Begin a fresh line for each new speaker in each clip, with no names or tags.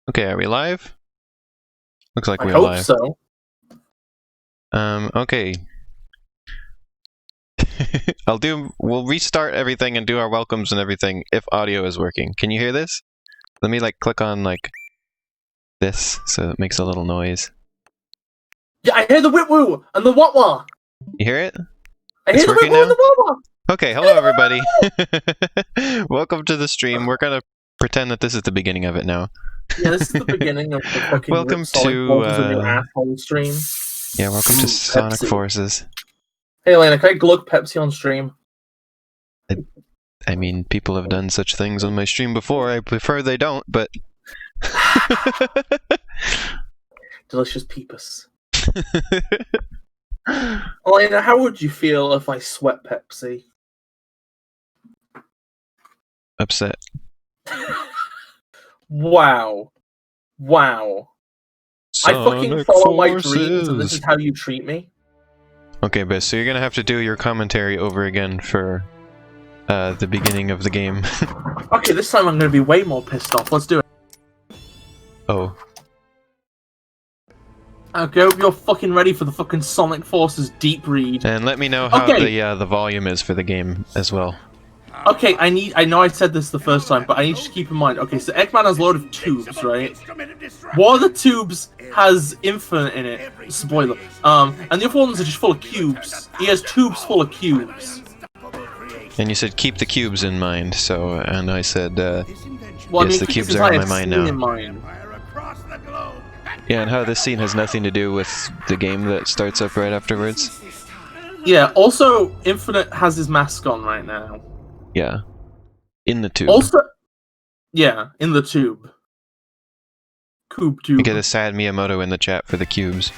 Okay, are we live? Looks like
I
we're
hope
live.
so.
Okay. We'll restart everything and do our welcomes and everything if audio is working. Can you hear this? Let me click on this so it makes a little noise.
Yeah, I hear the whip woo and the what wah.
You hear it?
I
It's
hear the whip
working
woo and
now?
the what wah.
Okay, hello everybody. Welcome to the stream. We're gonna pretend that this is the beginning of it now.
Yeah, this is the beginning of the fucking
Welcome
Sonic
to,
Forces of your asshole stream.
Yeah, welcome to Sonic
Pepsi.
Forces.
Hey Elena, can I glug Pepsi on stream?
I mean, people have done such things on my stream before. I prefer they don't, but...
Delicious peepus. Elena, how would you feel if I sweat Pepsi?
Upset.
Wow. Wow. I fucking follow my dreams and this is how you treat me?
Okay, Bis, so you're gonna have to do your commentary over again for the beginning of the game.
Okay, this time I'm gonna be way more pissed off. Let's do it.
Oh.
Okay, hope you're fucking ready for the fucking Sonic Forces deep read.
And let me know how the volume is for the game as well.
Okay, I know I said this the first time, but I need you to keep in mind. Okay, so Eggman has a load of tubes, right? One of the tubes has infinite in it. Spoiler. And the other ones are just full of cubes. He has tubes full of cubes.
And you said keep the cubes in mind, so, and I said,
well,
yes,
I mean,
the cubes are on my mind now.
In mind.
Yeah, and how this scene has nothing to do with the game that starts up right afterwards.
Yeah, also, Infinite has his mask on right now.
Yeah. In the tube.
Also, yeah, in the tube. Tube.
You get a sad Miyamoto in the chat for the cubes.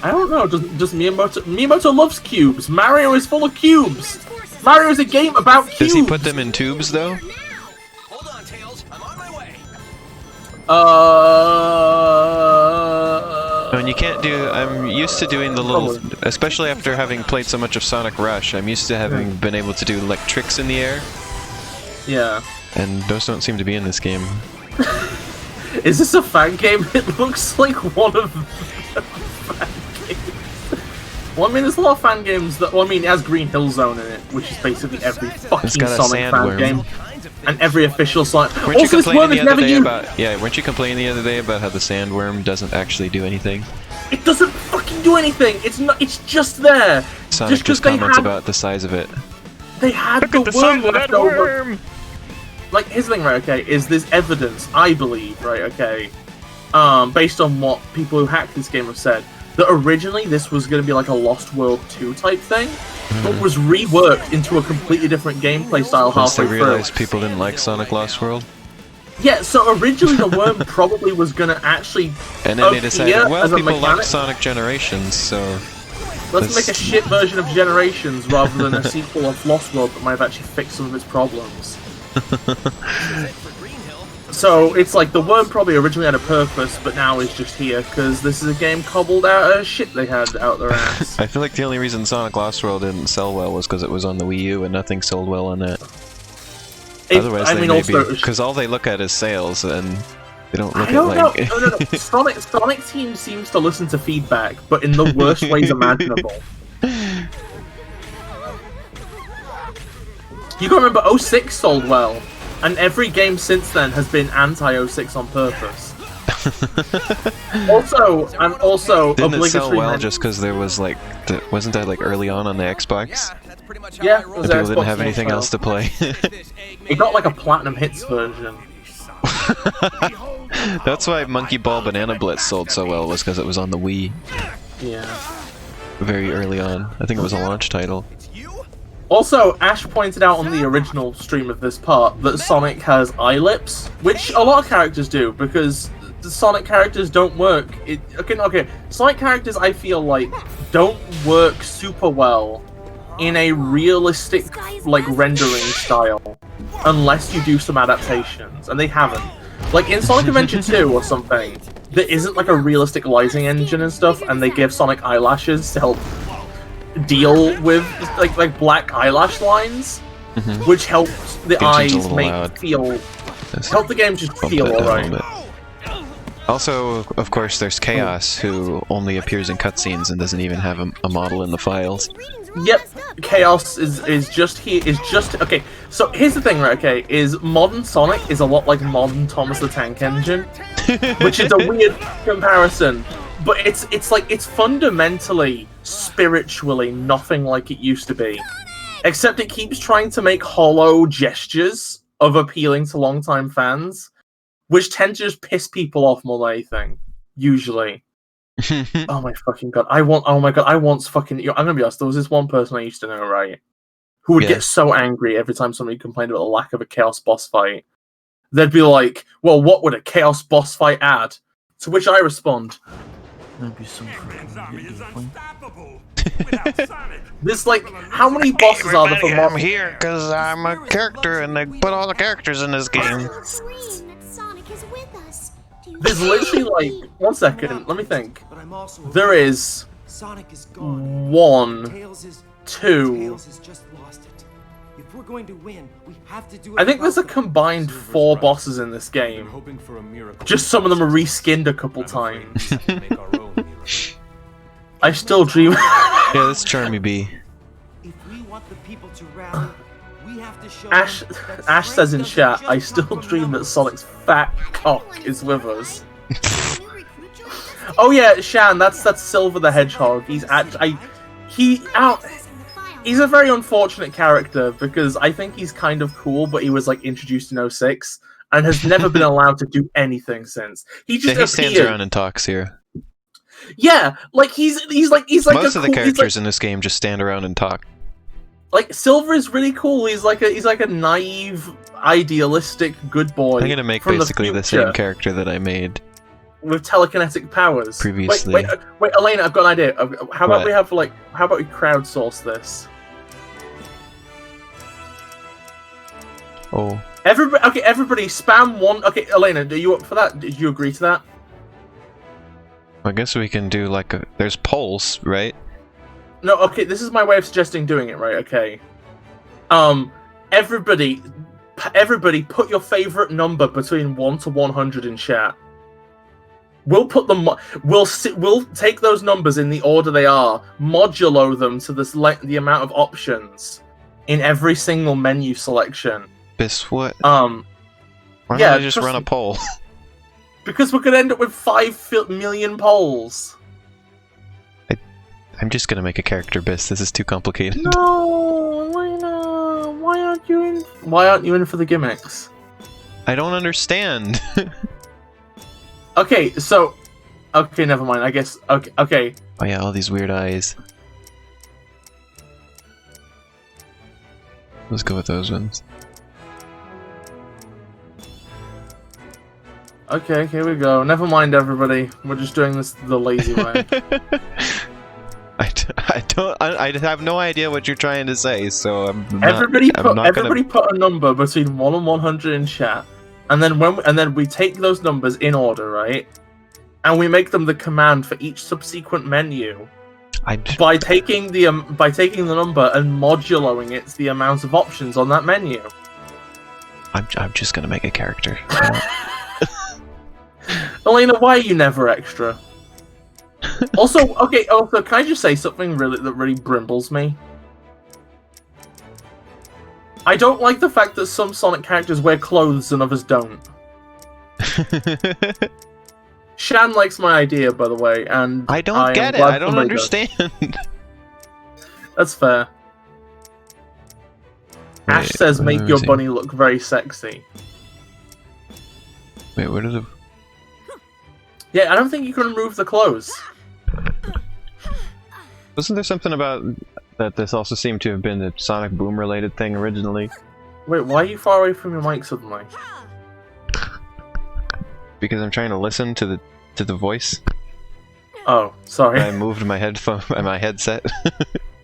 I don't know, does Miyamoto loves cubes. Mario is full of cubes. Mario is a game about cubes.
Does he put them in tubes, though?
Hold on, Tails. I'm on my way.
I mean, you can't do... I'm used to doing the little... Especially after having played so much of Sonic Rush, I'm used to having been able to do, tricks in the air.
Yeah.
And those don't seem to be in this game.
Is this a fan game? It looks like one of the fan games. Well, I mean, there's a lot of fan games that... Well, I mean, it has Green Hill Zone in it, which is basically every fucking Sonic fan game. And every official Sonic...
Weren't you complaining the other day about... Yeah, weren't you complaining the other day about how the sandworm doesn't actually do anything?
It doesn't fucking do anything! It's not... It's just there!
Sonic just comments about the size of it.
They had the worm left over. Like, here's the thing, right, okay, is there's evidence, I believe, right, okay, based on what people who hacked this game have said, that originally this was going to be like a Lost World 2 type thing, but was reworked into a completely different gameplay style halfway through.
They realized people didn't like Sonic Lost World?
Yeah, so originally the worm probably was going to actually
and then they decided, well, people
like
like Sonic Generations, so...
Let's make a shit version of Generations rather than a sequel of Lost World that might have actually fixed some of its problems. So it's like the worm probably originally had a purpose, but now is just here because this is a game cobbled out of shit they had out their ass.
I feel like the only reason Sonic Lost World didn't sell well was because it was on the Wii U and nothing sold well on that. Otherwise, because all they look at is sales and they don't look at like.
No. Sonic Team seems to listen to feedback, but in the worst ways imaginable. You gotta remember, 06 sold well, and every game since then has been anti-06 on purpose. also,
didn't it sell well just because there was wasn't that early on the Xbox?
Yeah,
and people didn't have anything else to play.
It got like a Platinum Hits version.
That's why Monkey Ball Banana Blitz sold so well, was because it was on the Wii.
Yeah.
Very early on. I think it was a launch title.
Also, Ash pointed out on the original stream of this part that Sonic has eye lips, which a lot of characters do, because the Sonic characters don't work. Okay, Sonic characters, I feel like, don't work super well in a realistic, rendering style, unless you do some adaptations, and they haven't. Like, in Sonic Adventure 2 or something, there isn't, a realistic lighting engine and stuff, and they give Sonic eyelashes to help deal with black eyelash lines, which helps the eyes feel help the game just feel alright.
Also, of course, there's Chaos, who only appears in cutscenes and doesn't even have a model in the files.
Yep, Chaos is just okay. So here's the thing, right? Okay, is modern Sonic is a lot like modern Thomas the Tank Engine, which is a weird comparison, but it's fundamentally, spiritually nothing like it used to be, except it keeps trying to make hollow gestures of appealing to longtime fans, which tend to just piss people off more than anything, usually. Oh my fucking god! I once fucking. I'm gonna be honest. There was this one person I used to know, right, who would get so angry every time somebody complained about the lack of a Chaos boss fight. They'd be like, "Well, what would a Chaos boss fight add?" To which I respond, "That'd be so There's like, how many bosses are there for
I'm here because I'm a character, and they put all the characters in this game."
There's literally like, 1 second, let me think. There is 1, 2. I think there's a combined 4 bosses in this game. Just some of them are reskinned a couple times. I still dream.
Yeah, that's Charmy B.
Ash says in chat, I still dream that Sonic's fat cock is with us. Oh yeah, Shan, that's Silver the Hedgehog. He's a very unfortunate character because I think he's kind of cool, but he was like introduced in 06 and has never been allowed to do anything since. He
stands around and talks here.
Yeah, like he's like
most of the characters in this game just stand around and talk.
Like Silver is really cool. He's like a naive, idealistic good boy.
I'm gonna make basically the same character that I made
with telekinetic powers
previously.
Wait, Elena, I've got an idea. How about we crowdsource this?
Oh.
Everybody, spam one. Okay, Elena, do you up for that? Did you agree to that?
I guess we can do like there's polls, right?
No, okay, this is my way of suggesting doing it, right? Okay. Everybody put your favorite number between 1 to 100 in chat. We'll put them. We'll take those numbers in the order they are, modulo them to the amount of options in every single menu selection.
Bis what?
Why
don't I just run a poll?
Because we're gonna end up with 5 million polls.
I'm just gonna make a character, Bis. This is too complicated.
No, Elena, why aren't you in for the gimmicks?
I don't understand.
Okay, never mind. I guess. Okay.
Oh yeah, all these weird eyes. Let's go with those ones.
Okay, here we go. Never mind, everybody. We're just doing this the lazy way.
I have no idea what you're trying to say, so
everybody put a number between 1 and 100 in chat, and then we take those numbers in order, right? And we make them the command for each subsequent menu by taking the number and moduloing it to the amount of options on that menu.
I'm just gonna make a character.
Elena, why are you never extra? Also, can I just say something that really brimbles me? I don't like the fact that some Sonic characters wear clothes and others don't. Shan likes my idea, by the way, and
I don't get it. I don't understand.
That's fair.
Wait,
Ash says, "Make your bunny look very sexy."
Wait, what are the?
Yeah, I don't think you can remove the clothes.
Wasn't there something about that this also seemed to have been a Sonic Boom related thing originally?
Wait, why are you far away from your mic suddenly?
Because I'm trying to listen to the voice.
Oh, sorry.
I moved my headset.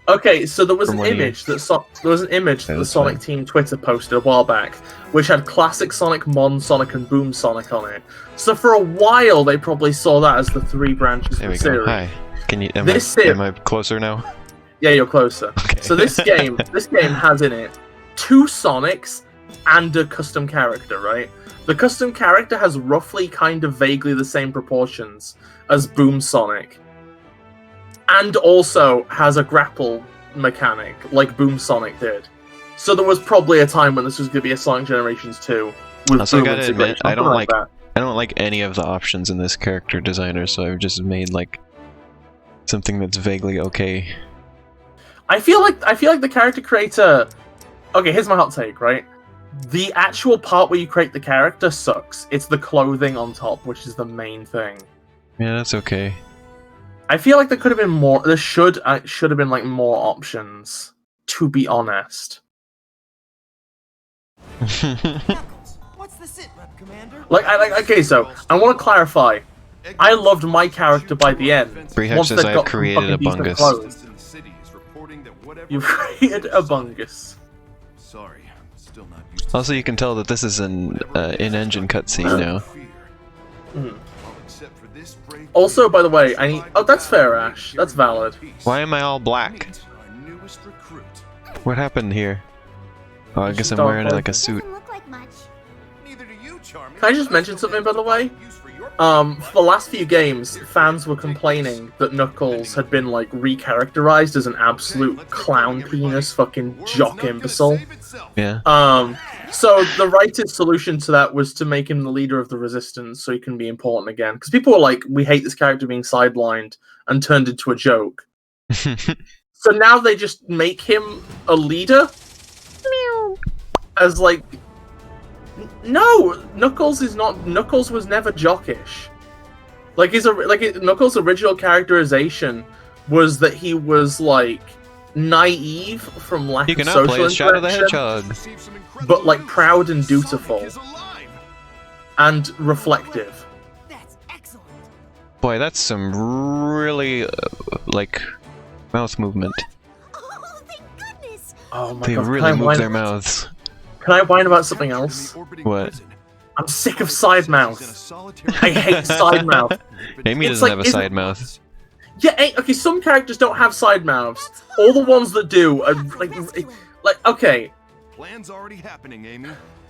Okay, so there was an image that the Sonic Team Twitter posted a while back, which had classic Sonic, Mon Sonic, and Boom Sonic on it. So for a while, they probably saw that as the 3 branches of the series.
Hi. Can you? Am I closer now?
Yeah, you're closer. Okay. So this game has in it 2 Sonics and a custom character, right? The custom character has roughly kind of vaguely the same proportions as Boom Sonic. And also has a grapple mechanic, like Boom Sonic did. So there was probably a time when this was going to be a Sonic Generations 2 with
also,
Boom
I gotta admit, I
that.
don't like any of the options in this character designer, so I've just made like something that's vaguely okay.
I feel like the character creator. Okay, here's my hot take, right? The actual part where you create the character sucks. It's the clothing on top, which is the main thing.
Yeah, that's okay.
I feel like there could have been more. There should have been like more options. To be honest.
What's the sit rep, Commander?
Okay, so I want to clarify. I loved my character by the end.
Brehash says I have created a bungus.
You've created a bungus.
Sorry, still not used to
Also, you can tell that this is an in-engine cutscene now.
Also, by the way, I need. Oh, that's fair, Ash. That's valid.
Why am I all black? What happened here? Oh, I guess I'm wearing like a suit.
Can I just mention something, by the way? For the last few games, fans were complaining that Knuckles had been like recharacterized as an absolute clown penis fucking jock imbecile.
Yeah.
So the writer's solution to that was to make him the leader of the Resistance so he can be important again. Because people were like, we hate this character being sidelined and turned into a joke. So now they just make him a leader? As like... No! Knuckles is not... Knuckles was never jockish. Like, Knuckles' original characterization was that he was, like, naive from lack of social interaction.
Shadow the Hedgehog.
But, like, proud and dutiful. And reflective.
That's excellent.
Boy, that's some really, like, mouth movement.
Oh, thank goodness.
Oh my
they
god.
really move their mouths.
Can I whine about something else?
What?
I'm sick of side mouth. I hate side mouth.
Amy doesn't have a side mouth.
Yeah, okay, some characters don't have side mouths. All the ones that do are like okay.
Plan's already happening, Amy.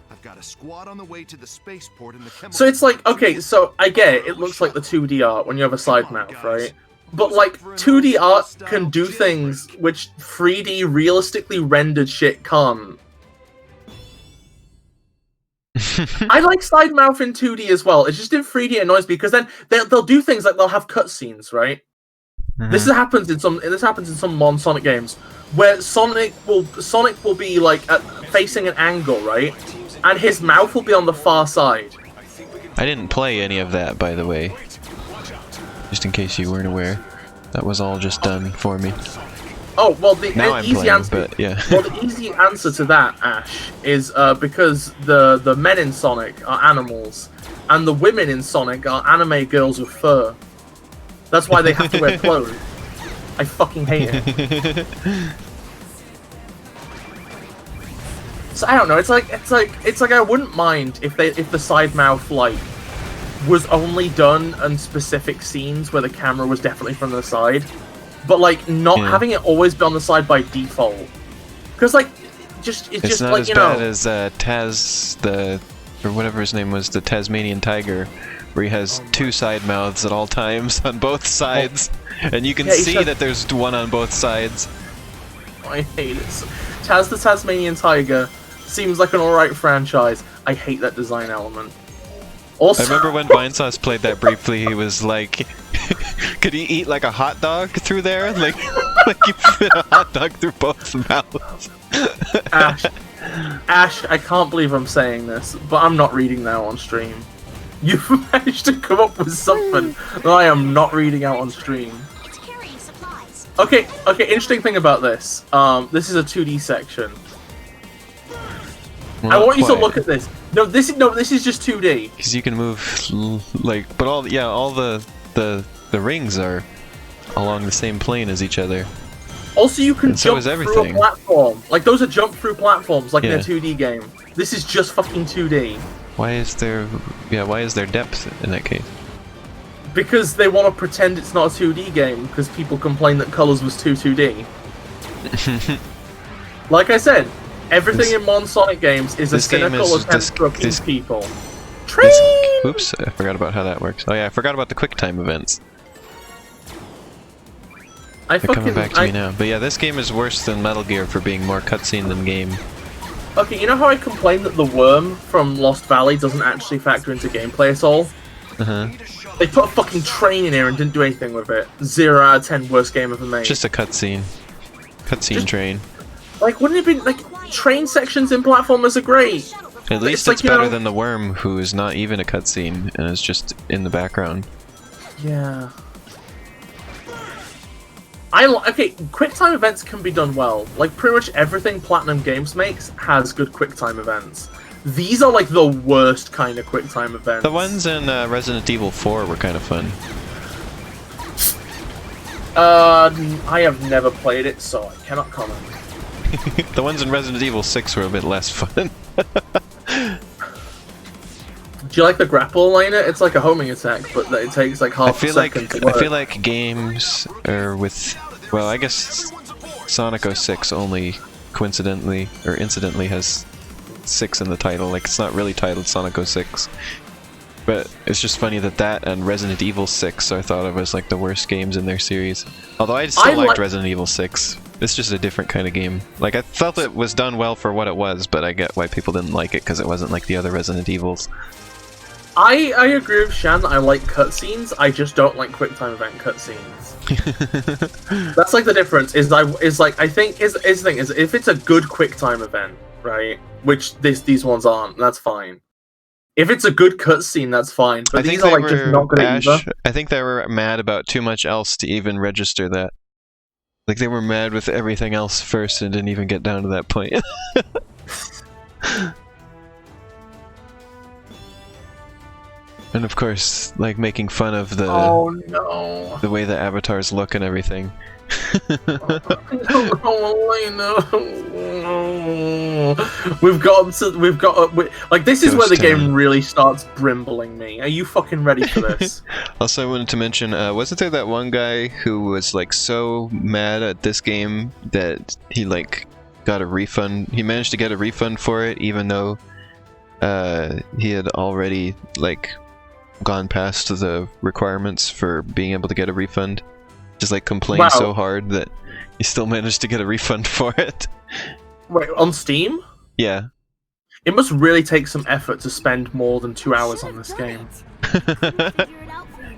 I've got a squad on the way to the spaceport in the chemical.
So it's like, okay, so I get it. It looks like the 2D art when you have a side mouth, right? But like 2D art can do things which 3D realistically rendered shit can't. I like side mouth in 2D as well. It's just in 3D it annoys me because then they'll do things like they'll have cutscenes, right? Mm-hmm. This happens in some non-Sonic games where Sonic will be like facing an angle, right? And his mouth will be on the far side.
I didn't play any of that, by the way. Just in case you weren't aware, that was all just done for me.
Oh well, the easy answer.
But yeah.
Well, the easy answer to that, Ash, is because the men in Sonic are animals, and the women in Sonic are anime girls with fur. That's why they have to wear clothes. I fucking hate it. So I don't know. It's like I wouldn't mind if the side mouth like was only done on specific scenes where the camera was definitely from the side. But like not having it always be on the side by default, because like it's just
not
like
as
you know.
bad as Taz or whatever his name was, the Tasmanian tiger, where he has two side mouths at all times on both sides, and you can see that there's one on both sides.
I hate it. Taz the Tasmanian tiger seems like an alright franchise. I hate that design element. Also,
I remember when Vinesauce played that briefly, he was like, could he eat like a hot dog through there? Like you fit a hot dog through both mouths.
Ash, I can't believe I'm saying this, but I'm not reading that on stream. You've managed to come up with something that I am not reading out on stream.
It's carrying supplies.
Okay, interesting thing about this. This is a 2D section. I want you to look at this. No, this is just 2D.
Because you can move like, but all the rings are along the same plane as each other.
Also, you can jump through a platform. Like those are jump through platforms, like in a 2D game. This is just fucking 2D.
Why is there depth in that case?
Because they want to pretend it's not a 2D game, because people complain that Colors was too 2D. Like I said, Everything in modern Sonic games is a
this game
cynical
is
attempt to appease people.
Oops, I forgot about how that works. Oh yeah, I forgot about the QuickTime events. They're coming back to me now. But yeah, this game is worse than Metal Gear for being more cutscene than game.
Okay, you know how I complained that the worm from Lost Valley doesn't actually factor into gameplay at all? They put a fucking train in here and didn't do anything with it. 0 out of 10 worst game ever made.
Just a cutscene. Cutscene train.
Like, wouldn't it be like train sections in platformers are great?
At least it's better than the worm, who is not even a cutscene and is just in the background.
Yeah. Okay, QuickTime events can be done well. Like, pretty much everything Platinum Games makes has good QuickTime events. These are like the worst kind of QuickTime events.
The ones in Resident Evil 4 were kind of fun.
I have never played it, so I cannot comment.
The ones in Resident Evil 6 were a bit less fun.
Do you like the grapple liner? It's like a homing attack, but it takes like half a second to work.
I feel like games are with... Well, I guess Sonic 06 only coincidentally, or incidentally, has 6 in the title. Like, it's not really titled Sonic 06. But it's just funny that that and Resident Evil 6 are thought of as like the worst games in their series. Although I still liked Resident Evil 6. It's just a different kind of game. Like, I felt it was done well for what it was, but I get why people didn't like it, because it wasn't like the other Resident Evils.
I agree with Shan, I like cutscenes, I just don't like QuickTime event cutscenes. That's like the difference, I think if it's a good QuickTime event, right, which these ones aren't, that's fine. If it's a good cutscene, that's fine, but these are like just not good either.
I think they were mad about too much else to even register that. Like, they were mad with everything else first and didn't even get down to that point. And of course, like, making fun of the the way the avatars look and everything.
Like, this is where the game really starts brimbling me. Are you fucking ready for this?
Also, I wanted to mention, wasn't there that one guy who was like so mad at this game that he like got a refund? He managed to get a refund for it, even though he had already like gone past the requirements for being able to get a refund. Just like complained so hard that he still managed to get a refund for it.
Wait, on Steam?
Yeah.
It must really take some effort to spend more than 2 hours on this game.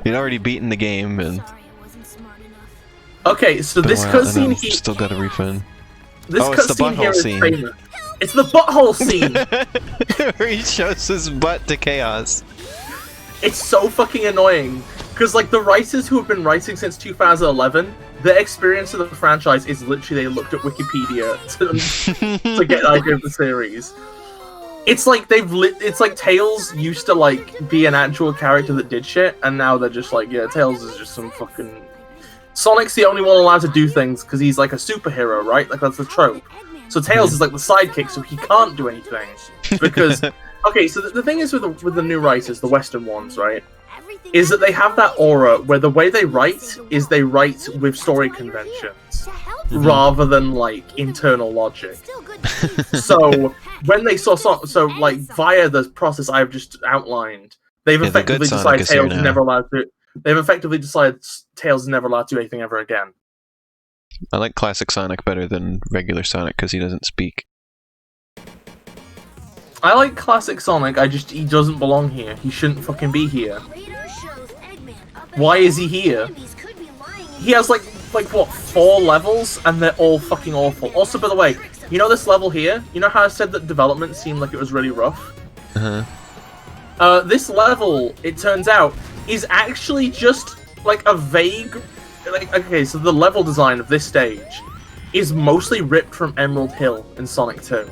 He'd already beaten the game and...
Okay, so this cutscene he...
still got a refund.
This
it's the butthole
scene. It's the butthole scene!
Where he shows his butt to Chaos.
It's so fucking annoying. Because, like, the writers who have been writing since 2011, their experience of the franchise is literally they looked at Wikipedia to get an idea of the series. It's like it's like Tails used to, like, be an actual character that did shit, and now they're just like, yeah, Tails is just some fucking... Sonic's the only one allowed to do things because he's, like, a superhero, right? Like, that's the trope. So Tails is, like, the sidekick, so he can't do anything. Because... Okay, so the thing is with the new writers, the Western ones, right, is that they have that aura where the way they write is they write with story conventions rather than, like, internal logic. So when they saw like via the process I've just outlined, they've effectively decided Tails is never allowed to. They've effectively decided Tails is never allowed to do anything ever again.
I like classic Sonic better than regular Sonic because he doesn't speak.
I like classic Sonic, he doesn't belong here. He shouldn't fucking be here. Why is he here? He has like what, 4 levels, and they're all fucking awful. Also, by the way, you know this level here? You know how I said that development seemed like it was really rough? This level, it turns out, is actually just like a vague... Like, okay, so the level design of this stage is mostly ripped from Emerald Hill in Sonic 2.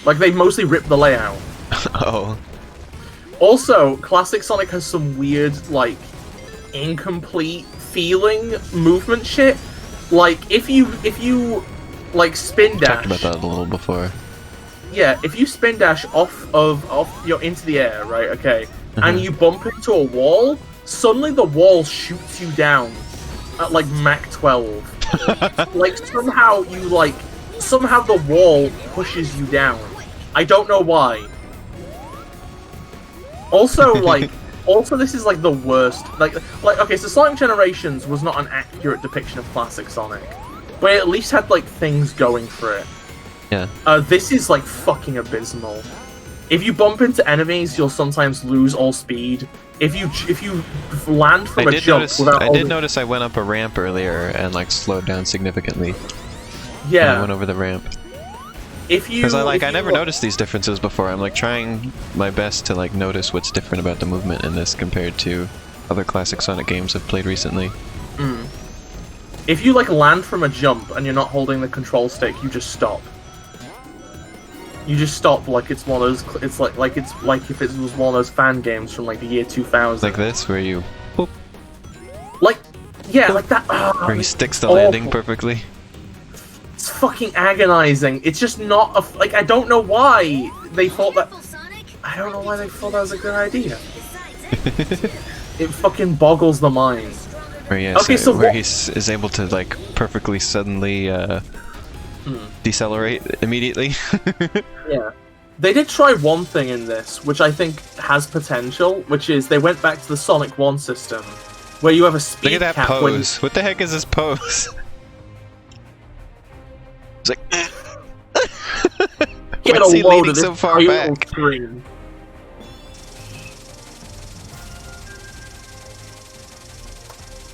Like, they mostly ripped the layout.
Oh.
Also, classic Sonic has some weird, like, incomplete feeling movement shit. Like, if you like, spin dash...
Talked about that a little before.
Yeah, if you spin dash you're into the air, right, okay, and you bump into a wall, suddenly the wall shoots you down at, like, Mach 12. Like, somehow you, like, somehow the wall pushes you down. I don't know why. Also, like, this is like the worst. Like, okay, so Sonic Generations was not an accurate depiction of classic Sonic, but it at least had like things going for it.
Yeah.
This is like fucking abysmal. If you bump into enemies, you'll sometimes lose all speed. If you land from a jump without
I did notice I went up a ramp earlier and like slowed down significantly.
Yeah.
When I went over the ramp. Because I never noticed these differences before. I'm like trying my best to like notice what's different about the movement in this compared to other classic Sonic games I've played recently.
If you like land from a jump and you're not holding the control stick, you just stop. You just stop like it's one of those. It's like if it was one of those fan games from like the year 2000.
Like this, where you, boop,
like, yeah, like that.
where he sticks the landing perfectly.
It's fucking agonizing. It's just not a like. I don't know why they thought that. I don't know why they thought that was a good idea. It fucking boggles the mind.
Where where he is able to like perfectly suddenly decelerate immediately.
Yeah. They did try one thing in this, which I think has potential, which is they went back to the Sonic 1 system, where you have a speed
Look at that
cap.
pose. What the heck is this pose? It's like...
Get
What's
a
he
load
leaning
of this
so far
title
back?
screen.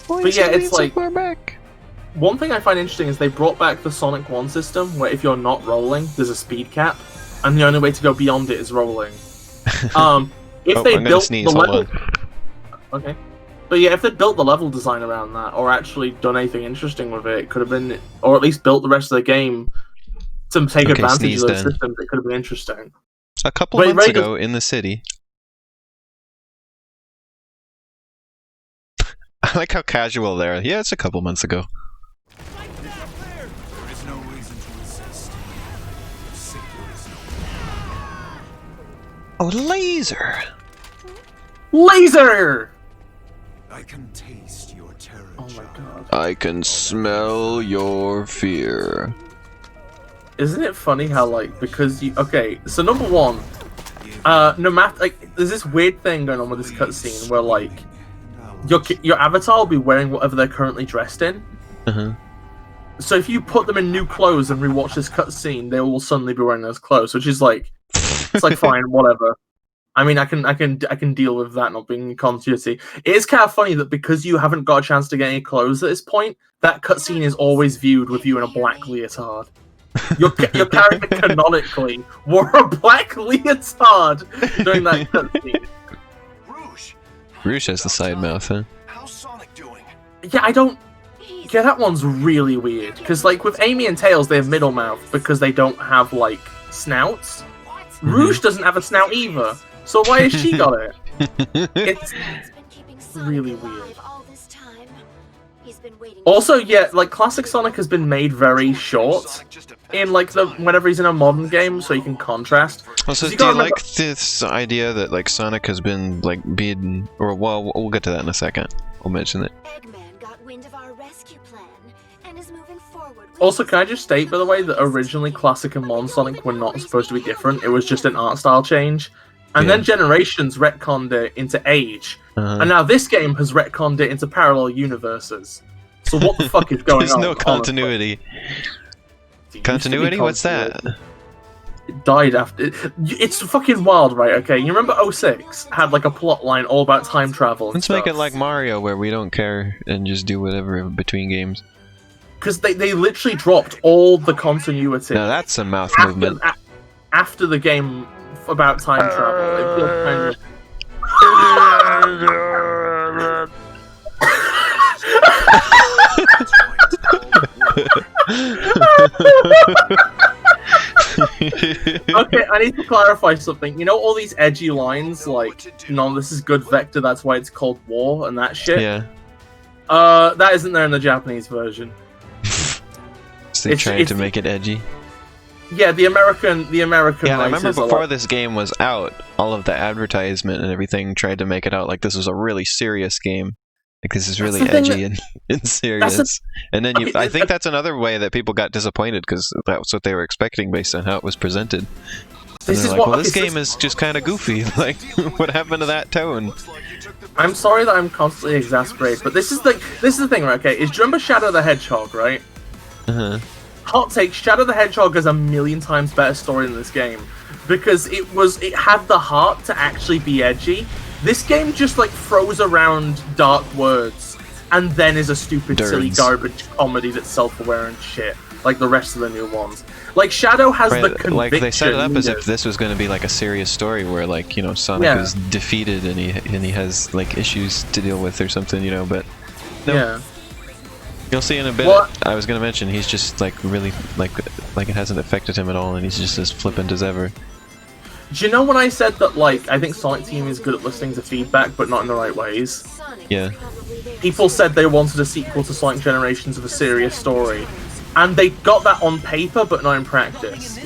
But yeah, it's like...
So far back?
One thing I find interesting is they brought back the Sonic 1 system, where if you're not rolling, there's a speed cap, and the only way to go beyond it is rolling. If they built the level... Okay. But yeah, if they built the level design around that, or actually done anything interesting with it, it could have been... Or at least built the rest of the game to take advantage of those systems, it could have been interesting.
A couple months ago in the city. I like how casual they are. Yeah, it's a couple months ago.
There is no reason to resist.
Oh, laser!
Laser!
I can taste your terror.
Oh my god.
I can smell your fear.
Isn't it funny how, like, because you... Okay, so number one, no matter... Like, there's this weird thing going on with this cutscene where, like, your avatar will be wearing whatever they're currently dressed in. So if you put them in new clothes and rewatch this cutscene, they will suddenly be wearing those clothes, which is like... It's like, fine, whatever. I mean, I can deal with that not being continuity. It is kind of funny that because you haven't got a chance to get any clothes at this point, that cutscene is always viewed with you in a black leotard. Your character canonically wore a black leotard during that cutscene.
Rouge has the side mouth, huh?
How's Sonic doing?
Yeah, I don't... Yeah, that one's really weird. Because, like, with Amy and Tails, they have middle mouth because they don't have, like, snouts. Rouge doesn't have a snout either. So why has she got it? It's really weird. Also, yeah, like, classic Sonic has been made very short in, like, whenever he's in a modern game, so you can contrast.
Also, do you like this idea that, like, Sonic has been, like, being... Or, well, we'll get to that in a second. We'll mention it.
Also, can I just state, by the way, that originally Classic and Modern Sonic were not supposed to be different. It was just an art style change. And then Generations retconned it into Age. And now this game has retconned it into parallel universes. So what the fuck is going on?
There's no continuity. Continuity? What's that?
It died after... It's fucking wild, right? Okay, you remember 06 had like a plot line all about time travel?
Let's make it like Mario, where we don't care and just do whatever between games.
Because they literally dropped all the continuity.
Now that's a mouth movement.
After the game about time travel. It feels kind of... Okay, I need to clarify something. You know all these edgy lines, like, no, this is good vector, that's why it's called war, and that shit?
Yeah.
That isn't there in the Japanese version.
So they're trying to make it edgy?
Yeah, the American
Yeah, I remember before
like...
this game was out, all of the advertisement and everything tried to make it out like this was a really serious game. Like this is really
the thing
edgy and serious. And then I think that's another way that people got disappointed because that's what they were expecting based on how it was presented. And they're like, well, this game is just kind of goofy. Like, what happened to that tone?
I'm sorry that I'm constantly exasperated, but this is the thing, right? Okay, do you remember Shadow the Hedgehog, right? Hot take: Shadow the Hedgehog is a million times better story than this game because it had the heart to actually be edgy. This game just like throws around dark words and then is a stupid, silly garbage comedy that's self-aware and shit, like the rest of the new ones. Like Shadow has the conviction.
Like they set it up as if this was going to be like a serious story where like Sonic is defeated and he has like issues to deal with or something, But no.
Yeah.
You'll see in a bit. I was going to mention he's just like really like it hasn't affected him at all, and he's just as flippant as ever.
Do you know when I said that like I think Sonic Team is good at listening to feedback, but not in the right ways?
Yeah.
People said they wanted a sequel to Sonic Generations of a serious story. And they got that on paper, but not in practice,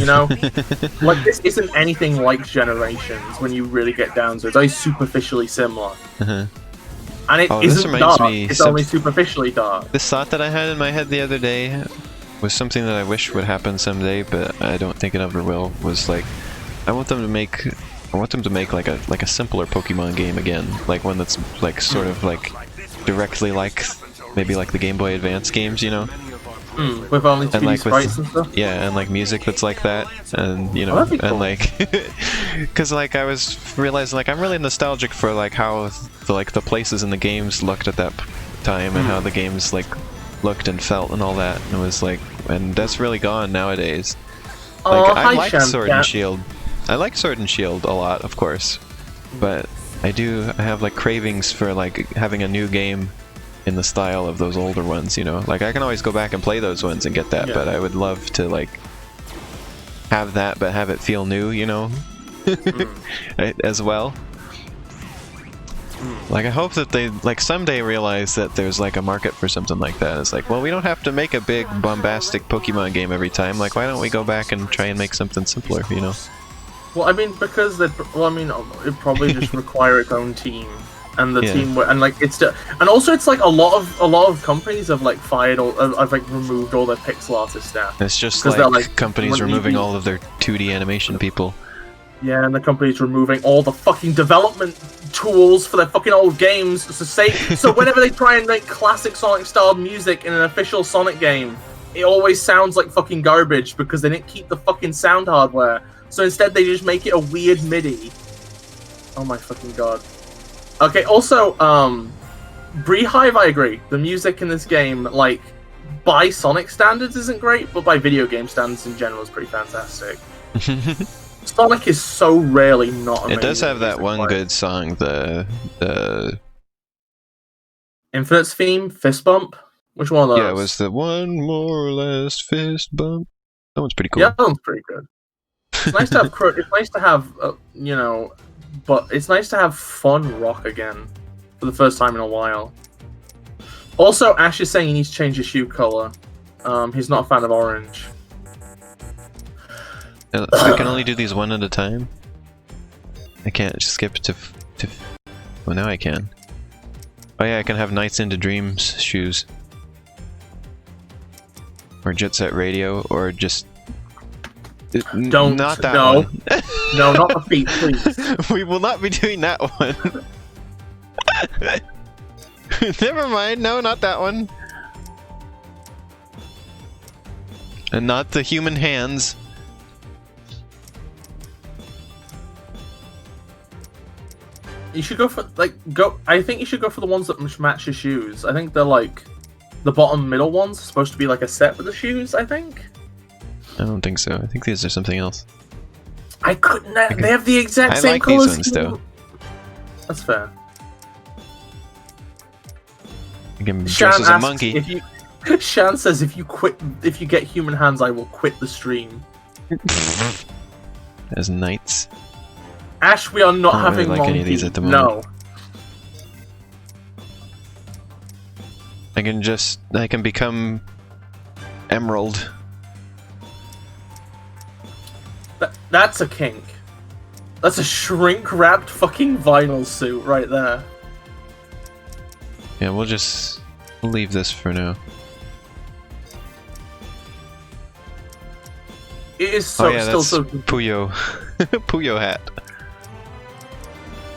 Like, this isn't anything like Generations when you really get down to it. It's very superficially similar. And it isn't dark, it's only superficially dark.
This thought that I had in my head the other day was something that I wish would happen someday, but I don't think it ever will, was like, I want them to make like a simpler Pokemon game again. Like one that's like sort of like directly like maybe like the Game Boy Advance games,
With only 2D sprites and stuff?
Yeah, and like music that's like that, and and like, because like I was realizing like I'm really nostalgic for like how the places in the games looked at that time and how the games like looked and felt and all that, and it was like, and that's really gone nowadays. Like I like Sword and Shield. I like Sword and Shield a lot, of course, but I have like cravings for like having a new game in the style of those older ones, Like, I can always go back and play those ones and get that, but I would love to, like, have that, but have it feel new, as well. Like, I hope that they, like, someday realize that there's, like, a market for something like that. It's like, well, we don't have to make a big, bombastic Pokemon game every time. Like, why don't we go back and try and make something simpler,
Well, I mean, because it'd probably just require its own team. And the team, and like and also it's like a lot of companies have like have like removed all their pixel artist staff.
It's just like companies removing all of their 2D animation people.
Yeah, and the company's removing all the fucking development tools for their fucking old games. So whenever they try and make classic Sonic style music in an official Sonic game, it always sounds like fucking garbage because they didn't keep the fucking sound hardware. So instead they just make it a weird MIDI. Oh my fucking god. Okay, also, Beehive, I agree. The music in this game, like, by Sonic standards isn't great, but by video game standards in general is pretty fantastic. Sonic is so rarely not amazing.
It does have that one good song, the
Infinite's theme, Fist Bump? Which one of those?
Yeah, it was the one more last fist bump. That one's pretty cool.
Yeah, that one's pretty good. It's nice to have, but it's nice to have fun rock again for the first time in a while. Also, Ash is saying he needs to change his shoe color. He's not a fan of orange.
I can only do these one at a time. I can't just skip to. Well, now I can. Oh yeah, I can have Nights into Dreams shoes, or Jet Set Radio, or just.
Don't.
Not that
no.
one.
No, not the feet, please.
We will not be doing that one. Never mind. No, not that one. And not the human hands.
You should go for I think you should go for the ones that match your shoes. I think they're like the bottom middle ones are supposed to be like a set with the shoes. I think.
I don't think so. I think these are something else.
I couldn't. They have the exact same
like
colors.
These ones though.
That's fair.
I can dress as a monkey.
Shan says, if you get human hands, I will quit the stream.
As knights.
Ash, we are not having
really like any of these at the
No.
moment. I can become Emerald.
That's a kink. That's a shrink-wrapped fucking vinyl suit right there.
Yeah, we'll leave this for now.
It is so
Oh yeah,
still
that's
so
Puyo. Puyo hat.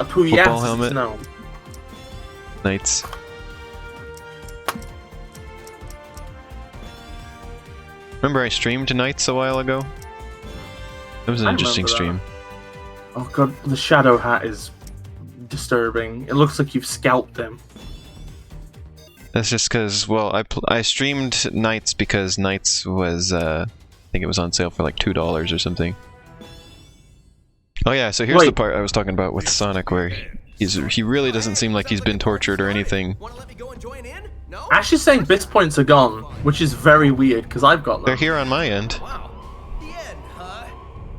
a Puyas,
Football helmet.
no.
Knights. Remember I streamed Knights a while ago? That was an
I
interesting
remember
stream.
Oh god, the shadow hat is disturbing. It looks like you've scalped him.
That's just because, well, I streamed Knights because Knights was, I think it was on sale for like $2 or something. Oh yeah, so here's the part I was talking about with Sonic where he really doesn't seem like he's been tortured or anything.
Wanna let me go and join in? No?
Ash is saying BIS points are gone, which is very weird because I've got them.
They're here on my end.
Wow. The end, huh?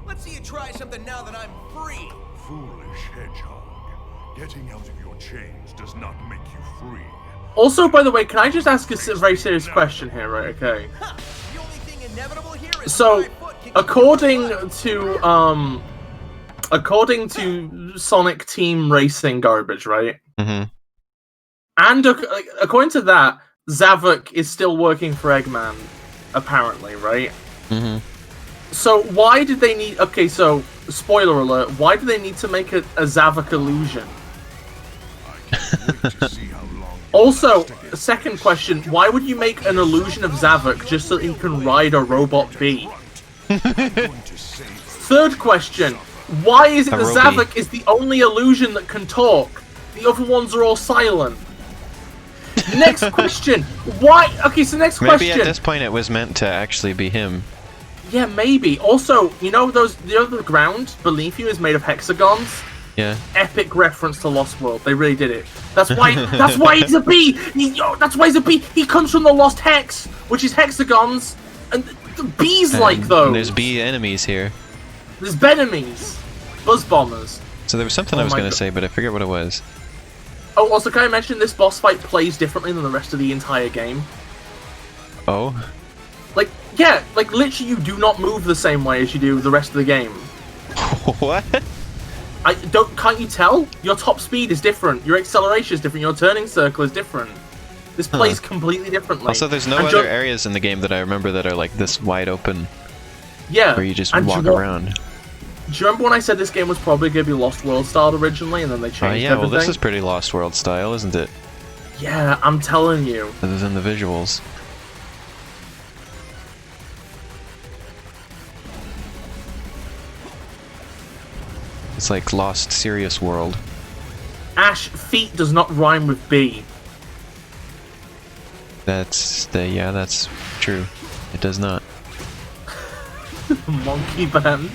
Let's see you try something now that I'm free.
Foolish hedgehog. Getting out of your chains does not make you free.
Also, by the way, can I just ask a very serious question here, right? Okay.
Ha! The only thing inevitable here is
So,
my foot kicking
according
my butt.
to Sonic Team Racing garbage, right?
Mm-hmm.
And according to that, Zavok is still working for Eggman, apparently, right?
Mm-hmm.
So why did they need? Okay, so spoiler alert. Why do they need to make a Zavok illusion?
Wait to see how long
Also, second question: why would you make an illusion of Zavok just so that you can ride a robot bee?
I'm going to save
Third question: why is it
A
that
Roby.
Zavok is the only illusion that can talk? The other ones are all silent. Next question: why? Okay, so next
Maybe
question.
at this point it was meant to actually be him.
Yeah, maybe. Also, you know the other ground beneath you is made of hexagons.
Yeah.
Epic reference to Lost World. They really did it. That's why. That's why he's a bee. That's why he's a bee. He comes from the Lost Hex, which is hexagons, and the bees like
And
those.
There's bee enemies here.
There's Benemies, Buzz Bombers.
So there was something
Oh
I was
my
going to
God.
say, but I forget what it was.
Oh, also, can I mention this boss fight plays differently than the rest of the entire game?
Oh?
Like, yeah, like literally, you do not move the same way as you do the rest of the game.
What?
Can't you tell? Your top speed is different, your acceleration is different, your turning circle is different. This plays completely differently.
Also, there's no
And
other areas in the game that I remember that are like this wide open,
yeah,
where you just
and
walk
do you
around.
Do you remember when I said this game was probably going to be Lost World styled originally, and then they changed
Yeah, well
everything?
this is pretty Lost World style, isn't it?
Yeah, I'm telling you.
Other than the visuals. It's like Lost Serious World.
Ash, feet does not rhyme with bee.
That's true. It does not.
Monkey band.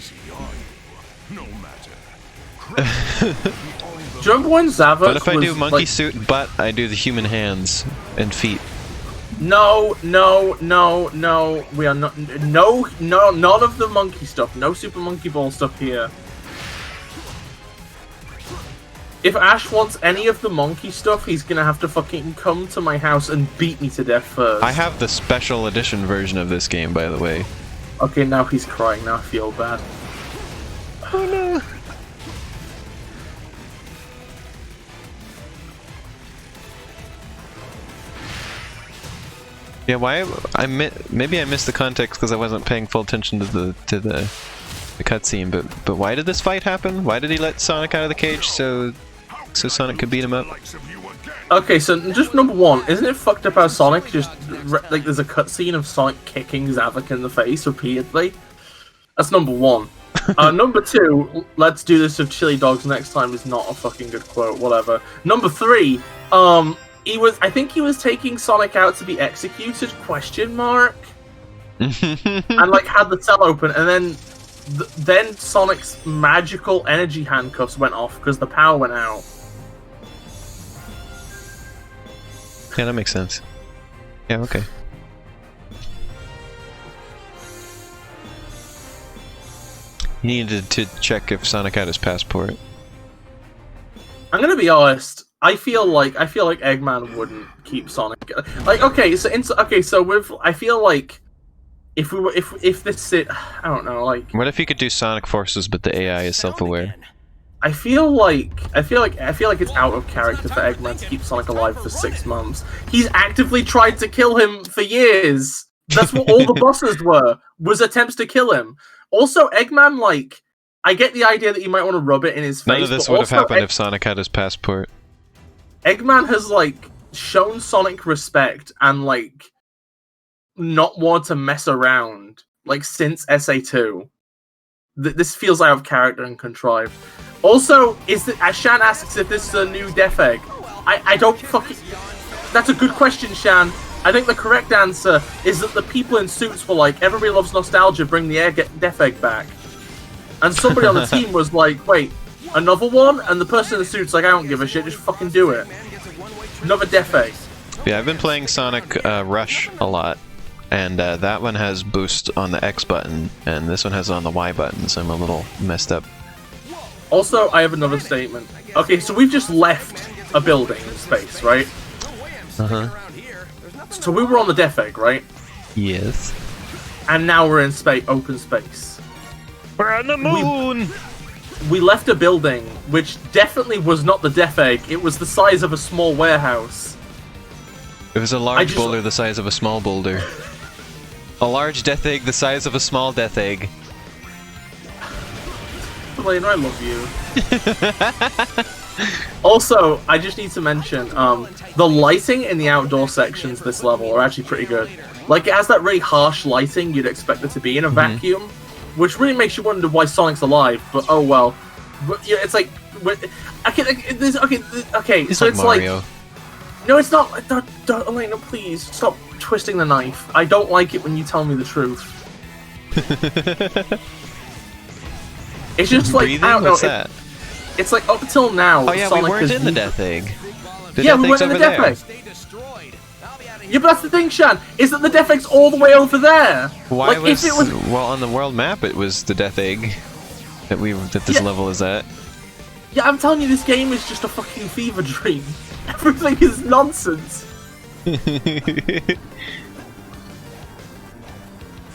easy, are you? No matter.
Do you remember when Zavok
But if I do
was,
monkey
like,
suit, but I do the human hands and feet.
No, we are not. No, none of the monkey stuff. No Super Monkey Ball stuff here. If Ash wants any of the monkey stuff, he's gonna have to fucking come to my house and beat me to death first.
I have the special edition version of this game, by the way.
Okay, now he's crying. Now I feel bad.
Oh no. Yeah, why? Maybe I missed the context because I wasn't paying full attention to the cutscene. But why did this fight happen? Why did he let Sonic out of the cage so Sonic could beat him up?
Okay, so just number one, isn't it fucked up how Sonic just like there's a cutscene of Sonic kicking Zavok in the face repeatedly? That's number one. Number two, let's do this with chili dogs next time is not a fucking good quote. Whatever. Number three, I think he was taking Sonic out to be executed? Question mark. And like had the cell open, and then Sonic's magical energy handcuffs went off because the power went out.
Yeah, that makes sense. Yeah, okay. He needed to check if Sonic had his passport.
I'm gonna be honest. I feel like Eggman wouldn't keep Sonic. Like, okay, so with I feel like if this I don't know, like.
What if you could do Sonic forces, but the AI is self-aware?
I feel like it's out of character for Eggman to keep Sonic alive for 6 months. He's actively tried to kill him for years. That's what all the bosses was attempts to kill him. Also, Eggman, like, I get the idea that you might want to rub it in his face.
None of this would have happened if Sonic had his passport.
Eggman has, like, shown Sonic respect and, like, not want to mess around, like, since SA2. This feels out of character and contrived. Also, Shan asks if this is a new Death Egg. I don't fucking... That's a good question, Shan. I think the correct answer is that the people in suits were like, everybody loves nostalgia, bring the Death Egg back. And somebody on the team was like, wait, another one? And the person in the suit's like, I don't give a shit, just fucking do it. Another Death Egg.
Yeah, I've been playing Sonic Rush a lot. And that one has boost on the X button, and this one has it on the Y button, so I'm a little messed up.
Also, I have another statement. Okay, so we've just left a building in space, right?
Uh-huh.
So we were on the Death Egg, right?
Yes.
And now we're in open space.
We're on the moon!
We left a building, which definitely was not the Death Egg. It was the size of a small warehouse.
It was a large boulder the size of a small boulder. A large Death Egg the size of a small Death Egg.
Blaine, I love you. Also, I just need to mention, the lighting in the outdoor sections of this level are actually pretty good. Like, it has that really harsh lighting you'd expect it to be in a vacuum, which really makes you wonder why Sonic's alive, but oh well. But, yeah, it's like... Okay,
It's
so
like
it's
Mario.
like... No, it's not. Don't, Elena, please stop twisting the knife. I don't like it when you tell me the truth. It's just like
Breathing?
I don't know.
What's that?
It's like up till now.
Oh yeah,
Sonic
we weren't
has
in the Death Egg. The
Yeah,
Death
we
Egg's
weren't in the
over
Death
there.
Egg.
Stay destroyed. I'll be out of here.
Yeah, but that's the thing, Shan. Is that the Death Egg's all the way over there?
Why
like,
was,
if it was...
well, on the world map it was the Death Egg that this
Yeah.
level is at.
Yeah, I'm telling you, this game is just a fucking fever dream. Everything is nonsense.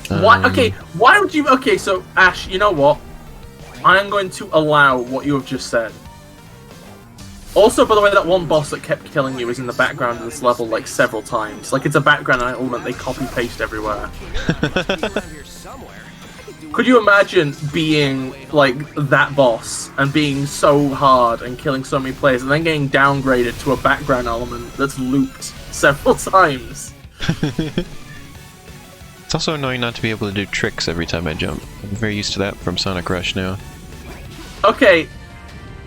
Why? Okay, why would you? Okay, so Ash, you know what? I am going to allow what you have just said. Also, by the way, that one boss that kept killing you is in the background of this level like several times. Like it's a background element they copy paste everywhere. Could you imagine being like that boss and being so hard and killing so many players and then getting downgraded to a background element that's looped several times?
It's also annoying not to be able to do tricks every time I jump. I'm very used to that from Sonic Rush now.
Okay.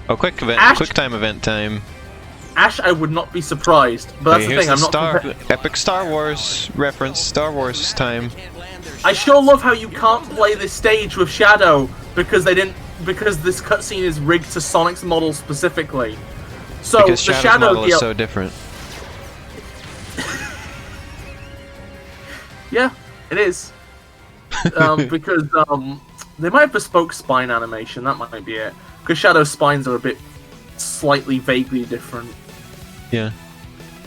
Oh, quick event,
Ash-
quick time event time.
Ash, I would not be surprised, but that's
Okay,
the
here's
thing. I'm not.
epic Star Wars reference. Star Wars time.
I sure love how you can't play this stage with Shadow because this cutscene is rigged to Sonic's model specifically. So
Because
the
Shadow's
Shadow
model is so different.
Yeah, it is. Because they might have bespoke spine animation. That might be it. Because Shadow's spines are a bit slightly vaguely different.
Yeah.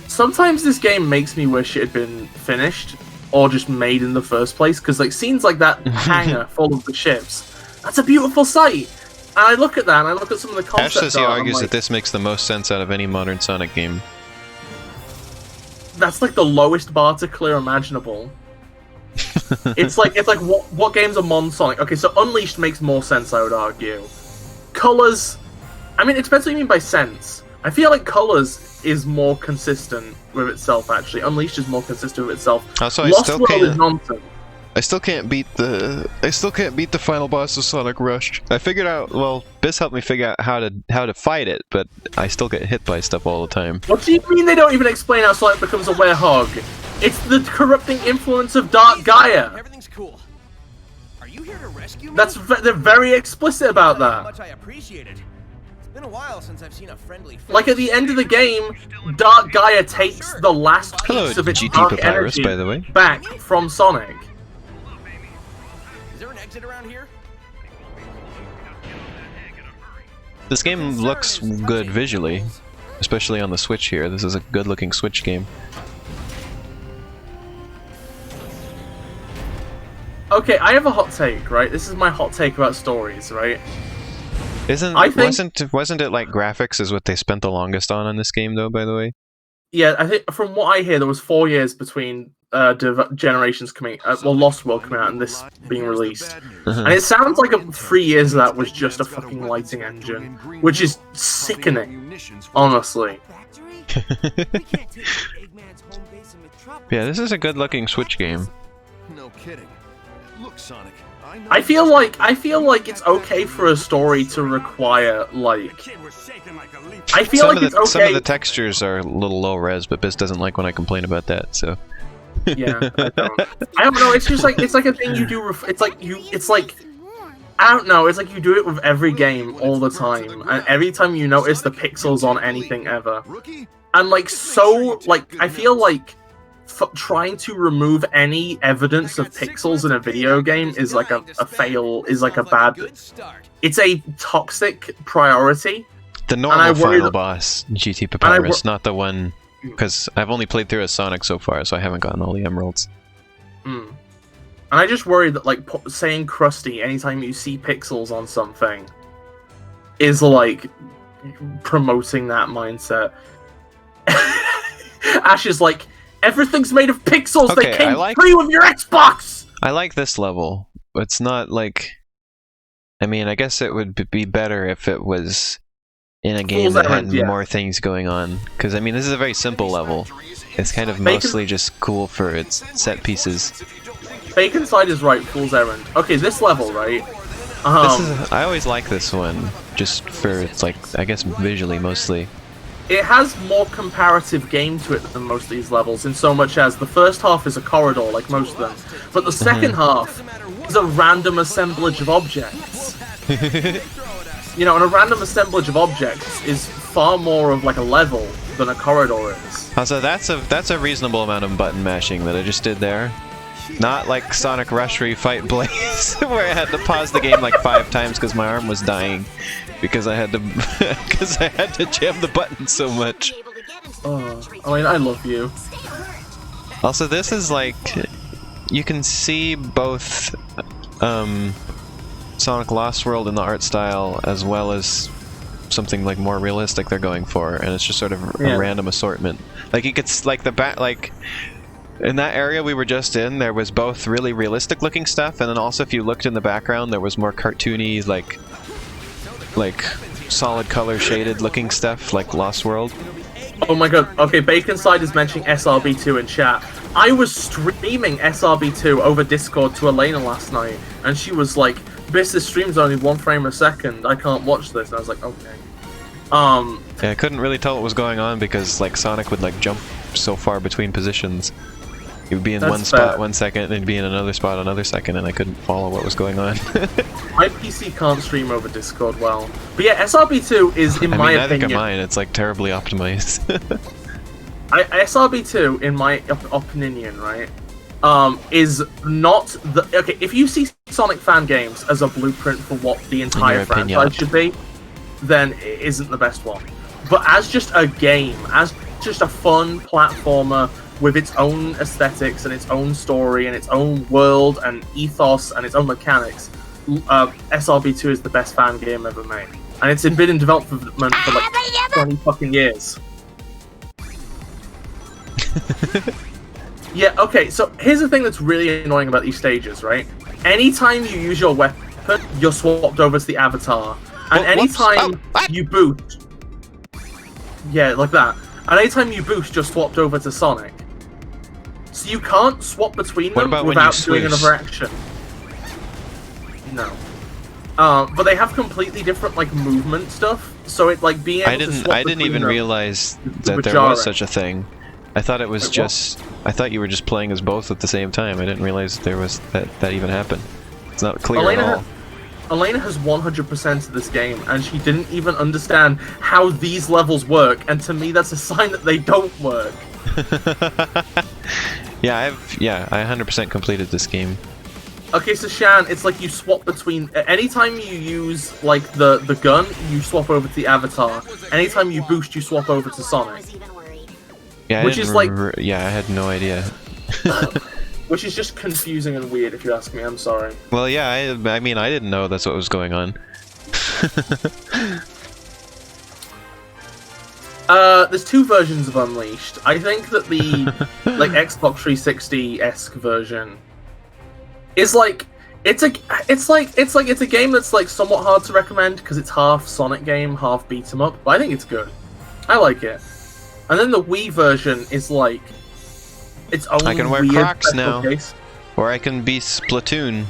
Sometimes this game makes me wish it had been finished or just made in the first place, because like scenes like that hangar full of the ships, that's a beautiful sight. And I look at that and I look at some of the
Ash
concept
says he
art,
argues
I'm like,
that this makes the most sense out of any modern Sonic game.
that's like the lowest bar to clear imaginable. it's like what games are modern Sonic? Okay, so Unleashed makes more sense, I would argue. Colors, I mean, it depends what you mean by sense. I feel like Colors is more consistent with itself. Actually, Unleashed is more consistent with itself.
Also,
Lost World is nonsense.
I still can't beat the final boss of Sonic Rush. I figured out, well, Bis helped me figure out how to fight it, but I still get hit by stuff all the time.
What do you mean they don't even explain how Sonic becomes a werehog? It's the corrupting influence of Dark Gaia.
Everything's cool. Are you here to rescue me?
They're very explicit about
How
that.
much I appreciate it. It's been a while since I've seen a friendly face.
Like at the end of the game, Dark Gaia takes the last
Hello,
piece of its
GT
dark
Papyrus,
energy
by the way.
back from Sonic.
Is there an exit around here?
This game looks good visually, especially on the Switch here. This is a good-looking Switch game.
Okay, I have a hot take, right? This is my hot take about stories, right?
Wasn't it like graphics is what they spent the longest on this game though? By the way.
Yeah, I think from what I hear, there was 4 years between Generations coming, Lost World coming out and this being released, and it sounds like 3 years of that was just a fucking lighting engine, which is sickening, honestly.
Yeah, this is a good-looking Switch game.
No kidding. Look, Sonic.
I feel like it's okay for a story to require like. I feel like it's okay.
Some of the textures are a little low res, but Bis doesn't like when I complain about that. So.
Yeah, I don't know. It's just like it's like a thing you do. It's like I don't know. It's like you do it with every game all the time, and every time you notice the pixels on anything ever, and like I feel like. Trying to remove any evidence of pixels in a video game is like a fail, is like a bad. It's a toxic priority.
The normal final boss, GT Papyrus, not the one, because I've only played through as Sonic so far, so I haven't gotten all the emeralds.
And I just worry that like saying crusty anytime you see pixels on something is like promoting that mindset. Ash is like. Everything's made of pixels.
Okay,
they came free with your Xbox.
I like this level. It's not like. I mean, I guess it would be better if it was in a game that had more things going on. Because I mean, this is a very simple level. It's kind of mostly just cool for its set pieces.
Bacon Side is right. Fool's Errand. Okay, this level, right?
I always like this one, just for it's like I guess visually mostly.
It has more comparative game to it than most of these levels, in so much as the first half is a corridor, like most of them, but the second half is a random assemblage of objects. You know, and a random assemblage of objects is far more of like a level than a corridor is.
Also, that's a reasonable amount of button mashing that I just did there. Not like Sonic Rush where you fight Blaze, where I had to pause the game like 5 times because my arm was dying. Because I had to jam the button so much.
I mean, I love you.
Also, this is like you can see both Sonic Lost World in the art style as well as something like more realistic they're going for, and it's just sort of a random assortment. Like you could like in that area we were just in, there was both really realistic looking stuff, and then also if you looked in the background, there was more cartoony like solid color shaded looking stuff like Lost World.
Oh my god, okay, Bacon Side is mentioning SRB2 in chat. I was streaming SRB2 over Discord to Elena last night, and she was like, Bis, this stream's only 1 frame a second, I can't watch this. And I was like, okay.
Yeah, I couldn't really tell what was going on because like Sonic would like jump so far between positions. He would be in one spot 1 second, and he'd be in another spot another second, and I couldn't follow what was going on.
My PC can't stream over Discord well. But yeah, SRB2 is, in my opinion... I think of
mine, it's like terribly optimized.
SRB2, in my opinion, right, is not the... Okay, if you see Sonic fan games as a blueprint for what the entire franchise should be, then it isn't the best one. But as just a game, as just a fun platformer, with its own aesthetics and its own story and its own world and ethos and its own mechanics, SRB2 is the best fan game ever made. And it's been in development for like 20 fucking years. Yeah, okay, so here's the thing that's really annoying about these stages, right? Anytime you use your weapon, you're swapped over to the avatar. And anytime you boost... Yeah, like that. And anytime you boost, you're swapped over to Sonic. So you can't swap between them without doing another action. No. But they have completely different like movement stuff. So it like being able to swap
I didn't even realize that there was such a thing. I thought it was I thought you were just playing as both at the same time. I didn't realize there was that even happened. It's not clear at all.
Elena has 100% of this game, and she didn't even understand how these levels work, and to me that's a sign that they don't work.
Yeah, I 100% completed this game.
Okay, so Shan, it's like you swap between... Anytime you use, like, the gun, you swap over to the avatar. Anytime you boost, you swap over to Sonic.
Yeah, I had no idea.
Which is just confusing and weird, if you ask me. I'm sorry.
Well, yeah, I mean, I didn't know that's what was going on.
There's two versions of Unleashed. I think that the like Xbox 360-esque version is like it's a game that's like somewhat hard to recommend because it's half Sonic game, half beat 'em up. But I think it's good. I like it. And then the Wii version is like its own
I can wear
weird
Crocs now,
case.
or I can be Splatoon.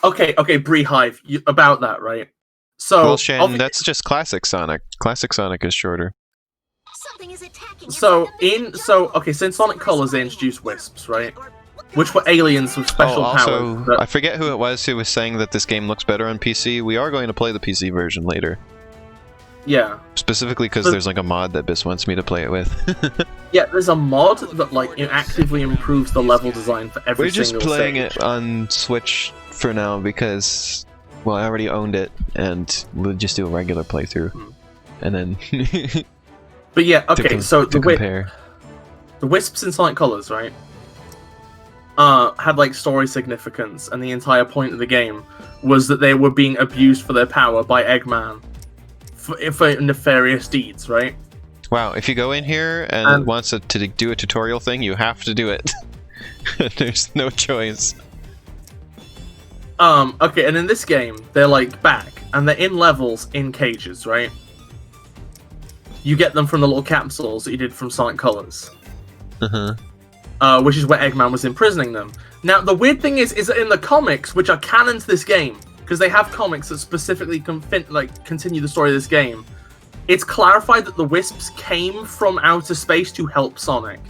Okay, Beehive, about that, right? So,
Well, Shannon, that's just classic Sonic. Classic Sonic is shorter.
Something is attacking us
so
in the jungle.
in Sonic Colors they introduced Wisps, right? Which were aliens with special
also,
powers.
I forget who it was who was saying that this game looks better on PC. We are going to play the PC version later.
Yeah.
Specifically because
But-
there's like a mod that Bis wants me to play it with.
Yeah, there's a mod that like actively improves the level design for every
We're just
single
playing
stage.
it on Switch for now because, well, I already owned it, and we'll just do a regular playthrough, and then
But yeah, okay, so
to compare.
the Wisps in Sonic Colors, right? Had like story significance, and the entire point of the game was that they were being abused for their power by Eggman for nefarious deeds, right?
Wow, if you go in here and it wants to do a tutorial thing, you have to do it. There's no choice.
Okay, and in this game, they're like back, and they're in levels in cages, right? You get them from the little capsules that you did from Sonic Colors. Which is where Eggman was imprisoning them. Now, the weird thing is that in the comics, which are canon to this game, because they have comics that specifically continue the story of this game, it's clarified that the Wisps came from outer space to help Sonic.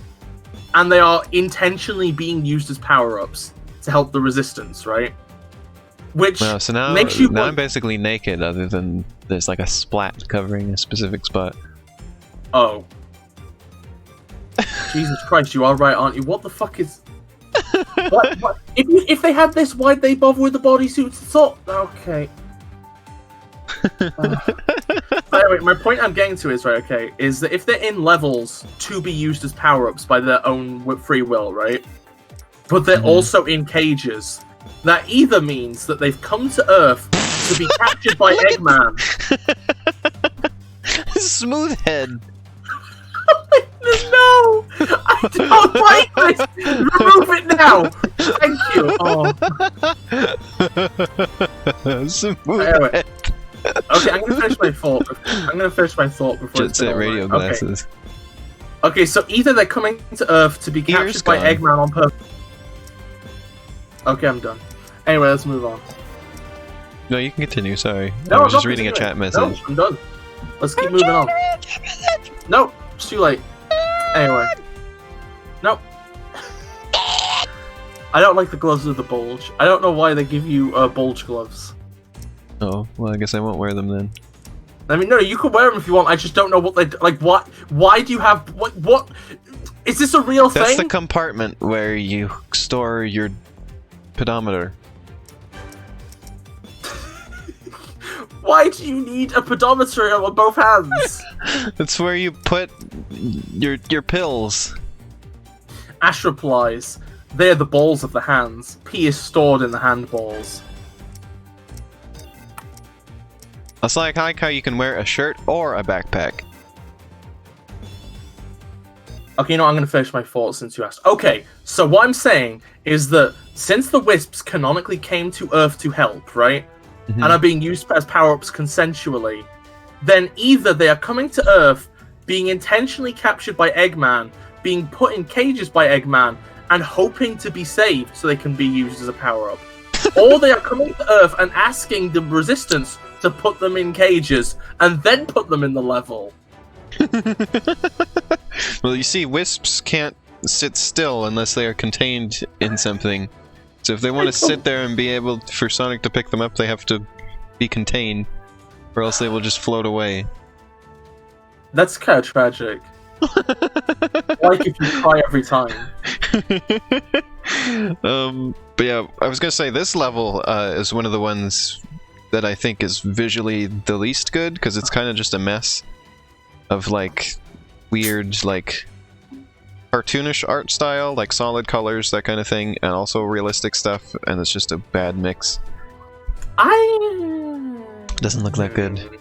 And they are intentionally being used as power-ups to help the Resistance, right? Which
Wow, so now,
makes you
I'm basically naked, other than there's like a splat covering a specific spot.
Oh. Jesus Christ, you are right, aren't you? What the fuck is... what? If they had this, why'd they bother with the bodysuits at all? Okay. Anyway, my point I'm getting to is, right, okay, is that if they're in levels to be used as power-ups by their own free will, right? But they're also in cages, that either means that they've come to Earth to be captured by Eggman.
Smooth head.
No! I don't like this! Remove it now! Thank you! Oh.
Smooth
Anyway.
head.
Okay, I'm gonna finish my thought. before
Jet
it's
set
been all
radio
right.
glasses.
Okay, so either they're coming to Earth to be
Ears
captured by
gone.
Eggman on purpose. Okay, I'm done. Anyway, let's move on.
No, you can continue, sorry.
No,
I
I'm
was just
not
reading a
continuing.
chat message.
No, I'm done. Let's keep moving on. No, it's too late. Anyway. Nope. I don't like the gloves with the bulge. I don't know why they give you bulge gloves.
Oh, well, I guess I won't wear them then.
I mean, no, you can wear them if you want. I just don't know what they like. What? Why do you have what? Is this a real
That's
thing?
the compartment where you store your pedometer.
Why do you need a pedometer on both hands?
That's where you put your pills.
Ash replies, "They're the balls of the hands. Pee is stored in the handballs."
It's like how you can wear a shirt or a backpack.
Okay, you know what? I'm going to finish my thoughts since you asked. Okay, so what I'm saying is that since the Wisps canonically came to Earth to help, right? And are being used as power-ups consensually, then either they are coming to Earth, being intentionally captured by Eggman, being put in cages by Eggman, and hoping to be saved so they can be used as a power-up. Or they are coming to Earth and asking the Resistance to put them in cages, and then put them in the level.
Well, you see, wisps can't sit still unless they are contained in something. So if they want to sit there and be able for Sonic to pick them up, they have to be contained, or else they will just float away.
That's kind of tragic. Like if you cry every time.
But yeah, I was gonna say this level is one of the ones that I think is visually the least good, because it's kind of just a mess of like weird, like cartoonish art style, like solid colors, that kind of thing, and also realistic stuff, and it's just a bad mix. Doesn't look that good.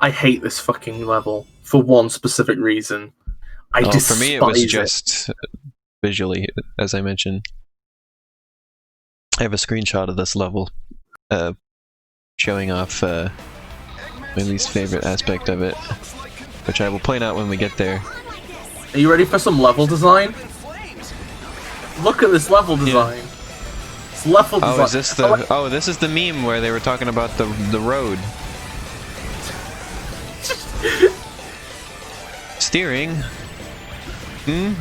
I hate this fucking level for one specific reason.
For me, it was just visually, as I mentioned. I have a screenshot of this level, showing off my least favorite aspect of it, which I will point out when we get there.
Are you ready for some level design? Look at this level design. Yeah. It's level design.
Oh, is this the? Oh, this is the meme where they were talking about the road. Steering. Hmm.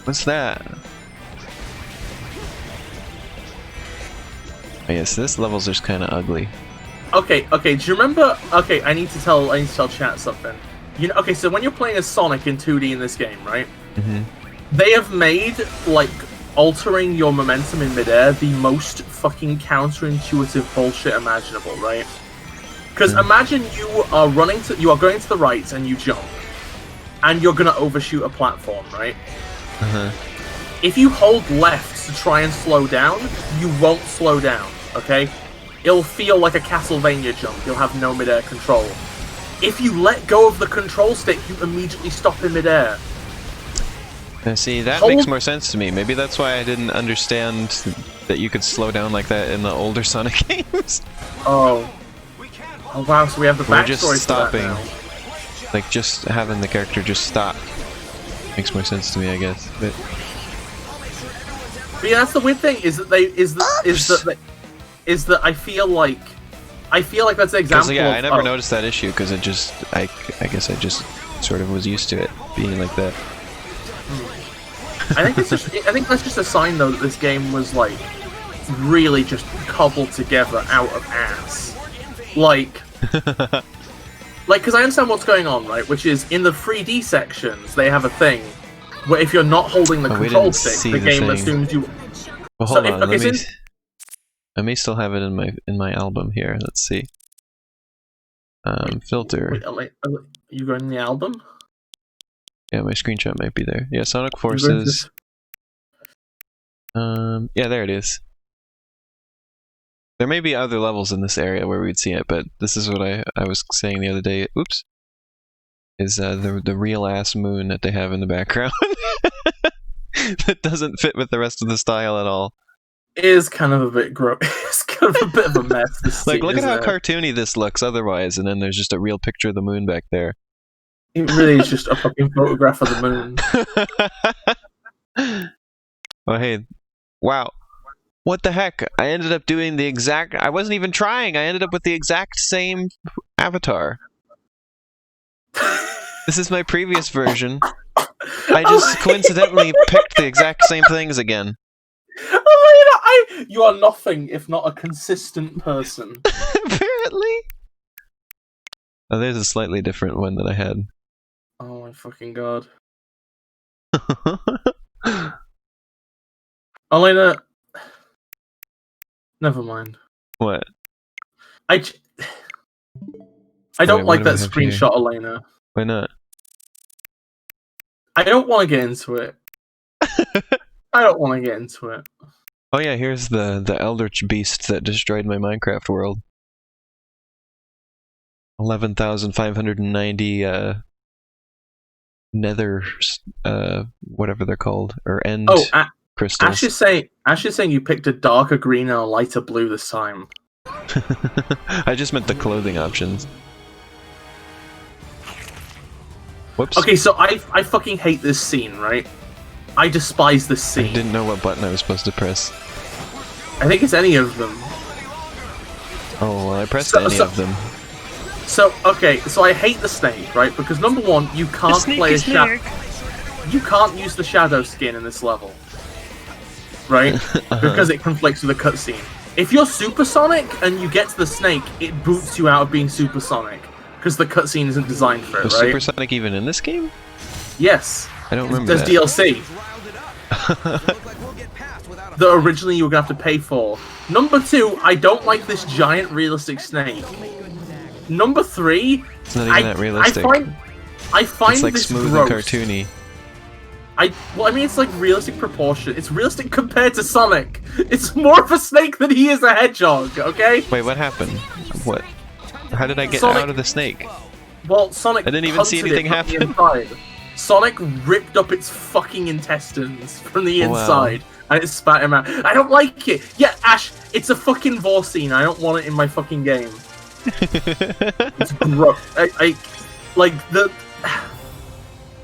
What's that? Oh, yes, this level's just kind of ugly.
Okay. Do you remember? Okay, I need to tell chat something. You know, okay, so when you're playing as Sonic in 2D in this game, right? Mm-hmm. They have made like altering your momentum in midair the most fucking counterintuitive bullshit imaginable, right? Because imagine you are going to the right and you jump, and you're gonna overshoot a platform, right? Uh-huh. If you hold left to try and slow down, you won't slow down, okay? It'll feel like a Castlevania jump. You'll have no midair control. If you let go of the control stick, you immediately stop in midair.
See, that makes more sense to me. Maybe that's why I didn't understand that you could slow down like that in the older Sonic games.
Oh wow, so we have the backstory
just stopping.
For that now.
Like, just having the character just stop makes more sense to me, I guess. But
yeah, that's the weird thing, is that I feel like that's an example.
Yeah, I never noticed that issue because it just, I guess I just sort of was used to it being like that.
I think that's just a sign though that this game was like really just cobbled together out of ass. Like, because I understand what's going on, right? Which is in the 3D sections they have a thing where if you're not holding the control stick, the game assumes you.
Well, hold on. I may still have it in my album here. Let's see. Filter.
Wait, are you going in the album?
Yeah, my screenshot might be there. Yeah, Sonic Forces. Yeah, there it is. There may be other levels in this area where we'd see it, but this is what I was saying the other day. Oops. Is the real ass moon that they have in the background that doesn't fit with the rest of the style at all.
It is kind of a bit gross. It's kind of a bit of a mess. This
like, look at how cartoony this looks otherwise, and then there's just a real picture of the moon back there.
It really is just a fucking photograph of the
moon. Oh, hey. Wow. What the heck? I ended up doing the exact... I wasn't even trying. I ended up with the exact same avatar. This is my previous version. I just coincidentally picked the exact same things again.
You are nothing if not a consistent person.
Apparently. Oh, there's a slightly different one that I had.
Oh my fucking god. Elena... Never mind.
What?
I don't like that screenshot, Elena.
Why not?
I don't want to get into it. I don't want to get into it.
Oh yeah, here's the eldritch beast that destroyed my Minecraft world. 11,590 nether whatever they're called, or end crystals.
Ash is saying you picked a darker green and a lighter blue this time.
I just meant the clothing options. Whoops.
Okay, so I fucking hate this scene, right? I despise this scene.
I didn't know what button I was supposed to press.
I think it's any of them.
Oh, well, I pressed any of them.
So, okay, so I hate the snake, right? Because number one, you can't play a shadow. You can't use the shadow skin in this level. Right? Because it conflicts with the cutscene. If you're supersonic and you get to the snake, it boots you out of being supersonic. Because the cutscene isn't designed for it,
Was
right?
supersonic even in this game?
Yes.
I don't remember
There's DLC. That originally you were going to have to pay for. Number two, I don't like this giant realistic snake. Number three,
it's not even that realistic.
I find
it's like
this
smooth
gross.
and cartoony.
Well, I mean, it's like realistic proportion. It's realistic compared to Sonic. It's more of a snake than he is a hedgehog, okay?
Wait, what happened? What? How did I get
Sonic-
out of the snake?
Well, Sonic
I didn't even see
hunted it
anything
from the
happen.
inside. Sonic ripped up its fucking intestines from the
Wow.
inside, and it spat him out. I don't like it. Yeah, Ash, it's a fucking vor scene. I don't want it in my fucking game. It's gross. I like the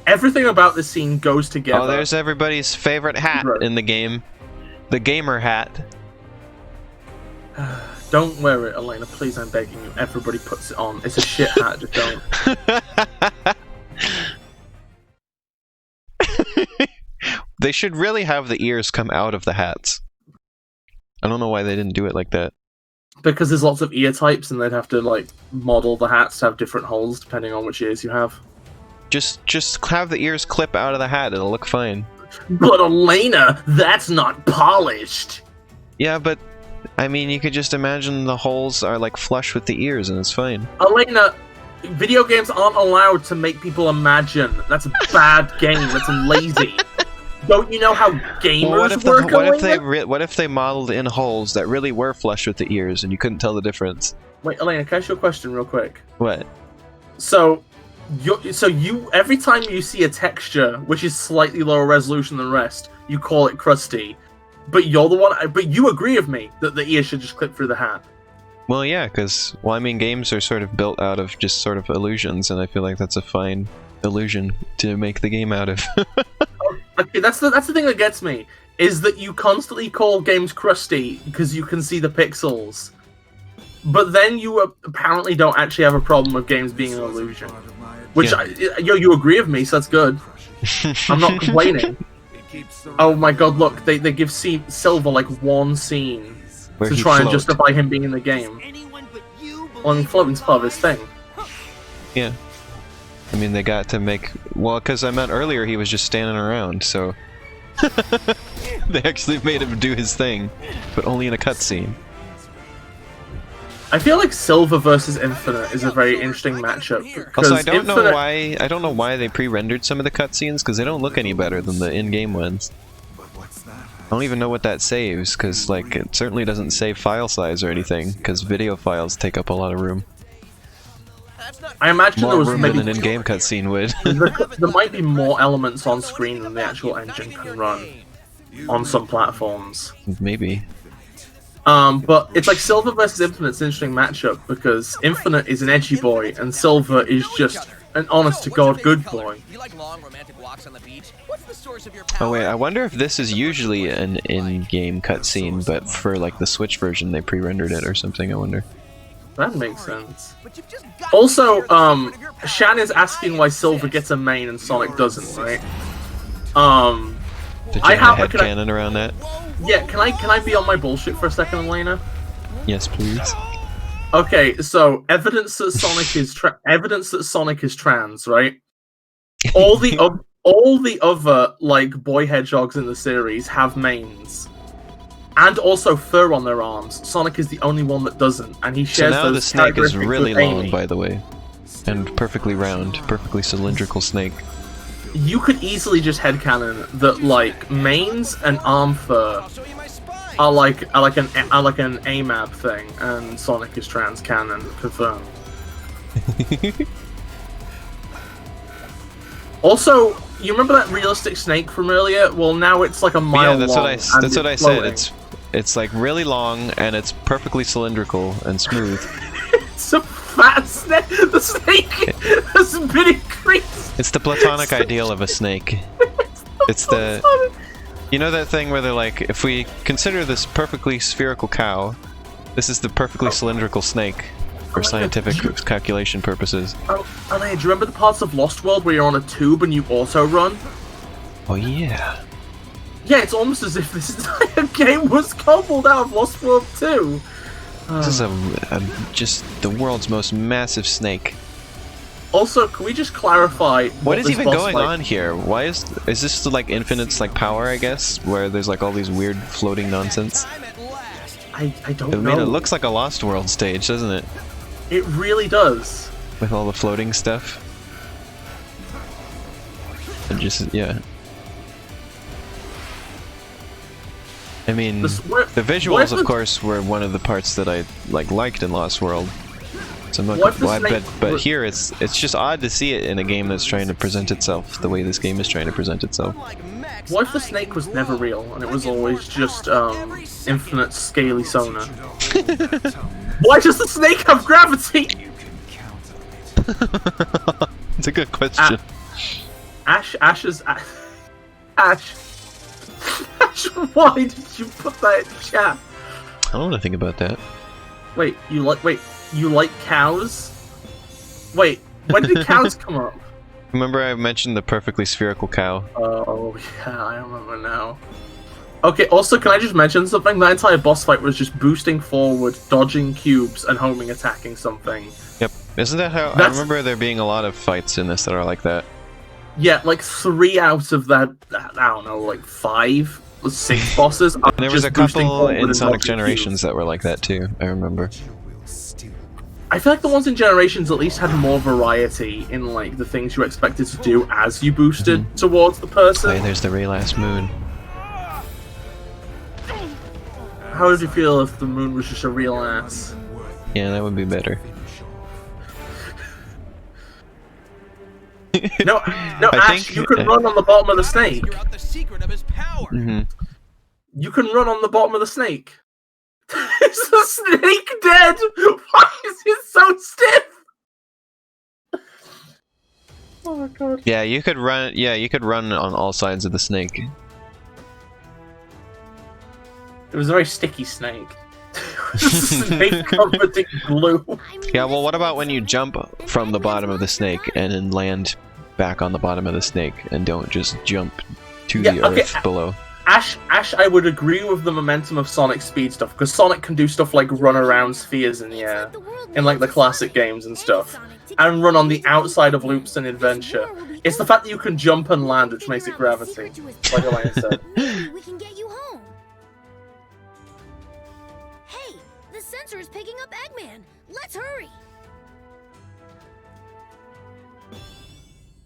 everything about this scene goes together.
Oh, there's everybody's favorite hat
Right.
in the game. The gamer hat.
Don't wear it, Elena. Please, I'm begging you. Everybody puts it on. It's a shit hat. Just don't.
They should really have the ears come out of the hats. I don't know why they didn't do it like that.
Because there's lots of ear types, and they'd have to like model the hats to have different holes depending on which ears you have.
Just have the ears clip out of the hat. It'll look fine.
But Elena, that's not polished.
Yeah, but I mean, you could just imagine the holes are like flush with the ears, and it's fine.
Elena, video games aren't allowed to make people imagine. That's a bad game. That's lazy. Don't you know how gamers
Well,
work?
what if they modeled in holes that really were flush with the ears, and you couldn't tell the difference?
Wait, Elena, can I ask you a question real quick?
What?
So you every time you see a texture which is slightly lower resolution than the rest, you call it crusty. But you're the one. But you agree with me that the ears should just clip through the hat.
Well, yeah, because I mean, games are sort of built out of just sort of illusions, and I feel like that's a fine illusion to make the game out of.
Okay, that's the thing that gets me, is that you constantly call games crusty because you can see the pixels, but then you apparently don't actually have a problem with games being an illusion. Which
Yeah.
you agree with me, so that's good. I'm not complaining. Oh my god, look, they give Silver like one scene
Where
to
he
try and
float.
justify him being in the game. Well, I mean, floating's part of his thing.
Yeah. I mean, they got to make... Well, because I meant earlier he was just standing around, so... They actually made him do his thing, but only in a cutscene.
I feel like Silver versus Infinite is a very interesting matchup.
Also, I don't know why they pre-rendered some of the cutscenes, because they don't look any better than the in-game ones. I don't even know what that saves, because like it certainly doesn't save file size or anything, because video files take up a lot of room.
I imagine
More
there was
room
maybe
than an in-game cutscene would.
there might be more elements on screen than the actual engine can run on some platforms.
Maybe.
But it's like Silver versus Infinite's an interesting matchup because Infinite is an edgy boy and Silver is just an honest-to-God good boy.
You like long romantic walks on the beach? What's the source of your
Oh wait, I wonder if this is usually an in-game cutscene, but for like the Switch version they pre-rendered it or something, I wonder.
That makes sense. Also, Shan is asking why Silver gets a main and Sonic doesn't, right?
Did you
I
have a
have-
headcanon around that?
Yeah, can I be on my bullshit for a second, Elena?
Yes, please.
Okay, so evidence that Sonic is trans, right? All the other like boy hedgehogs in the series have manes, and also fur on their arms. Sonic is the only one that doesn't, and he
So
shares
now
those
the snake is
characteristics
really
with
long,
Amy.
by the way. And perfectly round, perfectly cylindrical snake.
You could easily just headcanon that like manes and arm fur are like an AMAB thing, and Sonic is trans canon confirmed. Also, you remember that realistic snake from earlier? Well, now it's like a mile
Yeah, that's
long.
what I
and
said.
floating.
It's like really long and it's perfectly cylindrical and smooth.
It's a fat snake. The snake has been increased.
It's the platonic ideal of a snake. It's the... You know that thing where they're like, if we consider this perfectly spherical cow, this is the perfectly cylindrical snake for scientific calculation purposes.
Oh, Elena, do you remember the parts of Lost World where you're on a tube and you auto run?
Oh yeah.
Yeah, it's almost as if this entire game was cobbled out of Lost World 2.
This is just the world's most massive snake.
Also, can we just clarify
What is
this
even
boss
going
like?
on here? Why is this like Infinite's like power, I guess, where there's like all these weird floating nonsense?
I don't
I
know.
mean, it looks like a Lost World stage, doesn't it?
It really does.
With all the floating stuff. And just, yeah. I mean, the visuals, of course, were one of the parts that I liked in Lost World. So I'm not but here it's just odd to see it in a game that's trying to present itself the way this game is trying to present itself.
What if the snake was never real and it was always just infinite scaly sonar? Why does the snake have gravity?
It's a good question.
Ash, why did you put that in chat?
I don't want to think about that.
Wait, you like cows? Wait, when did cows come up?
Remember I mentioned the perfectly spherical cow?
Oh, yeah, I remember now. Okay, also, can I just mention something? That entire boss fight was just boosting forward, dodging cubes, and homing attacking something.
Yep. Isn't that how... I remember there being a lot of fights in this that are like that.
Yeah, like 3 out of that, I don't know, like 5, 6 bosses are
there was
just
a couple in Sonic
dodging
Generations
cubes.
that were like that too, I remember.
I feel like the ones in Generations at least had more variety in like the things you expected to do as you boosted towards the person.
Hey, there's the Ray Last Moon.
How would you feel if the moon was just a real ass?
Yeah, that would be better.
No, Ash, you can run on the bottom of the snake.
The secret of his power.
You can run on the bottom of the snake. Is the snake dead? Why is it so stiff? Oh my god.
Yeah, you could run. Yeah, you could run on all sides of the snake.
It was a very sticky snake. Snake covered in glue.
Yeah, well, what about when you jump from the bottom of the snake and then land back on the bottom of the snake and don't just jump to the earth below?
Ash, I would agree with the momentum of Sonic speed stuff, because Sonic can do stuff like run around spheres in the air, in like the classic games and stuff, and run on the outside of loops in Adventure. It's the fact that you can jump and land which makes it gravity, like Elaine said.
We can get you home. Hey, the sensor is picking up Eggman. Let's hurry.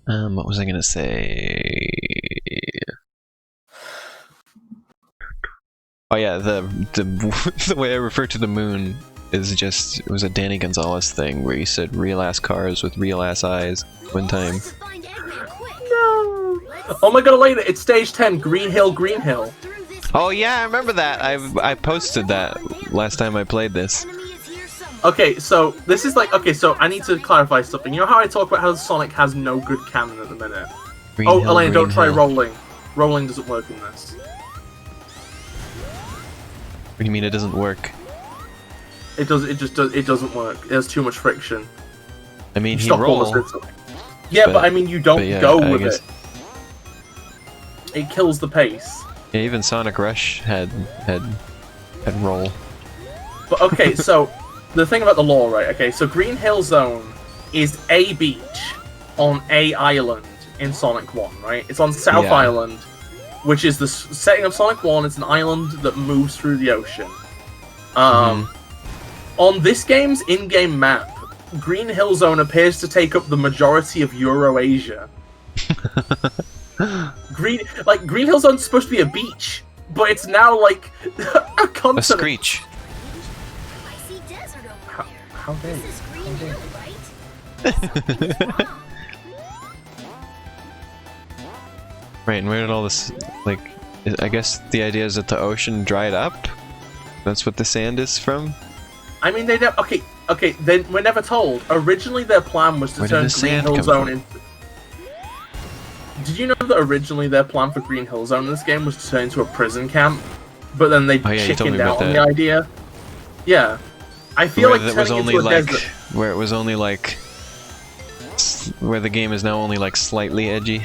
What was I gonna say? Oh yeah, the way I refer to the moon is just, it was a Danny Gonzalez thing where he said real ass cars with real ass eyes one time.
No! Oh my god, Elena, it's stage 10, Green Hill, Green Hill.
Oh yeah, I remember that. I posted that last time I played this.
Okay, so this is like, okay, so I need to clarify something. You know how I talk about how Sonic has no good canon at the minute?
Green
oh,
Hill,
Elena, don't
Green
try
Hill.
rolling. Rolling doesn't work in this.
What do you mean it doesn't work?
It doesn't work. It has too much friction.
I mean, he
Stop
rolls.
Yeah, but I mean, you don't
yeah,
go
I
with
guess-
it. It kills the pace.
Yeah, even Sonic Rush had roll.
But okay, so the thing about the lore, right? Okay, so Green Hill Zone is a beach on a island in Sonic 1, right? It's on South
Yeah.
Island, which is the setting of Sonic 1. It's an island that moves through the ocean. On this game's in-game map, Green Hill Zone appears to take up the majority of Eurasia. Green Hill Zone's supposed to be a beach, but it's now like a continent.
A screech.
I see desert over there.
How big?
This is Green Hill, right? Something's wrong.
Right, and where did all this, like, I guess the idea is that the ocean dried up? That's what the sand is from?
I mean, okay, they were never told. Originally, their plan was to
Where did
turn
the
Green
sand
Hill
come
Zone
from?
into... Did you know that originally their plan for Green Hill Zone in this game was to turn into a prison camp? But then they
Oh, yeah, you told me
chickened
about
out on
that.
the idea. Yeah. I feel like
Where it
turning
was only
into a
like,
desert...
where it was only like, where the game is now only like slightly edgy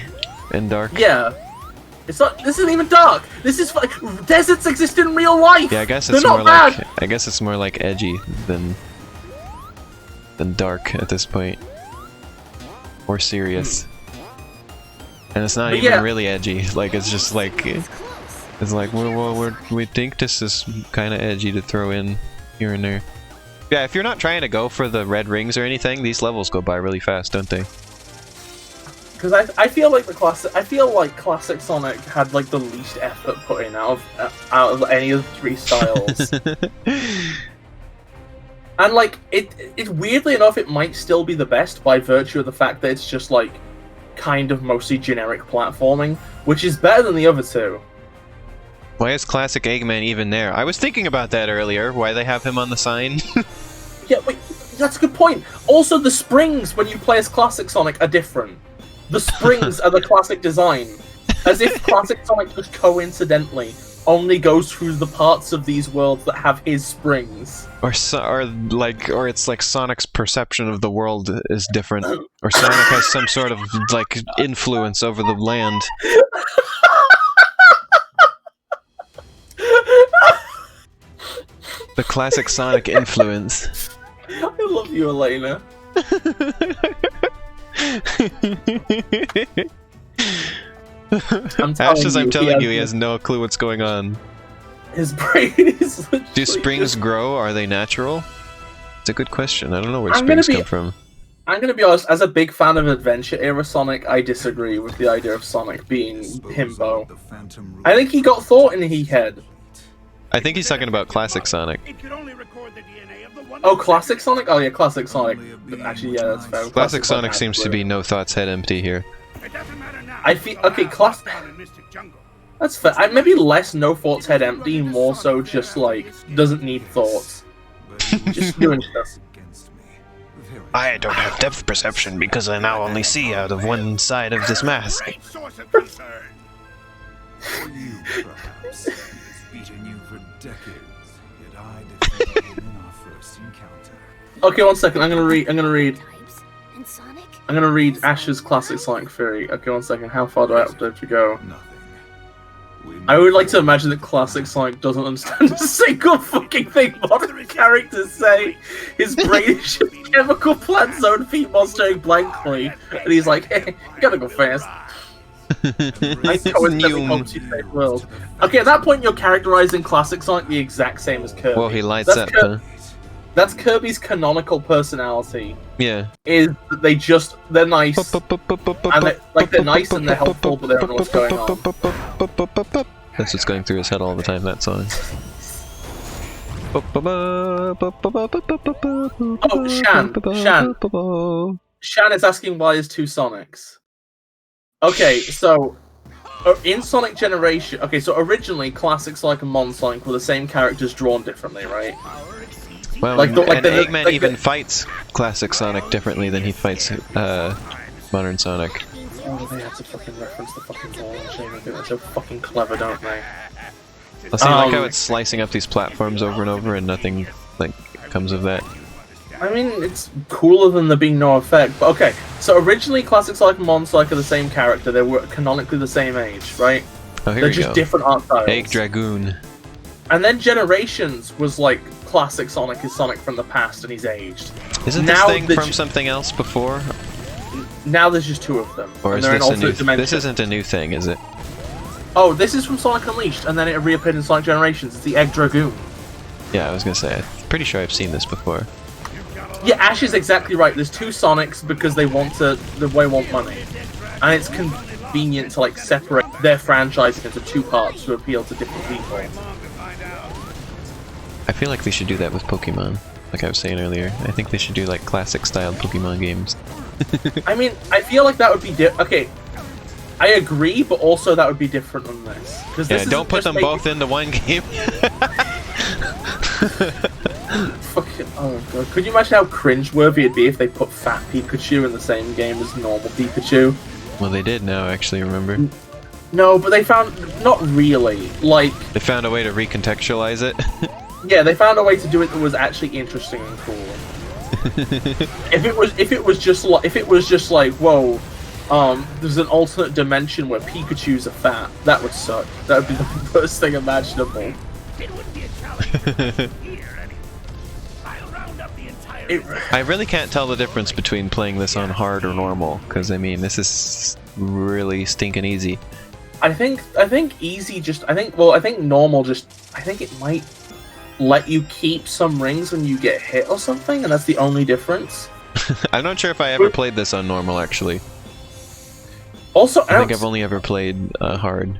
and dark.
Yeah. It's not. This isn't even dark. This is like deserts exist in real life.
Yeah, I guess
They're
it's
not
more
bad.
like, I guess it's more like edgy than dark at this point, or serious. And it's not
But
even
yeah.
really edgy. Like it's just like, it's like we think this is kind of edgy to throw in here and there. Yeah, if you're not trying to go for the red rings or anything, these levels go by really fast, don't they?
Because I feel like classic Sonic had like the least effort put in out of any of the three styles. And like it weirdly enough, it might still be the best by virtue of the fact that it's just like kind of mostly generic platforming, which is better than the other two.
Why is classic Eggman even there? I was thinking about that earlier. Why they have him on the sign?
Yeah, wait, that's a good point. Also, the springs when you play as classic Sonic are different. The springs are the classic design, as if classic Sonic just coincidentally only goes through the parts of these worlds that have his springs.
Or it's like Sonic's perception of the world is different. Or Sonic has some sort of like influence over the land. The classic Sonic influence.
I love you, Elena. I'm telling
you, he has no clue what's going on.
His brain is literally...
Do springs grow? Are they natural? It's a good question. I don't know where springs come from.
I'm gonna be honest, as a big fan of Adventure-era Sonic, I disagree with the idea of Sonic being himbo. I think he got thought in his head.
I think he's talking about classic Sonic.
Oh, classic Sonic? Oh yeah, classic Sonic. Actually, yeah, that's fair.
Classic Sonic seems to be no thoughts, head empty here.
I feel okay. That's fair. Maybe less no thoughts, head empty, more so just like doesn't need thoughts. Just doing stuff.
I don't have depth perception because I now only see out of one side of this mask.
Okay, one second. I'm gonna read Ash's classic Sonic theory. Okay, one second. How far do I have to go? I would like to imagine that classic Sonic doesn't understand a single fucking thing modern characters say. His brain is just chemical plant zone feet staring blankly, and he's like, "Hey, gotta go fast." World. Okay, at that point, you're characterizing classic Sonic the exact same as Kirby.
Well, he lights up.
That's Kirby's canonical personality.
Yeah.
Is that they're nice. And they're nice and they're helpful, but they don't know what's going on.
That's what's going through his head all the time, that song.
Oh, Shan is asking why there's two Sonics. Okay, so in Sonic Generation, so originally classic Sonic and Modern Sonic were the same characters drawn differently, right?
Well, Eggman even fights classic Sonic differently than he fights modern Sonic.
Oh, they have to fucking reference the fucking ball and chain. I think they're so fucking clever, don't they?
I see, like how it's slicing up these platforms over and over and nothing comes of that.
I mean, it's cooler than there being no effect. But okay, so originally classic Sonic and Modern Sonic are the same character. They were canonically the same age, right?
Oh, here
They're
we
just
go.
different art styles.
Egg Dragoon.
And then Generations was like classic Sonic is Sonic from the past and he's aged.
Isn't this thing from something else before?
Now there's just two of them.
Or is this a new dimension. This isn't a new thing, is it?
Oh, this is from Sonic Unleashed, and then it reappeared in Sonic Generations. It's the Egg Dragoon.
Yeah, I was gonna say, I'm pretty sure I've seen this before.
Yeah, Ash is exactly right. There's two Sonics because they want money. And it's convenient to like separate their franchise into two parts to appeal to different people.
I feel like they should do that with Pokemon, like I was saying earlier. I think they should do like classic style Pokemon games.
I mean, I feel like that would be okay. I agree, but also that would be different than this.
Yeah, don't put them both into one game.
Fucking, oh god. Could you imagine how cringeworthy it'd be if they put Fat Pikachu in the same game as normal Pikachu?
Well, they did now, actually, remember?
No, but they found... Not really. Like...
They found a way to recontextualize it?
Yeah, they found a way to do it that was actually interesting and cool. If it was just like, whoa, there's an alternate dimension where Pikachu's are fat, that would suck. That would be the worst thing imaginable.
I really can't tell the difference between playing this on hard or normal, because I mean, this is really stinking easy.
I think easy just, I think normal just, I think it might let you keep some rings when you get hit or something, and that's the only difference.
I'm not sure if I ever played this on normal, actually.
Also,
I think I've only ever played hard.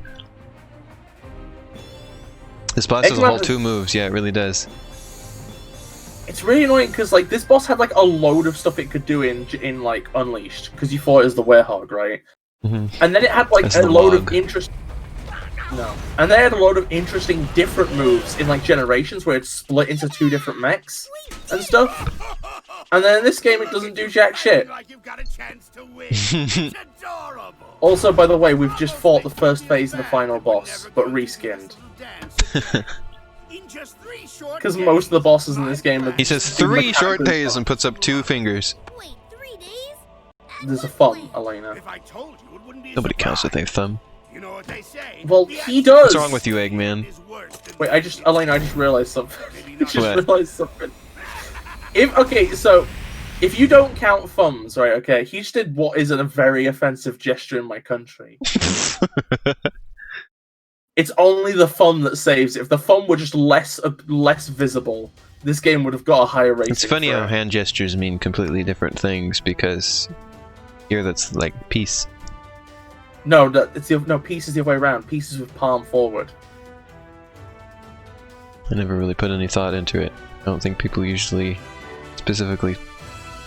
This boss has a whole 2 moves. Yeah, it really does.
It's really annoying because like this boss had like a load of stuff it could do in like Unleashed because you fought it as the werehog, right?
Mm-hmm.
And then it had like a load of interesting. No, and they had a load of interesting different moves in like Generations where it's split into 2 different mechs and stuff. And then in this game it doesn't do jack shit. Also, by the way, we've just fought the first phase of the final boss, but reskinned. Because most of the bosses in this game are...
He says 3 short days and puts up 2 fingers.
Wait, 3 days?
There's a thumb, Elena.
Nobody counts with their thumb.
Well, he does!
What's wrong with you, Eggman?
Wait, Elena, I just realized something. Realized something. If you don't count thumbs, right, okay, he just did what is a very offensive gesture in my country. It's only the thumb that saves it. If the thumb were just less visible, this game would have got a higher rating.
It's funny how hand gestures mean completely different things, because here that's like peace.
No, peace is the other way around. Peace is with palm forward.
I never really put any thought into it. I don't think people usually specifically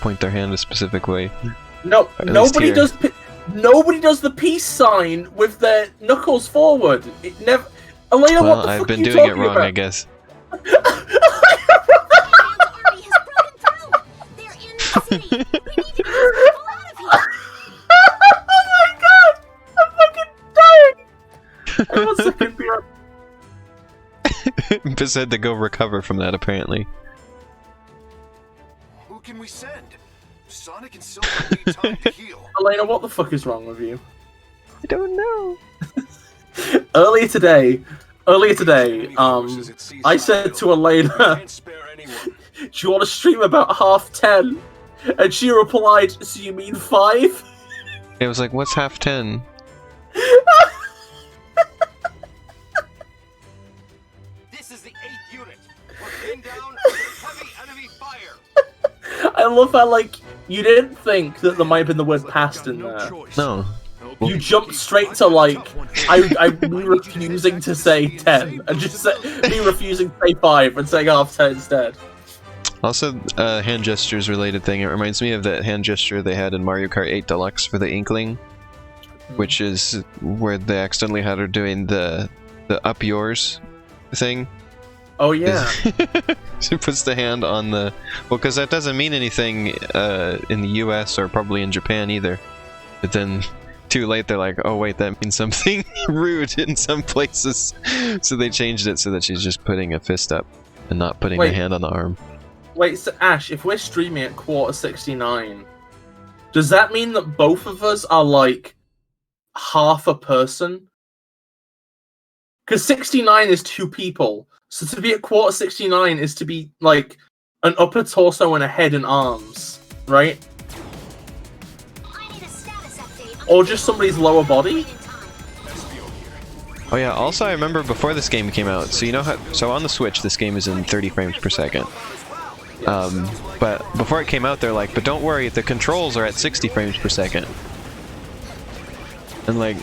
point their hand a specific way.
No, nobody does. Nobody does the peace sign with their knuckles forward. It never. Elena,
well,
what the
I've
fuck
been
are you
doing it
talking
wrong,
about?
I guess.
Oh my god! I'm fucking dying! Everyone's fucking be right.
Bis had to go recover from that, apparently.
Who can we send? Sonic and Silver need time to heal.
Elena, what the fuck is wrong with you?
I don't know.
Earlier today, I said to Elena, "Do you want to stream about 10:30?" And she replied, "So you mean 5?"
It was like, what's 10:30?
This is the 8th unit. We're pinned down under heavy enemy fire.
I love how, like, you didn't think that there might have been the word past in there.
No.
You jumped straight to, like, I'm refusing to say 10, and just me refusing to say 5 and saying 10:30 instead.
Also, hand gestures related thing, it reminds me of that hand gesture they had in Mario Kart 8 Deluxe for the Inkling, which is where they accidentally had her doing the up yours thing.
Oh yeah.
She puts the hand on the... Well, because that doesn't mean anything in the US or probably in Japan either. But then, too late, they're like, oh wait, that means something rude in some places. So they changed it so that she's just putting a fist up and not putting a hand on the arm.
Wait, so Ash, if we're streaming at 69, does that mean that both of us are like half a person? Because 69 is 2 people, so to be at 69 is to be like an upper torso and a head and arms, right?
I need a status update.
Or just somebody's lower body?
Oh yeah, also I remember before this game came out, so you know how... So on the Switch, this game is in 30 frames per second. But before it came out, they're like, but don't worry, the controls are at 60 frames per second. And like,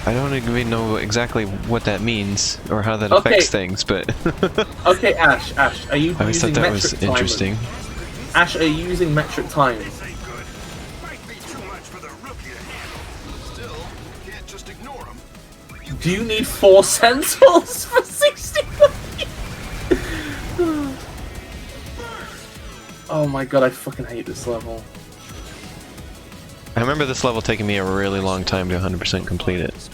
I don't even know exactly what that means or how that affects things, but...
Okay, Ash, are you
I always thought
using
that
metric
was interesting.
Ash, are you using metric time? Do you need 4 centils for 60? Oh my god, I fucking hate this level.
I remember this level taking me a really long time to 100% complete it.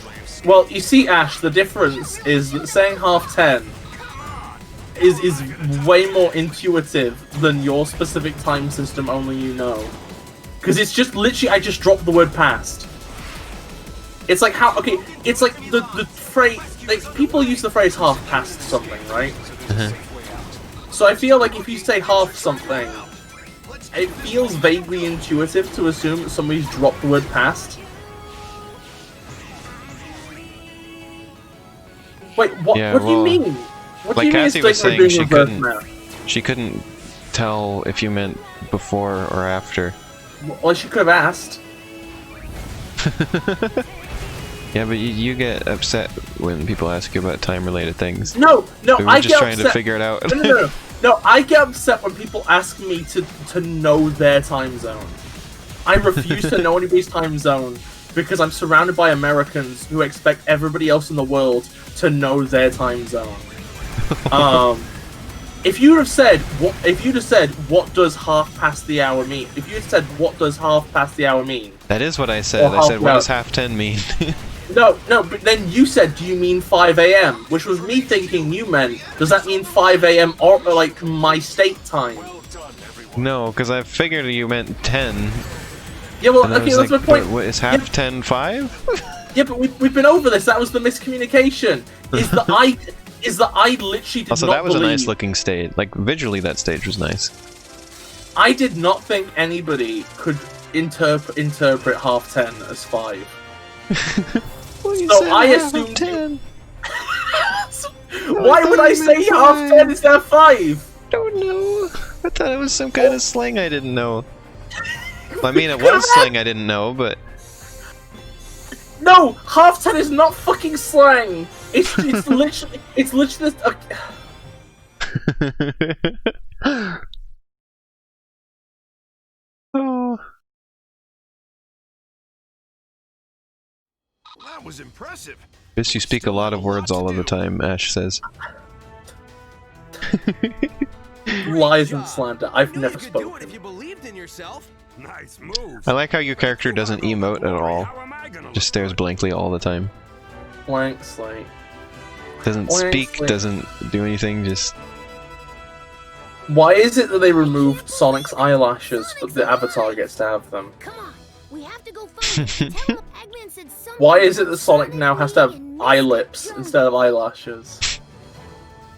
Well, you see, Ash, the difference is that saying 10:30 is way more intuitive than your specific time system only you know. Because it's just literally, I just dropped the word past. It's like how, okay, it's like the phrase, like, people use the phrase half past something, right? So I feel like if you say half something, it feels vaguely intuitive to assume that somebody's dropped the word past. Wait, what?
Yeah,
what do you
well,
mean? What
like
do you mean
Cassie was
it's like
saying,
we're doing reverse math?
she couldn't tell if you meant before or after.
Well, she could have asked.
Yeah, but you get upset when people ask you about time-related things.
No,
We were
I
just
get
trying
upset.
to figure it out.
No, I get upset when people ask me to know their time zone. I refuse to know anybody's time zone because I'm surrounded by Americans who expect everybody else in the world to know their time zone. If you'd have said what does half past the hour mean? If you had said what does half past the hour mean?
That is what I said. I said, what does half 10 mean?
No, but then you said, do you mean 5 a.m.? Which was me thinking you meant, does that mean 5 a.m. or like my state time?
No, because I figured you meant 10.
Yeah, well,
And I
okay,
was
that's
like,
my point.
What, is half 10 5?
Yeah, but we've been over this. That was the miscommunication. Is that I literally did
Also,
not
that was
believe,
a nice looking stage. Like, visually, that stage was nice.
I did not think anybody could interpret half 10 as 5. So I assumed.
10.
Why would I say half 10 instead of 5?
Don't know. I thought it was some kind of slang I didn't know. I mean, it was slang I didn't know, but...
No, half 10 is not fucking slang. It's literally this.
Oh.
Well, that was impressive.
Bis, you speak a lot of words all of the time, Ash says.
Lies and slander. I've
You
never
could do it
spoken.
if you believed in yourself.
Nice move.
I like how your character doesn't emote at all.
How am I gonna
Just stares blankly all the time.
Blank slate.
Doesn't speak, doesn't do anything, just...
Why is it that they removed Sonic's eyelashes, but the Avatar gets to have them?
Come on, we have to go find him. Tell him Eggman said something.
Why is it that Sonic now has to have eye lips instead of eyelashes?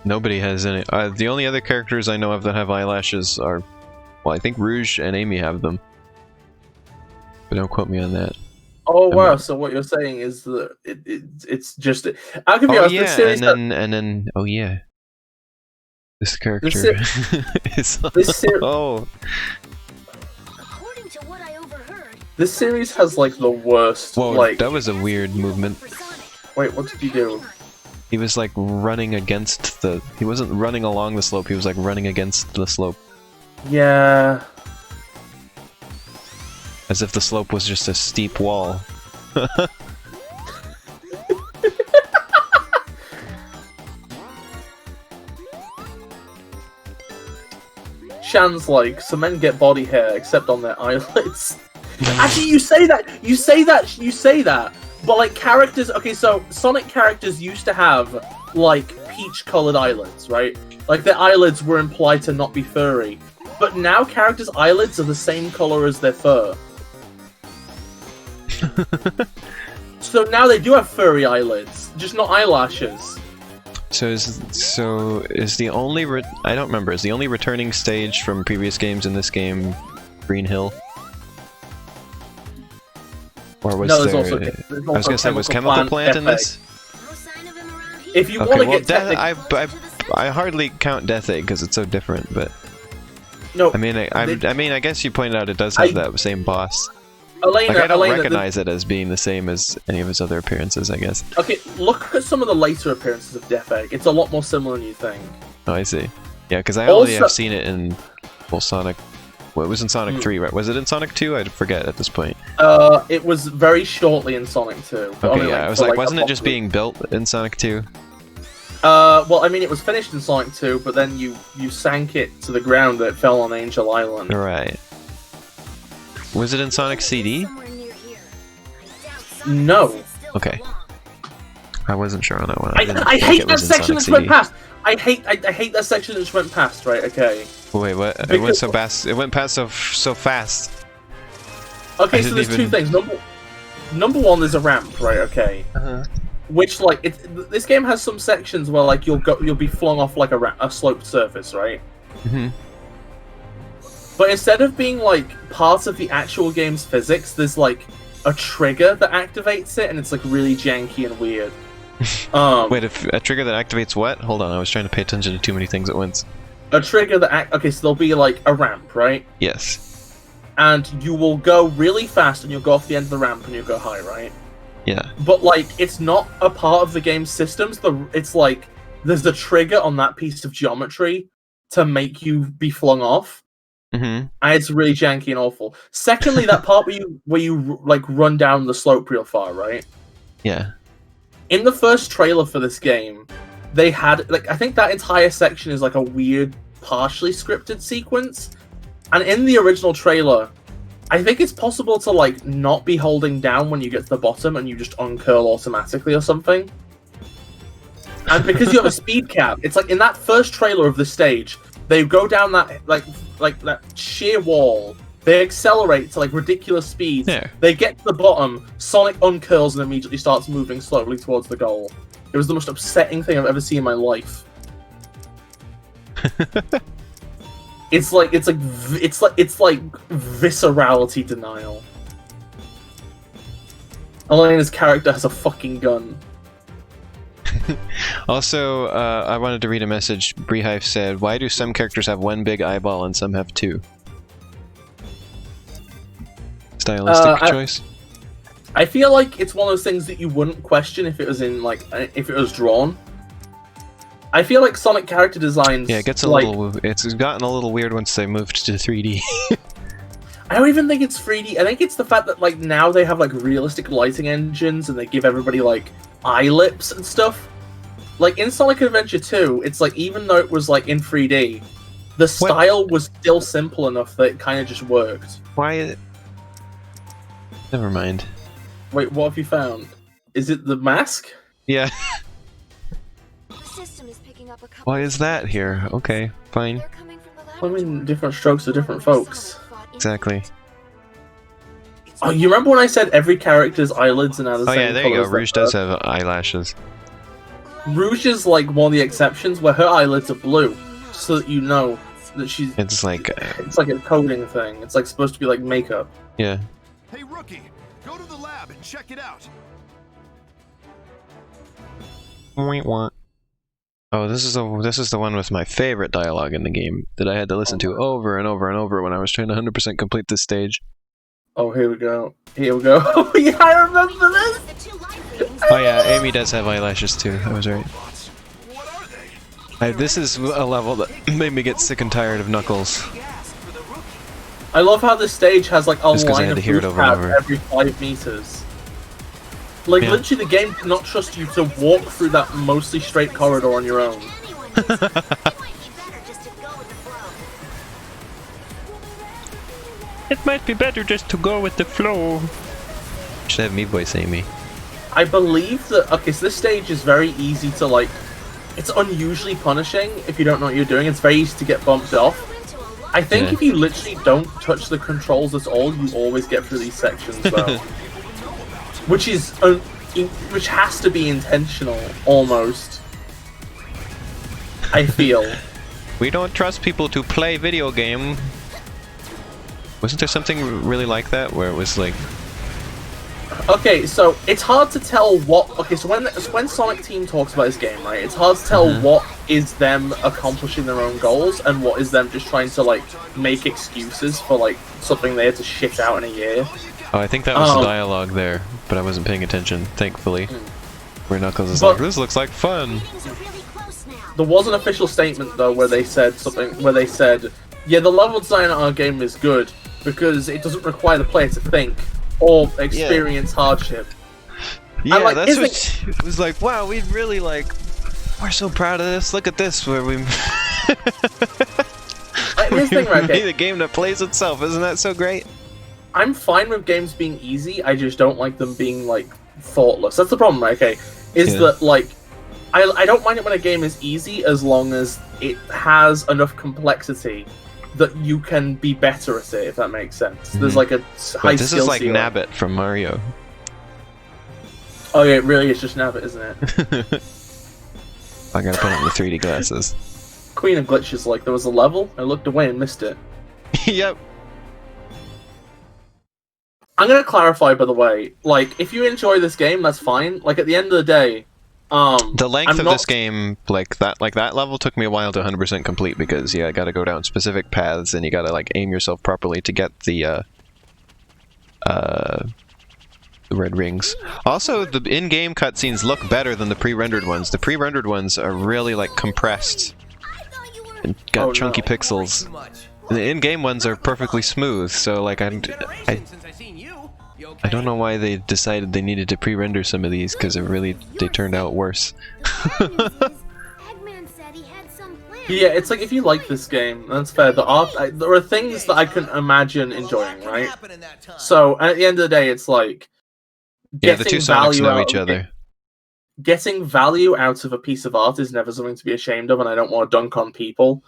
Nobody has any... the only other characters I know of that have eyelashes are... Well, I think Rouge and Amy have them. But don't quote me on that.
Oh wow! So what you're saying is that it's just... I can be
Oh
honest,
yeah,
this series
and then... Oh yeah. This character is... Oh.
According to what I overheard,
This series has like the worst.
Whoa,
like,
that was a weird movement.
for Sonic.
wait, what did he do?
He was like running against the... He wasn't running along the slope, he was like running against the slope.
Yeah.
As if the slope was just a steep wall.
Shan's like, so men get body hair except on their eyelids. Actually, you say that, but like characters, okay, so Sonic characters used to have like peach-colored eyelids, right? Like their eyelids were implied to not be furry, but now characters' eyelids are the same color as their fur. So now they do have furry eyelids, just not eyelashes.
So is the only I don't remember, is the only returning stage from previous games in this game Green Hill? Or was
No,
there...
there's also
I was gonna say, was Chemical Plant in this?
No sign of him around here.
If you want
Okay,
to
well,
get technical,
I hardly count Death Egg because it's so different, but
no,
I mean, I guess you pointed out it does have that same boss.
Elena,
Like, I don't
Elena,
recognize it as being the same as any of his other appearances, I guess.
Okay, look at some of the later appearances of Death Egg. It's a lot more similar than you think.
Oh, I see. Yeah, because I only
Also-
have seen it in, well, Sonic... Well, it was in Sonic 3, right? Was it in Sonic 2? I forget at this point.
It was very shortly in Sonic 2. but
Okay,
only,
yeah, I was
for,
like,
a
wasn't it just
month.
being built in Sonic 2?
Well, I mean, it was finished in Sonic 2, but then you sank it to the ground that it fell on Angel Island.
Right. Was it in Sonic CD?
Somewhere near here. I doubt so.
No.
It still
Okay.
belongs.
I wasn't sure on that one.
I
didn't
hate
think it
that
was in
section that
Sonic
went
CD.
past. I hate that section that just went past. Right? Okay.
Wait, what? It went
Because-
so fast. It went past so fast.
Okay,
I
so
didn't
there's two
even-
things. Number one, there's a ramp. Right? Okay. Which like this game has some sections where like you'll be flung off like a sloped surface, right?
hmm
But instead of being like part of the actual game's physics, there's like a trigger that activates it, and it's like really janky and weird.
Wait, if a trigger that activates what? Hold on, I was trying to pay attention to too many things at once.
A trigger that okay, so there'll be like a ramp, right?
Yes.
and you will go really fast, and you'll go off the end of the ramp, and you'll go high, right?
Yeah.
But, like, it's not a part of the game's systems. It's like, there's a trigger on that piece of geometry to make you be flung off.
Mm-hmm.
And it's really janky and awful. Secondly, that part where you like run down the slope real far, right?
Yeah.
In the first trailer for this game, they had like I think that entire section is like a weird, partially scripted sequence. And in the original trailer, I think it's possible to like not be holding down when you get to the bottom and you just uncurl automatically or something. And because you have a speed cap, it's like in that first trailer of the stage, they go down that like that sheer wall. They accelerate to like ridiculous speeds.
Yeah. They
get to the bottom. Sonic uncurls and immediately starts moving slowly towards the goal. It was the most upsetting thing I've ever seen in my life. It's like viscerality denial. Elena's character has a fucking gun.
Also, I wanted to read a message. Brehive said, "Why do some characters have one big eyeball and some have two?" Stylistic choice.
I feel like it's one of those things that you wouldn't question if it was in like if it was drawn. I feel like Sonic character designs.
Yeah, it gets it's gotten a little weird once they moved to 3D.
I don't even think it's 3D. I think it's the fact that like now they have like realistic lighting engines and they give everybody like eye lips and stuff. Like in Sonic Adventure 2, it's like even though it was like in 3D, the style was still simple enough that it kind of just worked.
Why? Never mind.
Wait, what have you found? Is it the mask?
Yeah.
The system is picking up a couple
Why is that here? Okay, fine.
They're coming from the
I mean,
laboratory.
different strokes for different folks.
Exactly.
Oh, you remember when I said every character's eyelids are now the
Oh
same
yeah, there you
colour
go.
as their
Rouge does
fur?
have eyelashes.
Rouge is like one of the exceptions where her eyelids are blue, so that you know that she's.
It's like,
It's like a coding thing. It's like supposed to be like makeup.
yeah.
Hey, rookie, go to the lab and check it out.
Oh, this is the one with my favorite dialogue in the game that I had to listen to over and over and over when I was trying to 100% complete this stage.
Oh, here we go. Here we go. Oh yeah, I remember this.
The two light beams.
Oh yeah, Amy does have eyelashes too. I was right.
What are they?
This is a level that made me get sick and tired of Knuckles.
I love how this stage has like a
Just 'cause I
line
had
of
to hear it
roof
over and
pads
over.
every 5 meters. Like
Yeah.
literally, the game did not trust you to walk through that mostly straight corridor on your own.
Anyone knows. It might be better just to go with the flow.
It might be better just to go with the flow. Should have me voice Amy.
I believe that okay, so this stage is very easy to like. It's unusually punishing if you don't know what you're doing. It's very easy to get bumped off. I think
Yeah.
if you literally don't touch the controls at all, you always get through these sections though. which has to be intentional, almost. I feel.
We don't trust people to play video game. Wasn't there something really like that where it was like,
Okay, so it's hard to tell what. Okay, so when Sonic Team talks about this game, right, it's hard to tell what is them accomplishing their own goals and what is them just trying to like make excuses for like something they had to shit out in a year.
oh, I think that was the dialogue there, but I wasn't paying attention, thankfully. Where Knuckles is like, this looks like fun.
Things are really close now.
There was an official statement though where they said something where they said, yeah, the level design on our game is good because it doesn't require the player to think or experience hardship.
Yeah,
like,
that's what it was like. Wow, we really like. We're so proud of this. Look at this, where we.
Here's the thing, right?
made
Okay,
a game that plays itself. Isn't that so great?
I'm fine with games being easy. I just don't like them being like thoughtless. That's the problem, right? Okay, is that like I don't mind it when a game is easy as long as it has enough complexity that you can be better at it. If that makes sense. There's like a high
But this
skill
is like
ceiling.
Nabbit from Mario.
Oh yeah, it really is just Nabbit, isn't it?
I gotta put on the 3D glasses.
Queen of Glitches, like there was a level, I looked away and missed it.
Yep.
I'm gonna clarify, by the way, like, if you enjoy this game, that's fine. Like, at the end of the day,
The length
I'm
of
not-
this game, like that level took me a while to 100% complete because I got to go down specific paths and you got to like aim yourself properly to get the red rings. Also, the in-game cutscenes look better than the pre-rendered ones. The pre-rendered ones are really like compressed and got chunky pixels. And the in-game ones are perfectly smooth. So like I don't know why they decided they needed to pre-render some of these because they turned out worse.
Yeah, it's like if you like this game, that's fair. The art, there are things that I can imagine enjoying, right? So at the end of the day, it's like
Yeah, the two Sonics know each other.
Getting value out of a piece of art is never something to be ashamed of, and I don't want to dunk on people.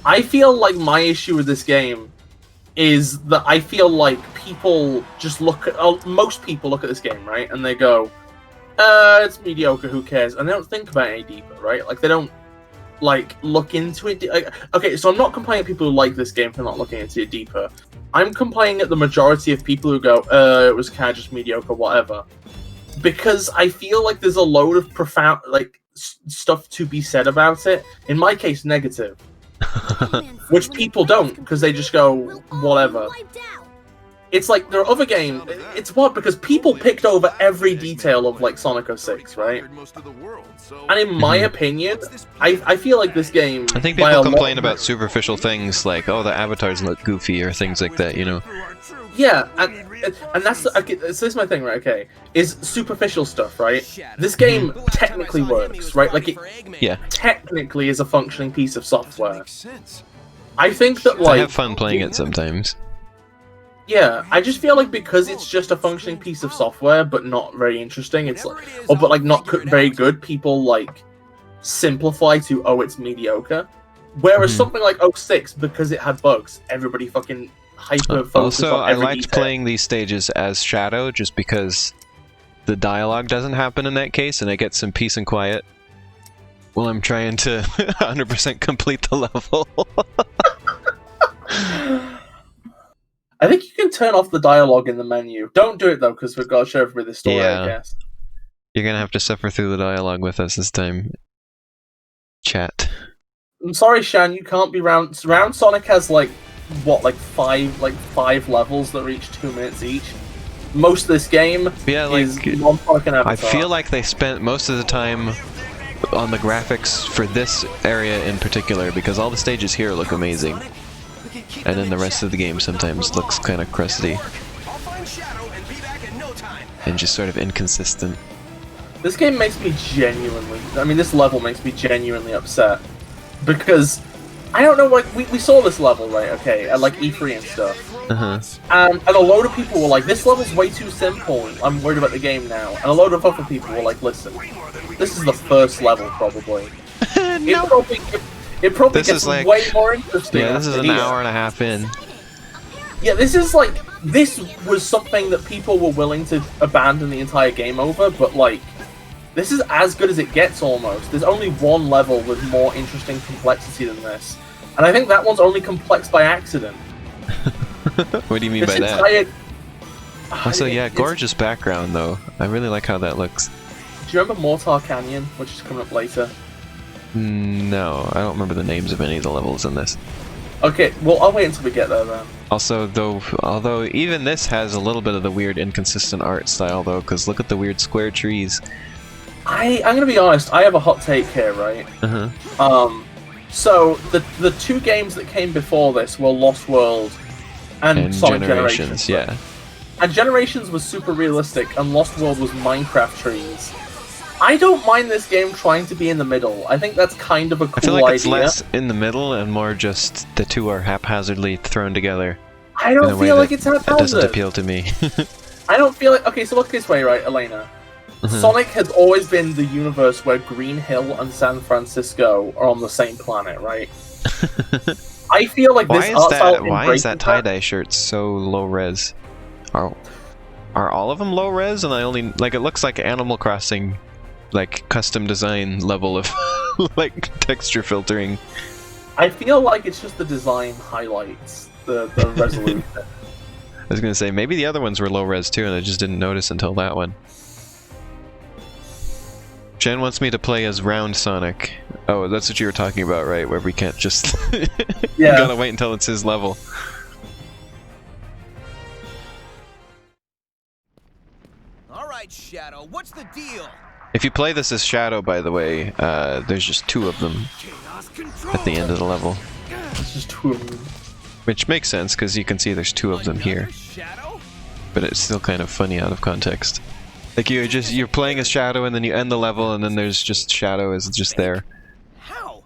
I feel like my issue with this game is that I feel like people just most people look at this game, right, and they go, it's mediocre, who cares? And they don't think about it any deeper, right? Like, they don't, like, look into it. Okay, so I'm not complaining at people who like this game for not looking into it deeper. I'm complaining at the majority of people who go, it was kind of just mediocre, whatever. Because I feel like there's a load of profound, like, stuff to be said about it. In my case, negative. Which people don't, because they just go, whatever. It's like, there are other games, it's what, because people picked over every detail of, like, Sonic 06, right? And in my opinion, I feel like this game...
I think people complain about superficial things, like, oh, the avatars look goofy, or things like that, you know?
Yeah, and that's... Okay, so this is my thing, right, okay, is superficial stuff, right? This game technically works, right? Like, it technically is a functioning piece of software. I think that, like...
I have fun playing it sometimes.
Yeah, I just feel like because it's just a functioning piece of software, but not very interesting, it's like, but like not very good, people like simplify to, oh, it's mediocre. Whereas something like 06, because it had bugs, everybody fucking hyper-focused
also,
on every
I liked
detail.
playing these stages as Shadow, just because the dialogue doesn't happen in that case, and I get some peace and quiet while I'm trying to 100% complete the level.
I think you can turn off the dialogue in the menu. Don't do it, though, because we've got to show everybody the story, I guess.
You're gonna have to suffer through the dialogue with us this time. Chat.
I'm sorry, Shan, you can't be round... Round Sonic has, like, what, like five levels that reach 2 minutes each? Most of this game is one fucking avatar.
I feel like they spent most of the time on the graphics for this area in particular, because all the stages here look amazing. And then the rest of the game sometimes looks kind of crusty. And just sort of inconsistent.
This game makes me genuinely... I mean, this level makes me genuinely upset. Because, I don't know, like, we saw this level, right, okay, at, like, E3 and stuff. And a load of people were like, this level's way too simple, I'm worried about the game now. And a load of other people were like, listen, this is the first level, probably. It probably gets
like,
way more interesting.
Yeah, this is an hour and a half in.
Yeah, this is like... This was something that people were willing to abandon the entire game over, but, like... This is as good as it gets, almost. There's only one level with more interesting complexity than this. And I think that one's only complex by accident.
What do you mean by that? Also, yeah, gorgeous background, though. I really like how that looks.
Do you remember Mortar Canyon, which is coming up later?
No, I don't remember the names of any of the levels in this.
Okay, well, I'll wait until we get there, then.
Also, although even this has a little bit of the weird, inconsistent art style, though, because look at the weird square trees.
I'm gonna be honest, I have a hot take here, right? So, the two games that came before this were Lost World and Sonic Generations.
Yeah.
And Generations was super realistic, and Lost World was Minecraft trees. I don't mind this game trying to be in the middle. I think that's kind of a cool idea.
I feel like it's less in the middle and more just the two are haphazardly thrown together.
I don't feel like it's haphazard.
It doesn't appeal to me.
I don't feel like... Okay, so look this way, right, Elena? Sonic has always been the universe where Green Hill and San Francisco are on the same planet, right? I feel like this art style...
Why is that tie-dye shirt so low-res? Are all of them low-res? And I only... Like, it looks like Animal Crossing... like custom design level of like texture filtering.
I feel like it's just the design highlights the resolution.
I was gonna say maybe the other ones were low res too, and I just didn't notice until that one. Which Jen wants me to play as Round Sonic. Oh, that's what you were talking about, right? Where we can't just...
Yeah.
Gotta wait until it's his level.
Alright, Shadow, what's the deal?
If you play this as Shadow, by the way, there's just 2 of them at the end of the level.
It's just 2 of them.
Which makes sense, because you can see there's 2 of them here.
Shadow?
But it's still kind of funny out of context. Like you're playing as Shadow and then you end the level and then there's just Shadow is just there.
How?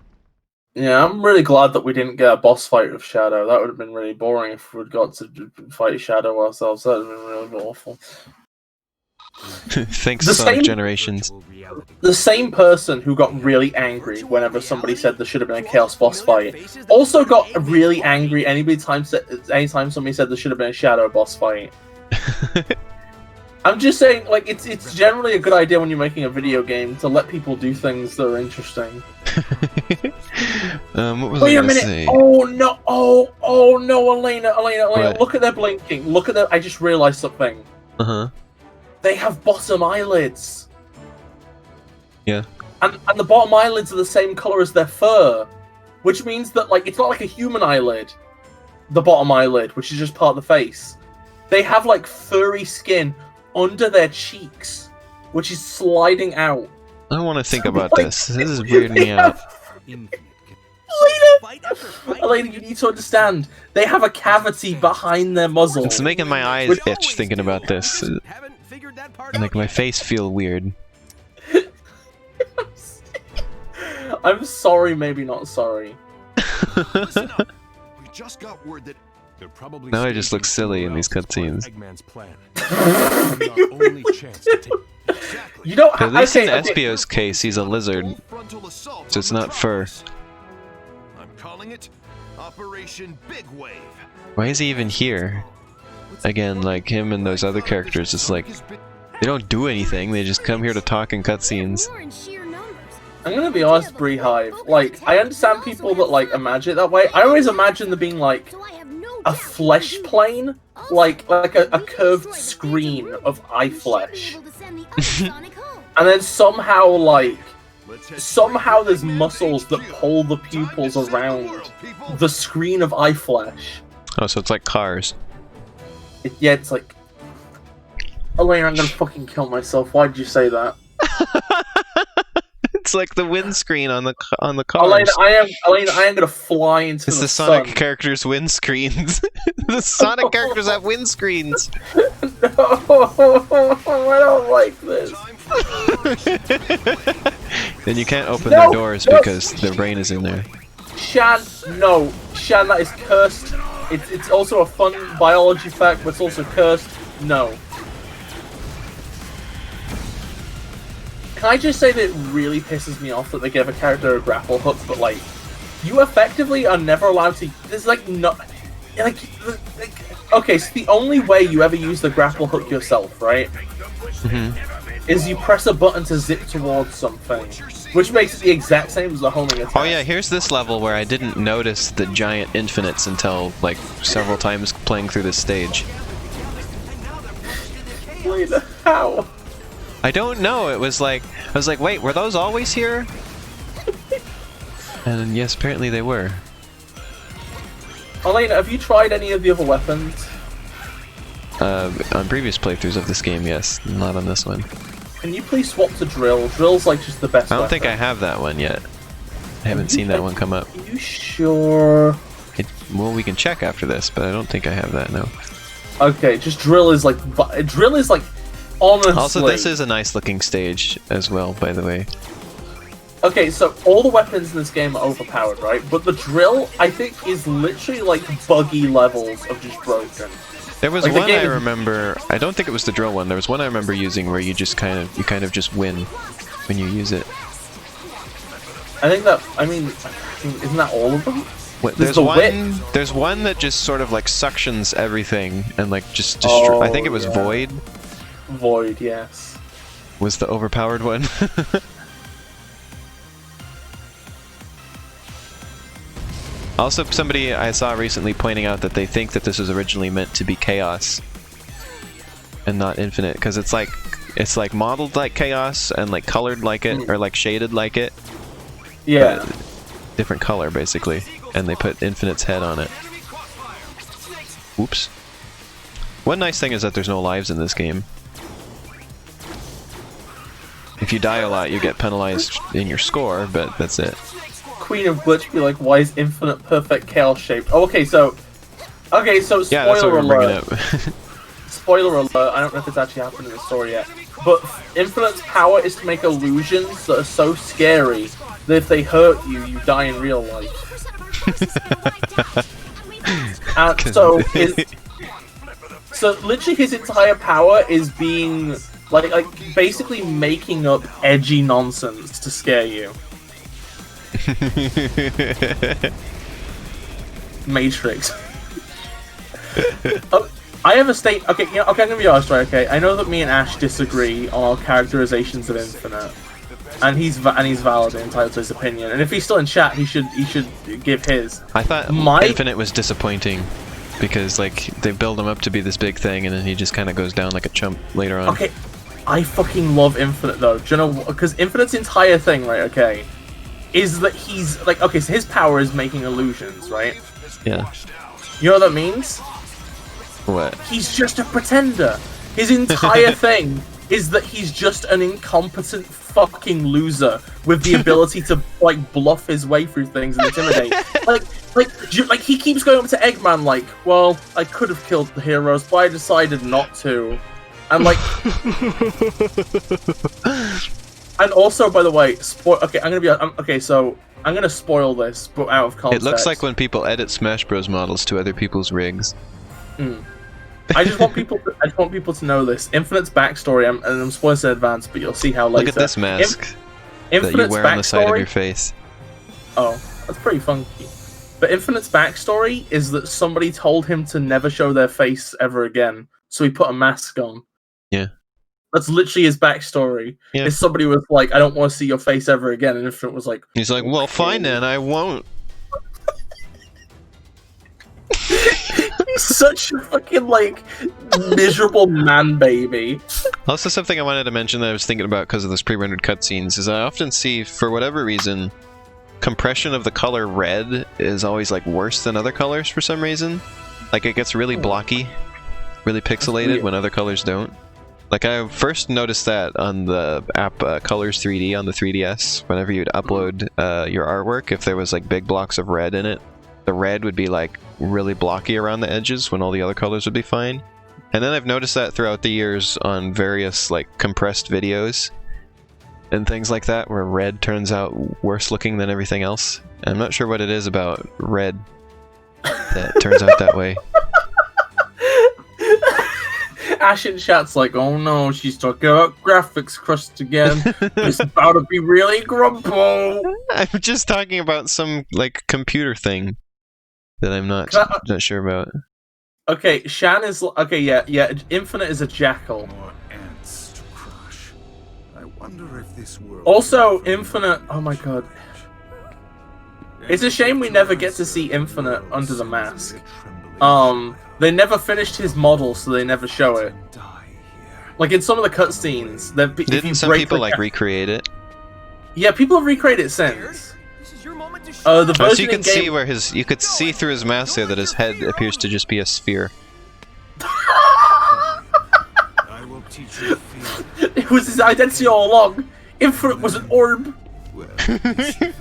Yeah, I'm really glad that we didn't get a boss fight with Shadow. That would have been really boring if we'd got to fight Shadow ourselves. That would have been really awful.
Thanks,
The
Sonic
same-
Generations.
The same person who got really angry whenever somebody said there should have been a Chaos boss fight also got really angry anytime somebody said there should have been a Shadow boss fight. I'm just saying, like, it's generally a good idea when you're making a video game to let people do things that are interesting.
What was
Wait
I
a
gonna
minute!
say?
Oh no! Oh no, Elena!
What?
Look at their blinking. Look at their. I just realized something.
Uh-huh.
They have bottom eyelids.
Yeah.
And the bottom eyelids are the same color as their fur, which means that, like, it's not like a human eyelid. The bottom eyelid, which is just part of the face. They have, like, furry skin under their cheeks, which is sliding out.
I don't want to think about
Like,
this. This is weirding me out.
Elena, you need to understand. They have a cavity behind their muzzle.
It's making my eyes itch thinking about this.
Haven't figured that part
And, like,
out
my
yet.
face feel weird.
I'm sorry, maybe not sorry.
Listen up. We just got word that
They're probably
Now I just
staging
look silly in these
somewhere else as
cutscenes.
part of Eggman's plan. This is our only chance to take.
exactly
You don't.
At least in
okay,
Espio's case, he's a lizard,
full frontal assault
so it's
on
not fur.
Metropolis. I'm calling it Operation Big Wave.
Why is he even here? Again, like him and those other characters, it's like they don't do anything. They just come here to talk in cutscenes.
More in sheer numbers.
I'm gonna be honest, Beehive. Like, I understand people that like imagine it that way. I always imagine there being like
So I have no
a
doubt
flesh
you-
plane,
Also,
like a
you
curved
destroyed the
screen
Phantom
of eye
you should be
flesh,
able to send the other Sonic home.
and then somehow like
Let's head
somehow
straight
there's
to Eggman's
muscles that
HQ.
pull the
Time to
pupils
save the
around
world, people.
the screen of eye flesh.
Oh, so it's like cars.
Yeah, it's like, Elena, I'm gonna fucking kill myself. Why'd you say that?
It's like the windscreen on the cars.
Elena, I am gonna fly into
It's
the
the Sonic
sun.
characters' windscreens. The Sonic characters have windscreens.
No, I don't like this.
Time for
Then you can't open
No,
their doors
no.
because their brain is in there.
Shan, no. Shan, that is cursed. It's also a fun biology fact, but it's also cursed. No. Can I just say that it really pisses me off that they give a character a grapple hook, but like, you effectively are never allowed to. There's like no, like, okay. So the only way you ever use the grapple hook yourself, right, is you press a button to zip towards something, which makes it the exact same as the homing attack.
Oh yeah, here's this level where I didn't notice the giant infinites until like several times playing through this stage.
Wait, how?
I don't know. It was like I was like, wait, were those always here? And yes, apparently they were.
Elena, have you tried any of the other weapons?
On previous playthroughs of this game, yes, not on this one.
Can you please swap to Drill? Drill's like just the best
I don't think I
weapon.
have that one yet. I haven't seen that one come up.
Are you sure?
Well, we can check after this, but I don't think I have that, no.
Okay, just Drill is like honestly.
Also, this is a nice looking stage as well, by the way.
Okay, so all the weapons in this game are overpowered, right? But the Drill, I think, is literally like buggy levels of just broken.
There was
Like, the
one
game
I
is-
rember. I don't think it was the drill one. There was one I remember using where you just kind of just win when you use it.
I think that. I mean, isn't that all of them?
There's
the
one.
whip.
There's one that just sort of like suctions everything and like just destroy. I think it was
yeah.
Void.
Void, yes.
Was the overpowered one. Also, somebody I saw recently pointing out that they think that this was originally meant to be Chaos and not Infinite, because it's like it's like modeled like Chaos and like colored like it, or like shaded like it.
Yeah.
But different color basically, and they put Infinite's head on it. Oops. One nice thing is that there's no lives in this game. If you die a lot, you get penalized in your score, but that's it.
Queen of Glitch be like, why is Infinite perfect chaos shaped? Oh, okay, so
Yeah, that's what
spoiler
we're bringing
alert.
up.
Spoiler alert, I don't know if it's actually happened in the story yet, but Infinite's power is to make illusions that are so scary that if they hurt you, you die in real life. And so literally his entire power is being like basically making up edgy nonsense to scare you. Matrix. Oh, I have a state. Okay, okay, I'm gonna be honest, right? Okay, I know that me and Ash disagree on our characterizations of Infinite, and he's valid and entitled to his opinion. And if he's still in chat, he should give his.
I thought Infinite was disappointing because like they build him up to be this big thing, and then he just kind of goes down like a chump later on.
Okay, I fucking love Infinite though. Do you know? Because Infinite's entire thing, right? Okay, is that he's like, okay, so his power is making illusions, right?
Yeah.
You know what that means?
What?
He's just a pretender. His entire thing is that he's just an incompetent fucking loser with the ability to like bluff his way through things and intimidate. like he keeps going up to Eggman like, well, I could have killed the heroes, but I decided not to. And like, and also, by the way, okay, I'm gonna spoil this, but out of context.
It looks like when people edit Smash Bros. Models to other people's rigs.
I just want people to know this. Infinite's backstory, and I'm spoiling in advance, but you'll see how later.
Look at this mask that you wear on the side of your face.
Oh, that's pretty funky. But Infinite's backstory is that somebody told him to never show their face ever again, so he put a mask on.
Yeah.
That's literally his backstory.
Yeah.
If somebody was like, I don't want to see your face ever again, and Infinite was like...
He's like, well, fine then, I won't.
He's such a fucking, like, miserable man-baby.
Also, something I wanted to mention that I was thinking about because of those pre-rendered cutscenes is I often see, for whatever reason, compression of the color red is always, like, worse than other colors for some reason. Like, it gets really blocky, really pixelated when other colors don't. Like, I first noticed that on the app Colors 3D on the 3DS. Whenever you'd upload your artwork, if there was, like, big blocks of red in it, the red would be, like, really blocky around the edges when all the other colors would be fine. And then I've noticed that throughout the years on various, like, compressed videos and things like that, where red turns out worse looking than everything else. I'm not sure what it is about red that turns out that way.
Ash in chat's like, oh no, she's talking about graphics crust again. It's about to be really grumpo.
I'm just talking about some, like, computer thing that I'm not sure about.
Okay, Shan is... Okay, yeah, Infinite is a jackal.
More ants to crush. I wonder if this world...
Also, Infinite... Oh my god. It's a shame we never get to see Infinite under the mask. They never finished his model, so they never show it. Like, in some of the cutscenes...
Didn't some people, like, recreate it?
Yeah, people have recreated it since. The version
so you can
in-game...
see where you could see through his mask there that his head appears to just be a sphere.
I will teach you fear.
It was his identity all along. Infinite was an orb.
Well, this fear and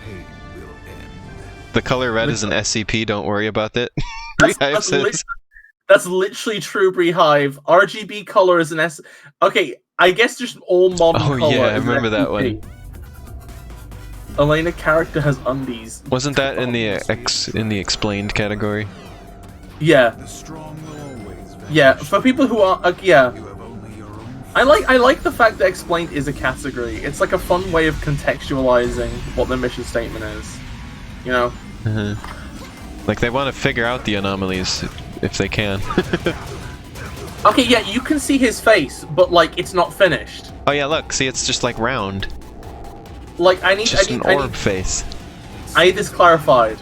pain will end.
The color red is an SCP, don't worry about it.
That's literally true, Beehive. RGB color is an S. Okay, I guess just all modern color.
Oh yeah, I remember that one.
Elena character has undies.
Wasn't that in the explained category?
Yeah.
The strong will always vanish.
Yeah, for people who are yeah.
You have only your own.
I like the fact that explained is a category. It's like a fun way of contextualizing what the mission statement is. You know?
Like they want to figure out the anomalies if they can.
Okay, yeah, you can see his face, but like it's not finished.
Oh yeah, look, see it's just like round.
Like I need
face.
I need this clarified.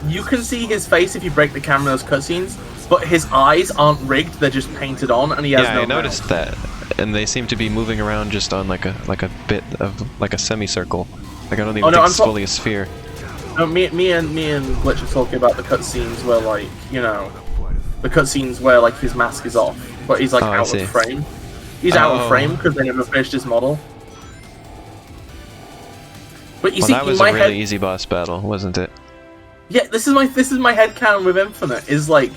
You can see his face if you break the camera in those cutscenes, but his eyes aren't rigged, they're just painted on and he has no
I noticed that. and they seem to be moving around just on like a bit of like a semicircle. Like I don't even
Oh, no,
think
I'm
it's fully a sphere.
No, me and Glitch are talking about the cutscenes where, like, you know, the cutscenes where like his mask is off, but he's like out of frame. He's out of frame because they never finished his model. But you see,
that was
in my
a really
head,
easy boss battle, wasn't it?
yeah, this is my headcanon with Infinite. Is like,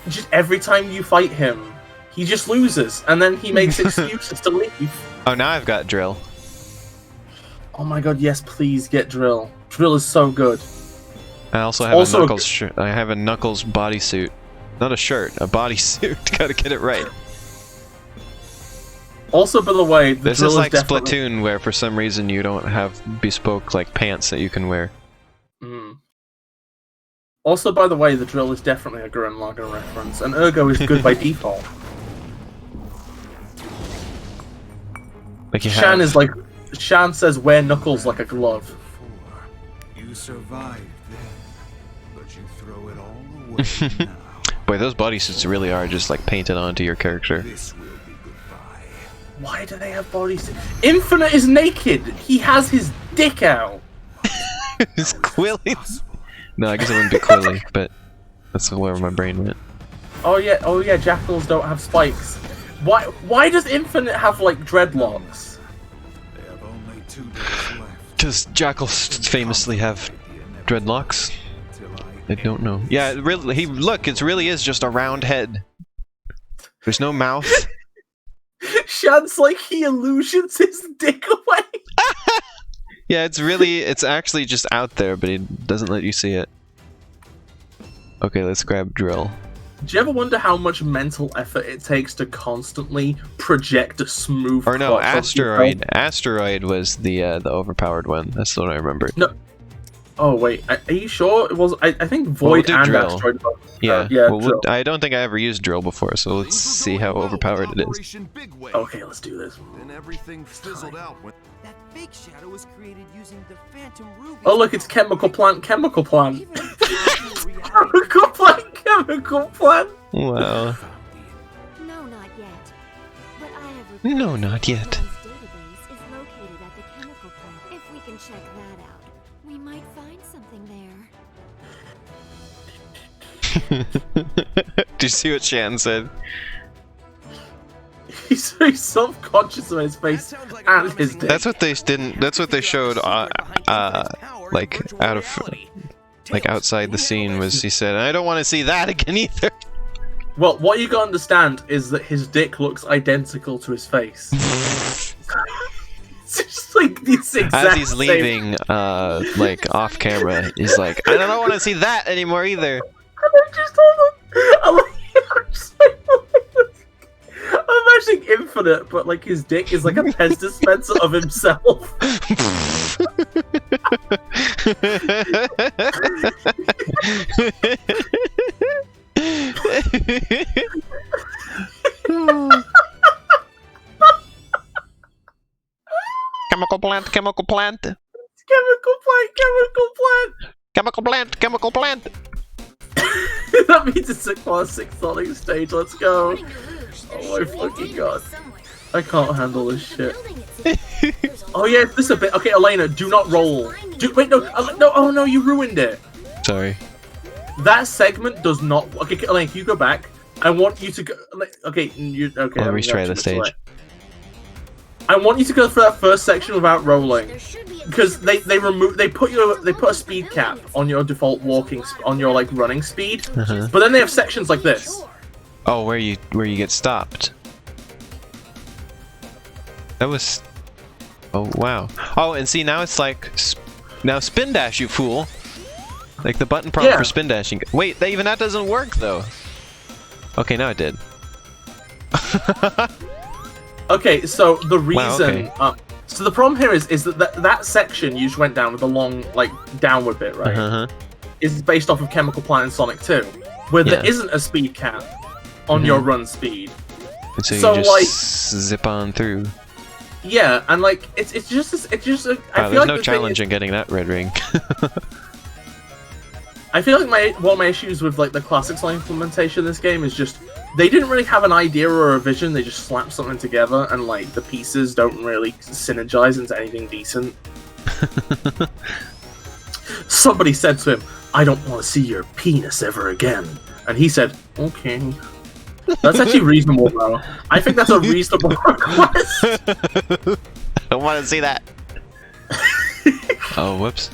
just every time you fight him, he just loses, and then he makes excuses to leave.
Oh, now I've got drill.
Oh my god, yes, please get drill. Drill is so good.
I also have a Knuckles I have a Knuckles bodysuit. Not a shirt, a bodysuit. Gotta get it right.
Also, by the way,
this is like Splatoon, where for some reason you don't have bespoke like pants that you can wear.
Also, by the way, the drill is definitely a Gurren Lagann reference, and ergo is good by default.
Like you
Shan is like, Shan says, wear Knuckles like a glove.
You survived then, but you throw it all away now.
Boy, those bodysuits really are just like painted onto your character.
This will be goodbye.
Why do they have bodysuits? Infinite is naked! He has his dick out!
Is Quilly? No, I guess it wouldn't be Quilly, but that's where my brain went.
Oh yeah, jackals don't have spikes. Why does Infinite have, like, dreadlocks?
They have only 2 days left.
Does jackals famously have dreadlocks? I don't know. Yeah, it really, look, it really is just a round head. There's no mouth.
Shan's like, he illusions his dick away.
Yeah, it's actually just out there, but it doesn't let you see it. Okay, let's grab drill.
Do you ever wonder how much mental effort it takes to constantly project a smooth?
Or no,
crotch onto
asteroid.
yourself?
Asteroid was the overpowered one. That's what I remember.
No. Oh wait, are you sure it was? I think Void
we'll
and
drill.
Asteroid.
Yeah.
Drill.
I don't think I ever used drill before, so let's see how overpowered it is.
Okay, let's do this.
Then everything fizzled out when
That fake shadow was created using the Phantom Ruby.
Oh look, it's chemical plant. Chemical plant.
Even if it's in reality,
Chemical plant. Chemical plant.
Wow.
No, not yet. But I have
No, not yet.
Everyone's database is located at the chemical plant. If we can check that out, we might find something there.
Do you see what Shan said?
He's very self-conscious of his face and his dick.
That's what they didn't. That's what they showed. Like out of, like outside the scene was he said, I don't want to see that again either.
Well, what you gotta understand is that his dick looks identical to his face. It's just like this exact
As he's leaving, like off camera, he's like, I don't want to see that anymore either.
And I just hold on. I'm imagining Infinite, but like his dick is like a Pez dispenser of himself.
Chemical plant, chemical plant.
Chemical plant, chemical plant.
Chemical plant, chemical plant.
That means it's a classic Sonic stage. Let's go. Oh my fucking god. I can't handle this shit. Oh yeah, this is a bit. Okay, Elena, do not roll. Wait, no, no. Oh no, you ruined it.
Sorry.
That segment does not. Okay, Elena, can you go back? I want you to go. Okay, you. Okay.
I'll retry the stage.
I want you to go through that first section without rolling, because they put a speed cap on your default on your like running speed, but then they have sections like this.
Oh, where you get stopped. That was. Oh wow. Oh, and see now it's like now spin dash, you fool. Like the button prompt for spin dashing. Wait, even that doesn't work though. Okay, now it did.
Okay, so the reason,
wow, okay.
So the problem here is that section you just went down with the long, like, downward bit, right? Is based off of Chemical Plant and Sonic 2, where there isn't a speed cap on your run speed.
And so you just like, zip on through.
Yeah, and like it's just. I feel
there's
like
no challenge in getting that red ring.
I feel like one of my issues with like the classic Sonic implementation of this game is just they didn't really have an idea or a vision. They just slapped something together, and like the pieces don't really synergize into anything decent. Somebody said to him, "I don't want to see your penis ever again," and he said, "Okay." That's actually reasonable, though. I think that's a reasonable request.
I don't want to see that. Oh, whoops.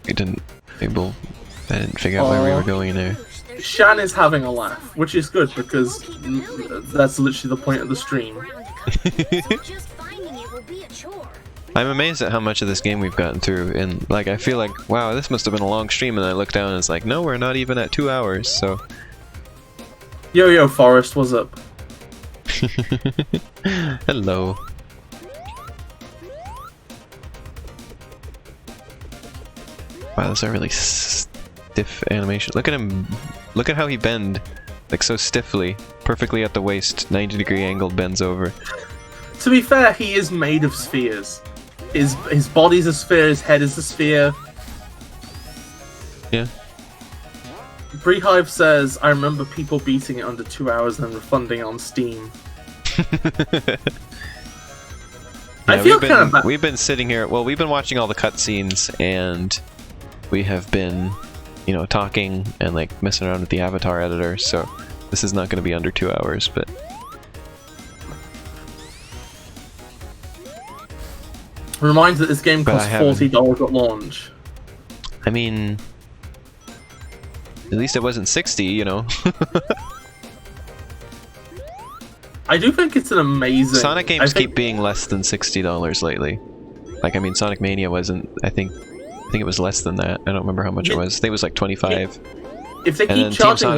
I didn't figure out where we were going there.
Shan is having a laugh, which is good because that's literally the point of the stream.
Just finding it will be a chore.
I'm amazed at how much of this game we've gotten through, and like I feel like, wow, this must have been a long stream, and I look down and it's like, no, we're not even at 2 hours, so...
Yo, Forrest, what's up?
Hello. Wow, that's a really stiff animation. Look at him. Look at how he bend, like so stiffly, perfectly at the waist, 90-degree angle bends over.
To be fair, he is made of spheres. His body's a sphere, his head is a sphere.
Yeah.
Brehive says, I remember people beating it under 2 hours and then refunding it on Steam. I feel kind of bad.
We've been sitting here, well, we've been watching all the cutscenes, and we have been, you know, talking and like messing around with the avatar editor, so this is not going to be under 2 hours, but...
Reminds that this game costs $40 at launch.
I mean... At least it wasn't 60, you know.
I do think it's an amazing...
Sonic games keep being less than $60 lately. Like, I mean, Sonic Mania wasn't... I think it was less than that. I don't remember how much it was. I think it was like 25.
If they
and
keep
then
charging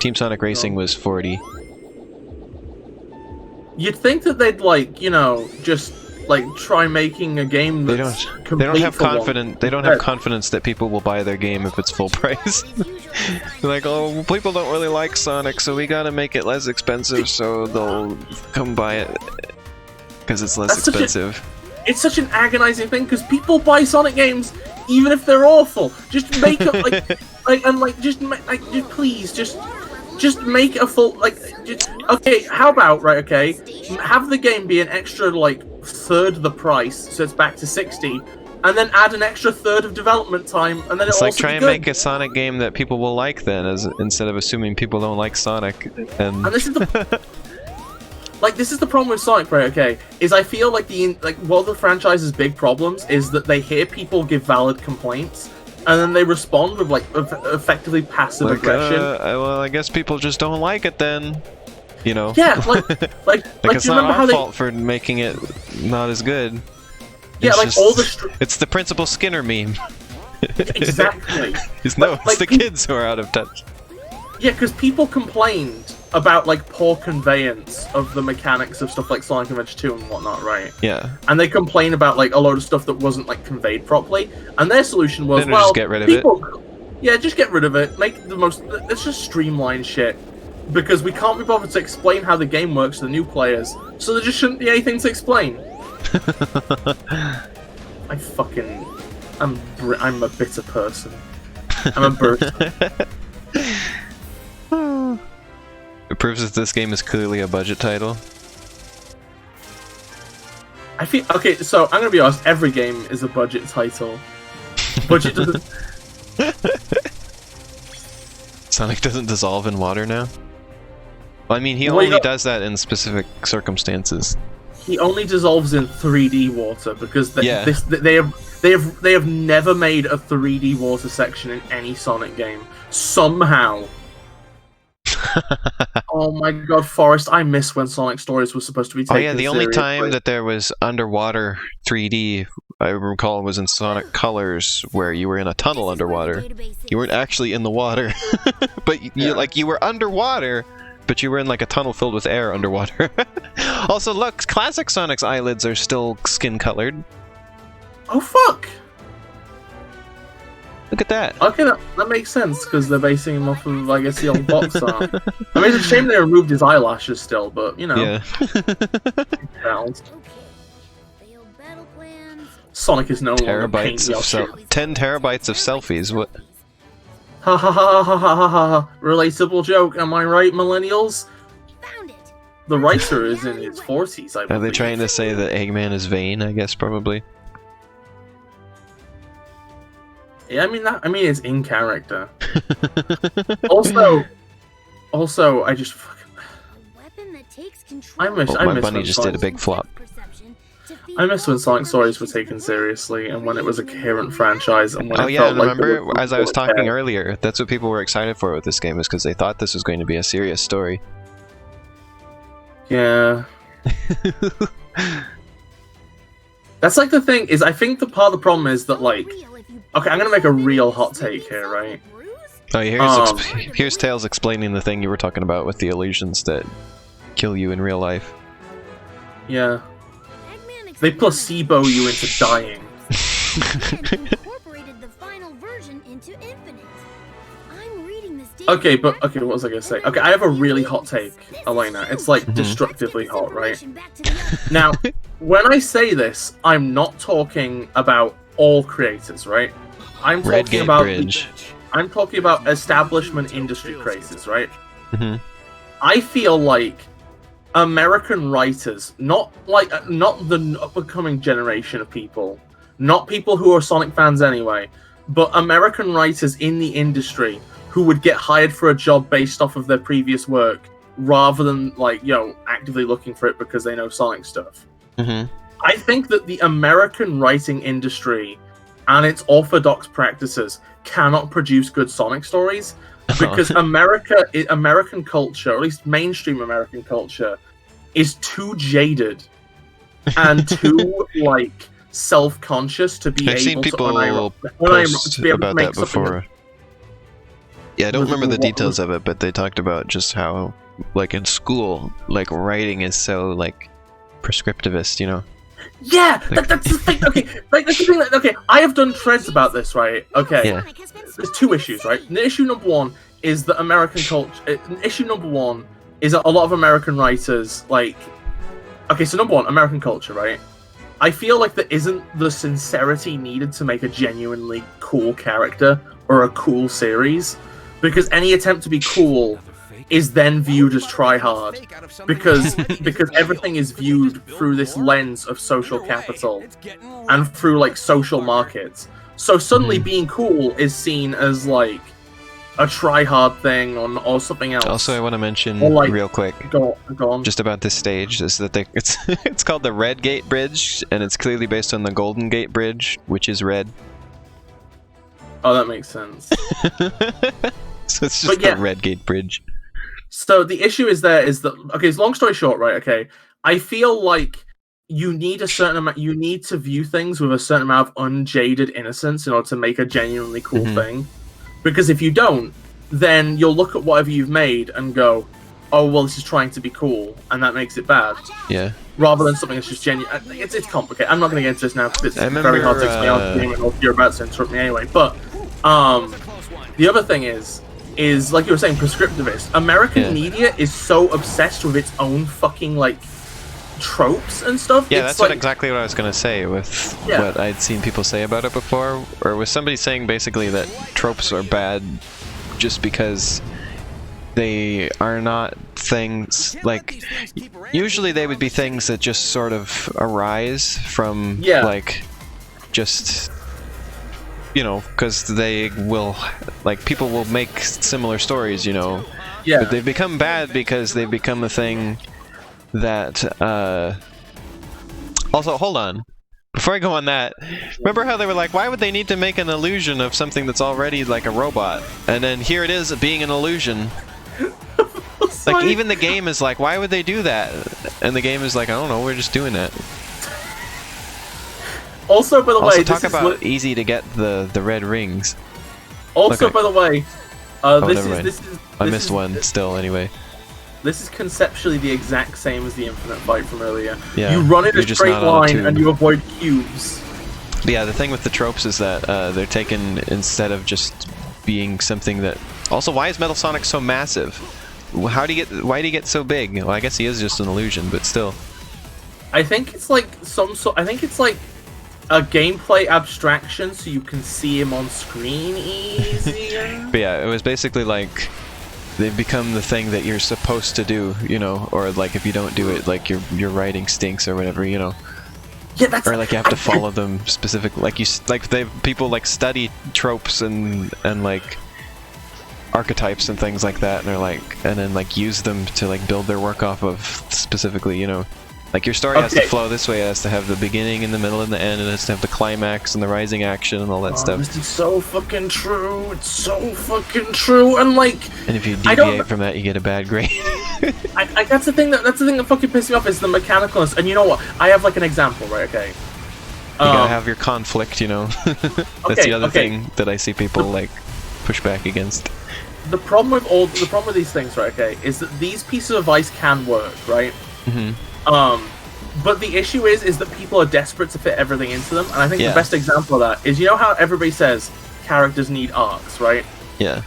Team Sonic Racing was 40.
You'd think that they'd like, you know, just like try making a game that's
They don't have confidence that people will buy their game if it's full price. They're like, oh, people don't really like Sonic, so we gotta make it less expensive so they'll come buy it because it's less expensive.
It's such an agonizing thing because people buy Sonic games even if they're awful. Just make it just make a full okay. How about have the game be an extra like third the price, so it's back to 60, and then add an extra third of development time, and then
it's like try and make a Sonic game that people will like then, instead of assuming people don't like Sonic. And
this is the this is the problem with Sonic, right? Okay, is I feel like one of the franchise's big problems is that they hear people give valid complaints, and then they respond with like effectively passive aggression.
Well, I guess people just don't like it then. You know?
Yeah, like
it's not our fault for making it not as good.
Yeah,
it's
like
just,
all the
it's the Principal Skinner meme.
Exactly.
It's the kids who are out of touch.
Yeah, because people complained about like poor conveyance of the mechanics of stuff like Sonic Adventure 2 and whatnot, right?
Yeah.
And they complain about like a load of stuff that wasn't like conveyed properly, and their solution was,
well, just get rid of it.
Yeah, just get rid of it. Make the most. Let's just streamline shit. Because we can't be bothered to explain how the game works to the new players, so there just shouldn't be anything to explain. I'm a bitter person. I'm a bird.
It proves that this game is clearly a budget title.
I feel okay. So I'm gonna be honest. Every game is a budget title. Budget doesn't.
Sonic doesn't dissolve in water now. Well, I mean, he only does that in specific circumstances. He
only dissolves in 3D water because they have never made a 3D water section in any Sonic game. Somehow. Oh my god, Forrest, I miss when Sonic Stories was supposed to be taken seriously.
Oh yeah, the only time that there was underwater 3D, I recall, was in Sonic Colors, where you were in a tunnel underwater. You weren't actually in the water, but you were underwater, but you were in like a tunnel filled with air underwater. Also, look, classic Sonic's eyelids are still skin-colored.
Oh fuck!
Look at that.
Okay, that makes sense, because they're basing him off of, I guess, the old box art. I mean, it's a shame they removed his eyelashes still, but, you know.
Yeah.
Sonic is no longer
10 terabytes of selfies, what?
Ha ha ha ha ha ha ha. Relatable joke, am I right, millennials?
Found it.
The writer is in his 40s, I
Are
believe.
they trying to say that Eggman is vain? I guess probably.
Yeah, I mean it's in character. Also, I just fucking...
A weapon that takes control.
I miss
my
when
bunny just did a
Sonic-
big flop.
I miss when Sonic stories were taken seriously, and when it was a coherent franchise, and when
Oh
it
yeah,
felt
and
like there
remember,
was
as I was
more
talking
care.
earlier, that's what people were excited for with this game, is because they thought this was going to be a serious story.
Yeah. That's like the thing, is I think the part of the problem is that, like... Okay, I'm gonna make a real hot take here, right?
Oh,
Um,
here's Tails explaining the thing you were talking about with the illusions that kill you in real life.
Yeah. They placebo you into dying.
Incorporated the final version into Infinite. I'm reading this data
Okay, but okay, what was I gonna say? Okay, I have a really hot take, Elena. It's like destructively hot, right? Now, when I say this, I'm not talking about all creators, right? I'm
Red
talking
Gate
about
Bridge.
I'm talking about establishment industry creators, right?
hmm
I feel like American writers, not the up-and-coming generation of people, not people who are Sonic fans anyway, but American writers in the industry who would get hired for a job based off of their previous work, rather than like, actively looking for it because they know Sonic stuff.
hmm
I think that the American writing industry and its orthodox practices cannot produce good Sonic stories because American culture, or at least mainstream American culture, is too jaded and too like self-conscious to be
I've seen
able
people
to be able to
about
make
that
something.
before. Yeah, I don't remember the
What-
details of it, but they talked about just how, like in school, like writing is so like prescriptivist, you know?
Yeah, that's the thing. Okay, like that's the thing. Okay, I have done threads about this, right? Okay,
Yeah.
there's two issues, right? Issue number one is that American culture. Issue number one is that a lot of American writers like. Okay, so number one, American culture, right? I feel like there isn't the sincerity needed to make a genuinely cool character or a cool series, because any attempt to be cool is then viewed as try hard, because everything is viewed through this lens of social capital and through like social markets. So suddenly being cool is seen as like a try hard thing or something else.
Also, I want to mention
Or, like,
real quick,
go on.
just about this stage, is that it's called the Red Gate Bridge, and it's clearly based on the Golden Gate Bridge, which is red.
Oh, that makes sense.
So it's just
But yeah.
the Red Gate Bridge.
So the issue is that okay. So long story short, right? Okay, I feel like you need a certain amount. You need to view things with a certain amount of unjaded innocence in order to make a genuinely cool thing. Because if you don't, then you'll look at whatever you've made and go, "Oh, well, this is trying to be cool," and that makes it bad.
Yeah.
Rather than something that's just genuine. It's complicated. I'm not going to get into this now because it's
I
very hard to
remember,
explain out the game, and you're about to interrupt me anyway. But the other thing is like you were saying, prescriptivist. American media is so obsessed with its own fucking like tropes and stuff.
Yeah,
It's
that's
like,
exactly what I was gonna say with
Yeah.
what I'd seen people say about it before, or was somebody saying basically that tropes are bad just because they are not things like usually they would be things that just sort of arise from like just because they will like people will make similar stories,
Yeah.
but they've become bad because they've become a thing that also, hold on, before I go on that, remember how they were like, why would they need to make an illusion of something that's already like a robot, and then here it is being an illusion. Like even the game is like, why would they do that? And the game is like, I don't know, we're just doing that.
Also, by the way,
Also,
this
talk
is
about easy to get the red rings.
Also,
Okay.
by the way,
never
this
mind.
is
I missed one still anyway.
This is conceptually the exact same as the infinite fight from earlier.
Yeah,
You run in
you're
a
just
straight
not on a
line
tube.
and you avoid cubes.
But yeah, the thing with the tropes is that they're taken instead of just being something that. Also, why is Metal Sonic so massive? Why do you get so big? Well, I guess he is just an illusion, but still.
I think it's like I think it's like a gameplay abstraction so you can see him on screen easier.
But yeah, it was basically like they've become the thing that you're supposed to do, you know, or like if you don't do it, like your writing stinks or whatever, you know.
Yeah, that's.
Or like you have to follow them specifically. Like people like study tropes and like archetypes and things like that, and they're like, and then like use them to like build their work off of specifically, you know. Like your story has to flow this way. It has to have the beginning and the middle and the end, and it has to have the climax and the rising action and all that stuff.
This is so fucking true. It's so fucking true. And like,
and if you deviate from that, you get a bad grade.
That's the thing that fucking pisses me off is the mechanicalness. And you know what? I have like an example, right? Okay.
You gotta have your conflict, you know. That's the other thing that I see people like push back against.
The problem with these things, right? Okay, is that these pieces of advice can work, right?
Mm-hmm.
But the issue is that people are desperate to fit everything into them, and I think the best example of that is, you know how everybody says characters need arcs, right?
Yeah.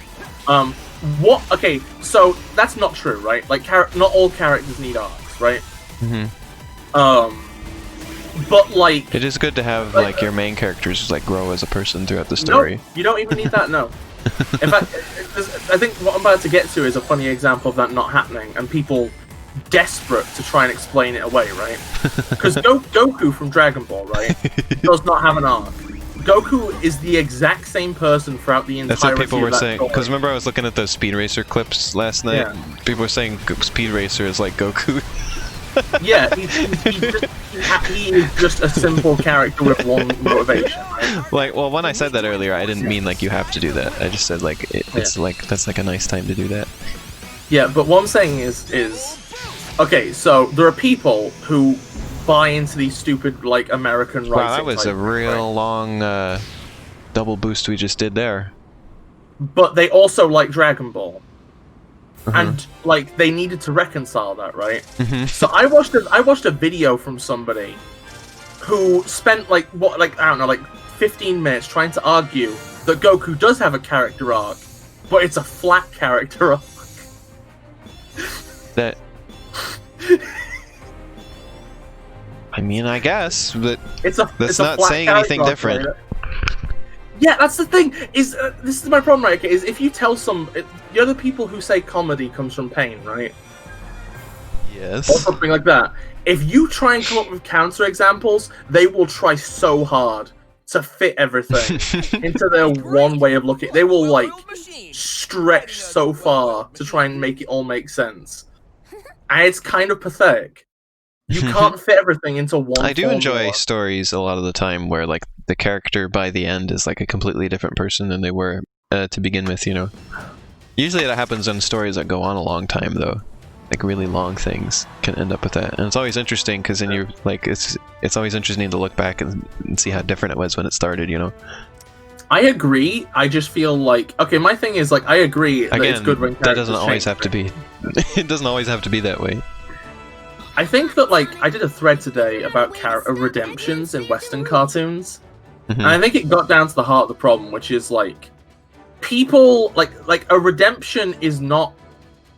Okay, so that's not true, right? Like, not all characters need arcs, right?
Mm-hmm.
But like,
it is good to have like your main characters like grow as a person throughout the story.
No, you don't even need that. No. In fact, I think what I'm about to get to is a funny example of that not happening, and people desperate to try and explain it away, right? Because Goku from Dragon Ball, right, does not have an arc. Goku is the exact same person throughout the entire.
That's what people were saying. Because remember, I was looking at those Speed Racer clips last night. Yeah. People were saying Speed Racer is like Goku.
Yeah, he is just a simple character with one motivation, right?
Like, well, when I said that earlier, I didn't mean like you have to do that. I just said like it's like that's like a nice time to do that.
Yeah, but what I'm saying is okay, so there are people who buy into these stupid, like, American writing.
Wow, that was a real long double boost we just did there.
But they also like Dragon Ball. And, like, they needed to reconcile that, right? So I watched a video from somebody who spent, like, I don't know, like, 15 minutes trying to argue that Goku does have a character arc, but it's a flat character arc.
That... I mean, I guess, but that's not saying anything different.
Right? Yeah, that's the thing. This is my problem, right? Is if you tell the other people who say comedy comes from pain, right?
Yes.
Or something like that. If you try and come up with counter examples, they will try so hard to fit everything into their one way of looking. They will like stretch so far to try and make it all make sense. And it's kind of pathetic. You can't fit everything into one.
I do enjoy stories a lot of the time where like the character by the end is like a completely different person than they were to begin with, you know. Usually that happens in stories that go on a long time though. Like really long things can end up with that. And it's always interesting because then you're like it's always interesting to look back and see how different it was when it started, you know.
I agree. I just feel like my thing is like I agree that it's good when
that doesn't always have to be. It doesn't always have to be that way.
I think that like I did a thread today about redemptions in Western cartoons, and I think it got down to the heart of the problem, which is like people like a redemption is not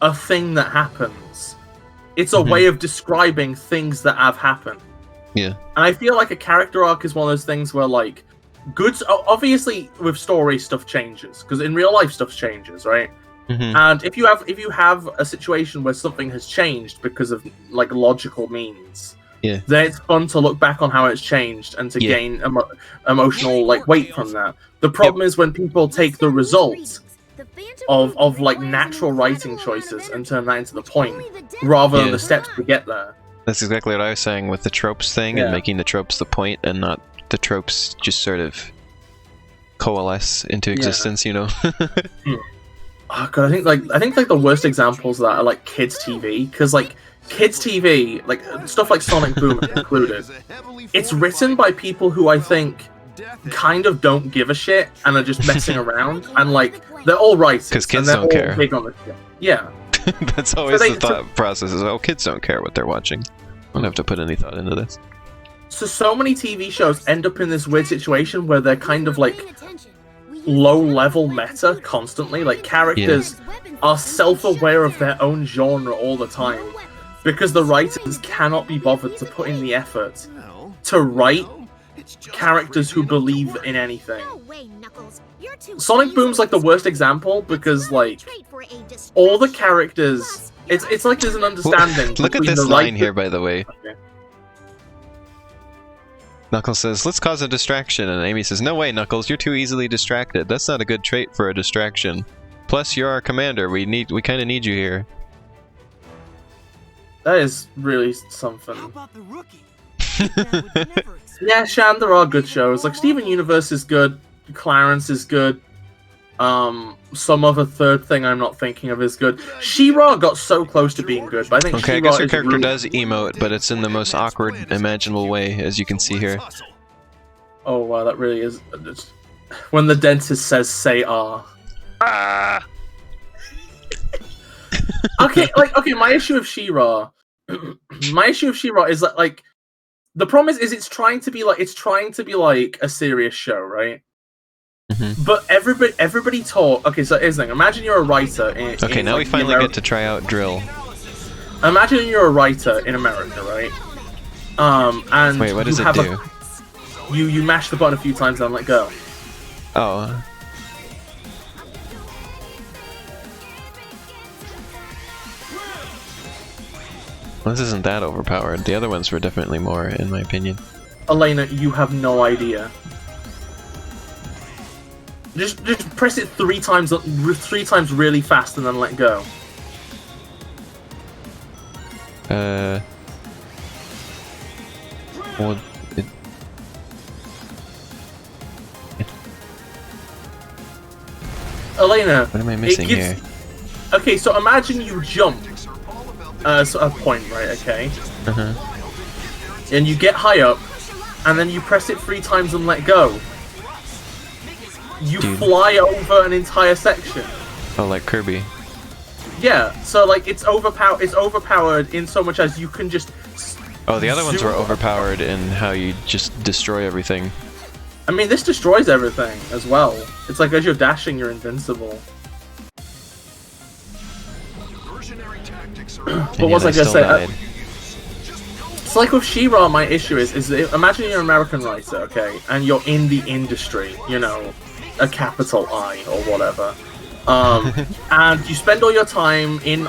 a thing that happens. It's a way of describing things that have happened.
Yeah.
And I feel like a character arc is one of those things where like obviously with story stuff changes because in real life stuff changes, right? And if you have a situation where something has changed because of like logical means, then it's fun to look back on how it's changed and to gain emotional like weight from that. The problem is when people take the result of like natural writing choices and turn that into the point rather than the steps to get there.
That's exactly what I was saying with the tropes thing and making the tropes the point and not the tropes just sort of coalesce into existence, you know.
Oh god, I think the worst examples of that are like kids TV, because like kids TV, like stuff like Sonic Boom included, it's written by people who I think kind of don't give a shit and are just messing around, and like they're all writers
because kids don't care.
Big on the shit. Yeah,
that's always the thought process. Is kids don't care what they're watching. I don't have to put any thought into this.
So many TV shows end up in this weird situation where they're kind of like low-level meta constantly. Like characters are self-aware of their own genre all the time because the writers cannot be bothered to put in the effort to write characters who believe in anything.
No way, Knuckles. You're too
Sonic Boom's like the worst example because like all the characters, it's like there's an understanding.
Look at
between
this
the
line
right-
here, by the way.
Okay.
Knuckles says, "Let's cause a distraction," and Amy says, "No way, Knuckles, you're too easily distracted. That's not a good trait for a distraction. Plus, you're our commander. We kind of need you here."
That is really something.
How about the rookie?
Yeah, Shan, there are good shows. Like Steven Universe is good, Clarence is good. Some other third thing I'm not thinking of is good. She-Ra got so close to being good, but I think
Okay, I
She-Ra
guess her
is
character
really...
does emote, but it's in the most awkward imaginable way, as you can see here.
Oh wow, that really is. When the dentist says "say ah."
Ah!
Okay, my issue of She-Ra, my issue of She-Ra is that like the problem is it's trying to be like a serious show, right?
Mhm.
But everybody talk. Okay, so here's the thing. Imagine you're a writer.
Okay, now we finally get to try out Drill.
Imagine you're a writer in America, right? And
Wait, what does
you
it
have
do?
You mash the button a few times and let go.
Oh. Well, this isn't that overpowered. The other ones were definitely more, in my opinion.
Elena, you have no idea. Just press it three times really fast and then let go.
Well,
Elena,
what am I missing here?
Okay, so imagine you jump a point, right? Okay, and you get high up, and then you press it 3 times and let go. You fly over an entire section.
Oh, like Kirby.
Yeah, so like it's overpowered in so much as you can just.
Oh, the other ones were
zoom-
overpowered in how you just destroy everything.
I mean, this destroys everything as well. It's like as you're dashing, you're invincible. But what was I gonna say? It's like with She-Ra, my issue is that imagine you're an American writer, okay, and you're in the industry, you know, a capital I or whatever, and you spend all your time in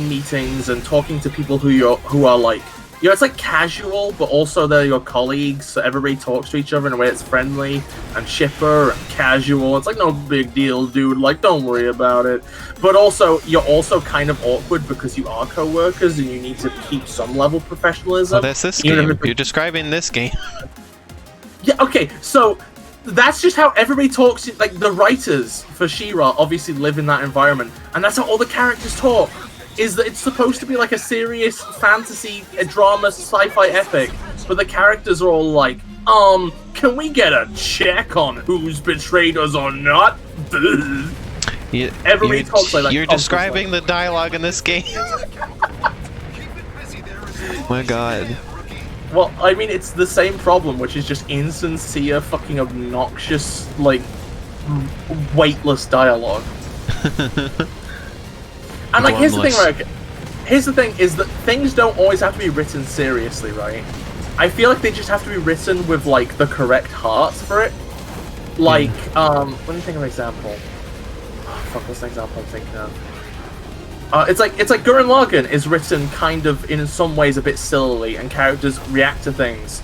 meetings and talking to people who are like, you know, it's like casual, but also they're your colleagues, so everybody talks to each other in a way that's friendly and chipper and casual. It's like no big deal, dude. Like, don't worry about it. But also, you're also kind of awkward because you are co-workers and you need to keep some level of professionalism.
Oh, that's this game. You're describing this game.
Yeah, okay, so that's just how everybody talks. Like, the writers for She-Ra obviously live in that environment, and that's how all the characters talk. Is that it's supposed to be like a serious fantasy, a drama, sci-fi epic, but the characters are all like, can we get a check on who's betrayed us or not? Everybody talks like that.
You're describing the dialogue in this game. My god.
Well, I mean, it's the same problem, which is just insincere, fucking obnoxious, like, weightless dialogue. And like, here's the thing, right? Here's the thing: is that things don't always have to be written seriously, right? I feel like they just have to be written with like the correct heart for it. Like, let me think of an example. Oh, fuck, what's an example I'm thinking of? It's like Gurren Lagann is written kind of in some ways a bit sillily, and characters react to things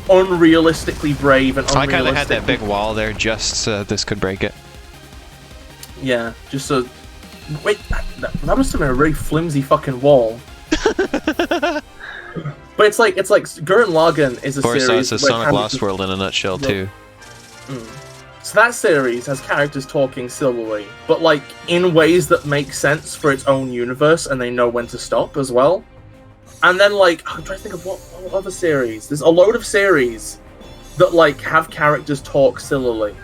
unrealistically brave and unrealistic.
I kind of had that big wall there just so this could break it.
Yeah, just so. Wait, that must have been a really flimsy fucking wall. But it's like Gurren Lagann is a series.
Of course, it's Sonic Lost World in a nutshell too.
So that series has characters talking sillily, but like in ways that make sense for its own universe, and they know when to stop as well. And then like I'm trying to think of what other series. There's a load of series that like have characters talk sillily,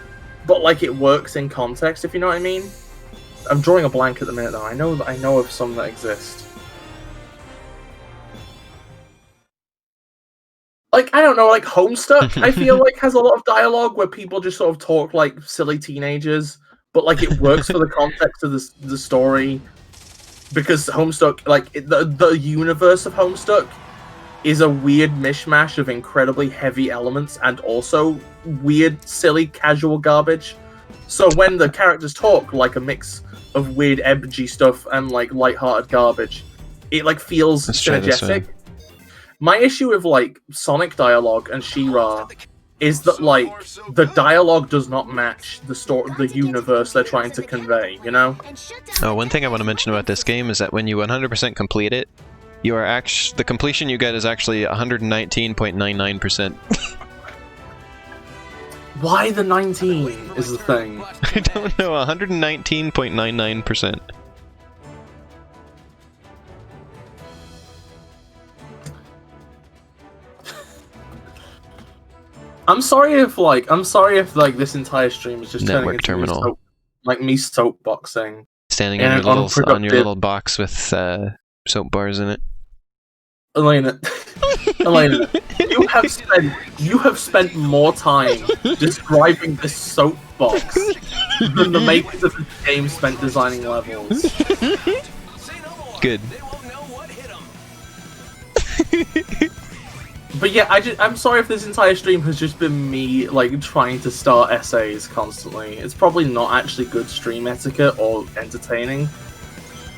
but like it works in context, if you know what I mean. I'm drawing a blank at the minute though. I know of some that exist. Like, I don't know, like Homestuck, I feel like has a lot of dialogue where people just sort of talk like silly teenagers, but like it works for the context of the story. Because Homestuck, like the universe of Homestuck is a weird mishmash of incredibly heavy elements and also weird, silly, casual garbage. So when the characters talk like a mix of weird, edgy stuff and like lighthearted garbage, it like feels synergetic. My issue with like Sonic dialogue and She-Ra is that like the dialogue does not match the story, the universe they're trying to convey. You know.
Oh, one thing I want to mention about this game is that when you 100% complete it, you are the completion you get is actually 119.99%.
Why the 19 is the thing?
I don't know. 119.99%.
I'm sorry if like this entire stream is just
Network
turning into
terminal.
me soapboxing.
Standing on your little box with soap bars in it.
Elena, Elena, you have spent more time describing this soapbox than the makers of the game spent designing levels.
Good.
They won't know what hit 'em.
But yeah, I'm sorry if this entire stream has just been me like trying to start essays constantly. It's probably not actually good stream etiquette or entertaining.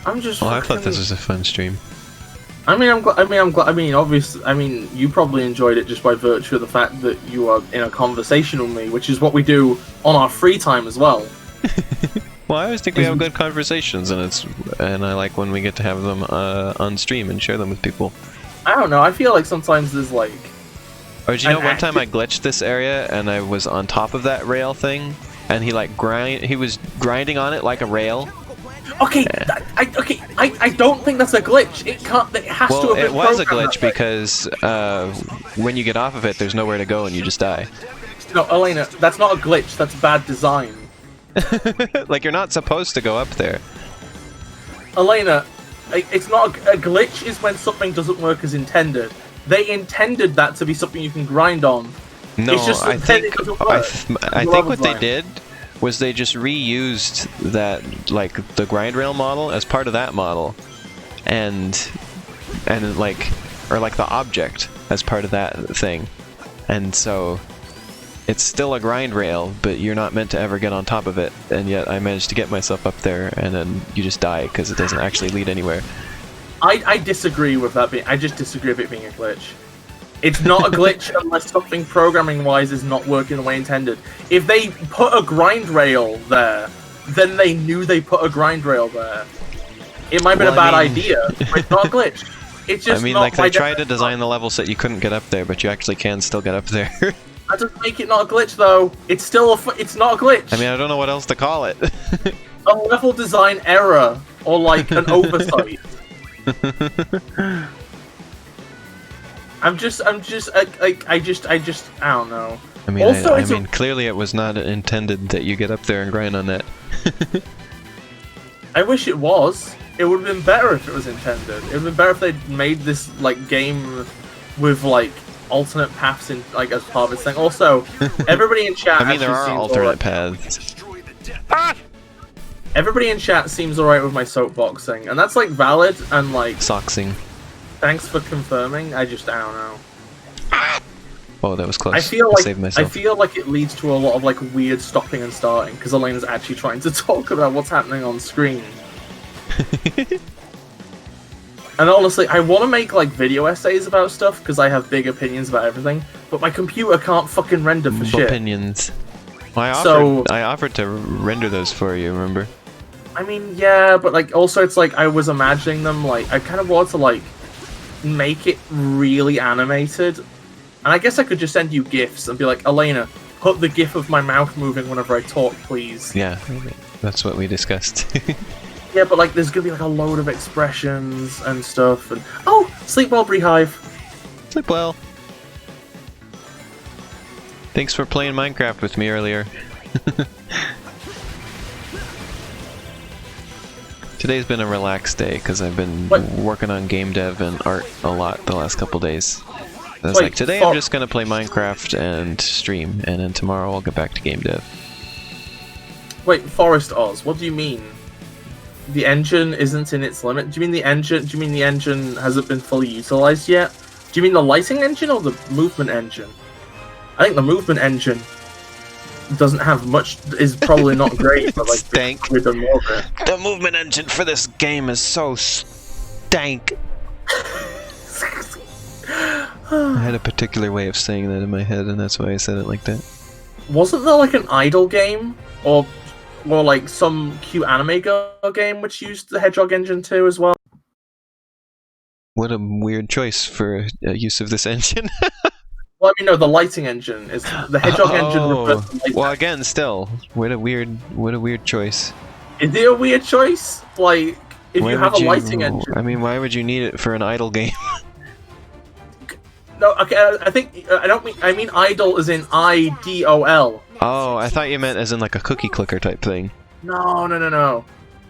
I'm just.
Well, I thought this was a fun stream.
I'm glad. Obviously, you probably enjoyed it just by virtue of the fact that you are in a conversation with me, which is what we do on our free time as well.
Well, I always think we have good conversations, and I like when we get to have them on stream and share them with people.
I don't know. I feel like sometimes there's like.
Or did you know one time I glitched this area and I was on top of that rail thing, and he was grinding on it like a rail.
Okay, I don't think that's a glitch. It can't. It has to have been
it was a
programmed
glitch
that way.
because when you get off of it, there's nowhere to go and you just die.
No, Elena, that's not a glitch. That's bad design.
Like, you're not supposed to go up there.
Elena, it's not a glitch. Is when something doesn't work as intended. They intended that to be something you can grind on.
No,
It's just
I think
I
what they did was they just reused that, like, the grind rail model as part of that model, and like the object as part of that thing, and so it's still a grind rail, but you're not meant to ever get on top of it, and yet I managed to get myself up there, and then you just die because it doesn't actually lead anywhere.
I disagree with that being. I just disagree with it being a glitch. It's not a glitch unless something programming-wise is not working the way intended. If they put a grind rail there, then they knew they put a grind rail there. It might have been a bad idea, but it's not a glitch. It's just not
like,
by
they tried to
definition.
design the level so that you couldn't get up there, but you actually can still get up there.
That doesn't make it not a glitch, though. It's still it's not a glitch.
I mean, I don't know what else to call it.
A level design error or like an oversight. I don't know.
I mean,
Also,
I mean, clearly it was not intended that you get up there and grind on that.
I wish it was. It would have been better if it was intended. It would have been better if they'd made this like game with like alternate paths in like as part of its thing. Also, everybody in chat.
I mean, there
actually
are
seems
alternate
alright.
paths.
Everybody in chat seems alright with my soapboxing, and that's like valid and like.
Soxing.
Thanks for confirming. I don't know.
Oh, that was close.
I
saved myself.
feel like it leads to a lot of like weird stopping and starting because Elena's actually trying to talk about what's happening on screen. And honestly, I want to make like video essays about stuff because I have big opinions about everything, but my computer can't fucking render for shit.
Opinions. Well,
So-
I offered to render those for you, remember?
I mean, yeah, but like also it's like I was imagining them like I kind of wanted to like make it really animated, and I guess I could just send you GIFs and be like, Elena, put the GIF of my mouth moving whenever I talk, please.
Yeah, that's what we discussed.
Yeah, but like there's gonna be like a load of expressions and stuff, and oh, sleep well, Beehive.
Sleep well. Thanks for playing Minecraft with me earlier. Today's been a relaxed day because I've been working on game dev and art a lot the last couple days. I was like, today I'm just gonna play Minecraft and stream, and then tomorrow I'll get back to game dev.
Wait, Forest Oz, what do you mean? The engine isn't in its limit? Do you mean the engine hasn't been fully utilized yet? Do you mean the lighting engine or the movement engine? I think the movement engine doesn't have much. Is probably not great, but like
Stank.
we've done more of it.
The movement engine for this game is so stank. I had a particular way of saying that in my head, and that's why I said it like that.
Wasn't there like an idol game or like some cute anime girl game which used the Hedgehog engine too as well?
What a weird choice for use of this engine.
Well, I mean, no, the lighting engine is the Hedgehog engine. Refers to lighting.
Well, again, still, what a weird choice.
Is it a weird choice? Like, if
Why
you have a
would
lighting engine.
I mean, why would you need it for an idle game?
No, okay, I mean idol as in IDOL.
Oh, I thought you meant as in like a cookie clicker type thing.
No.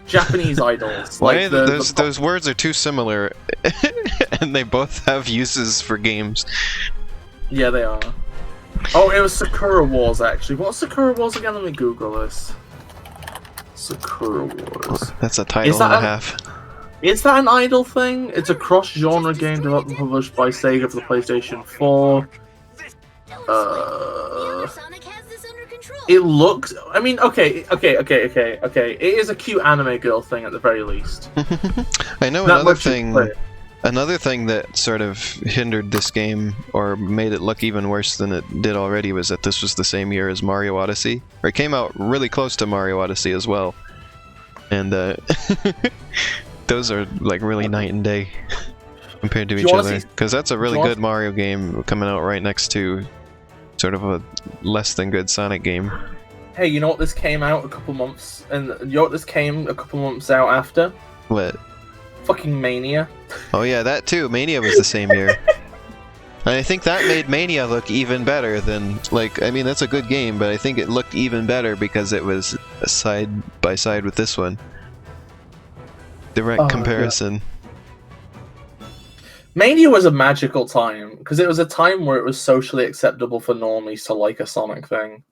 Japanese idols.
Why?
Like
those words are too similar, and they both have uses for games.
Yeah, they are. Oh, it was Sakura Wars, actually. What's Sakura Wars again? Let me Google this. Sakura Wars.
That's a title and a half.
Is that an idol thing? It's a cross-genre game developed and published by Sega for the PlayStation 4.
Sonic has this under control.
It looks... I mean, okay. It is a cute anime girl thing at the very least.
I know
That
another
much is
thing.
clear.
Another thing that sort of hindered this game, or made it look even worse than it did already, was that this was the same year as Mario Odyssey. Or it came out really close to Mario Odyssey as well. And those are like really night and day compared to each other. Because that's a really good Mario game coming out right next to sort of a less than good Sonic game.
Hey, you know what this came out a couple months... And you know what this came a couple months out after?
What?
Fucking Mania.
Oh yeah, that too. Mania was the same year. And I think that made Mania look even better than, like, I mean, that's a good game, but I think it looked even better because it was side by side with this one. Direct comparison.
Yeah. Mania was a magical time, because it was a time where it was socially acceptable for normies to like a Sonic thing.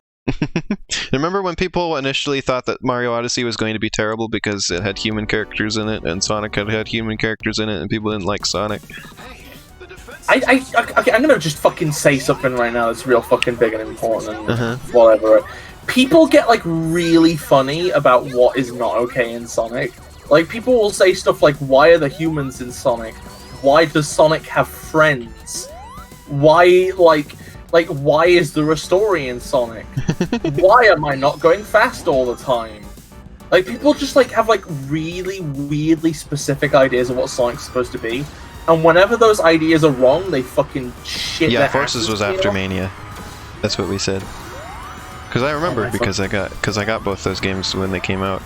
Remember when people initially thought that Mario Odyssey was going to be terrible because it had human characters in it, and Sonic had human characters in it, and people didn't like Sonic?
Okay, I'm gonna just fucking say something right now that's real fucking big and important and whatever. People get, like, really funny about what is not okay in Sonic. Like, people will say stuff like, why are the humans in Sonic? Why does Sonic have friends? Why, like, why is there a story in Sonic? Why am I not going fast all the time? Like, people just, like, have, like, really weirdly specific ideas of what Sonic's supposed to be. And whenever those ideas are wrong, they fucking shit
Yeah,
their
Forces
asses,
was
you
after
know?
Mania. That's what we said. Because I remember, because I got both those games when they came out.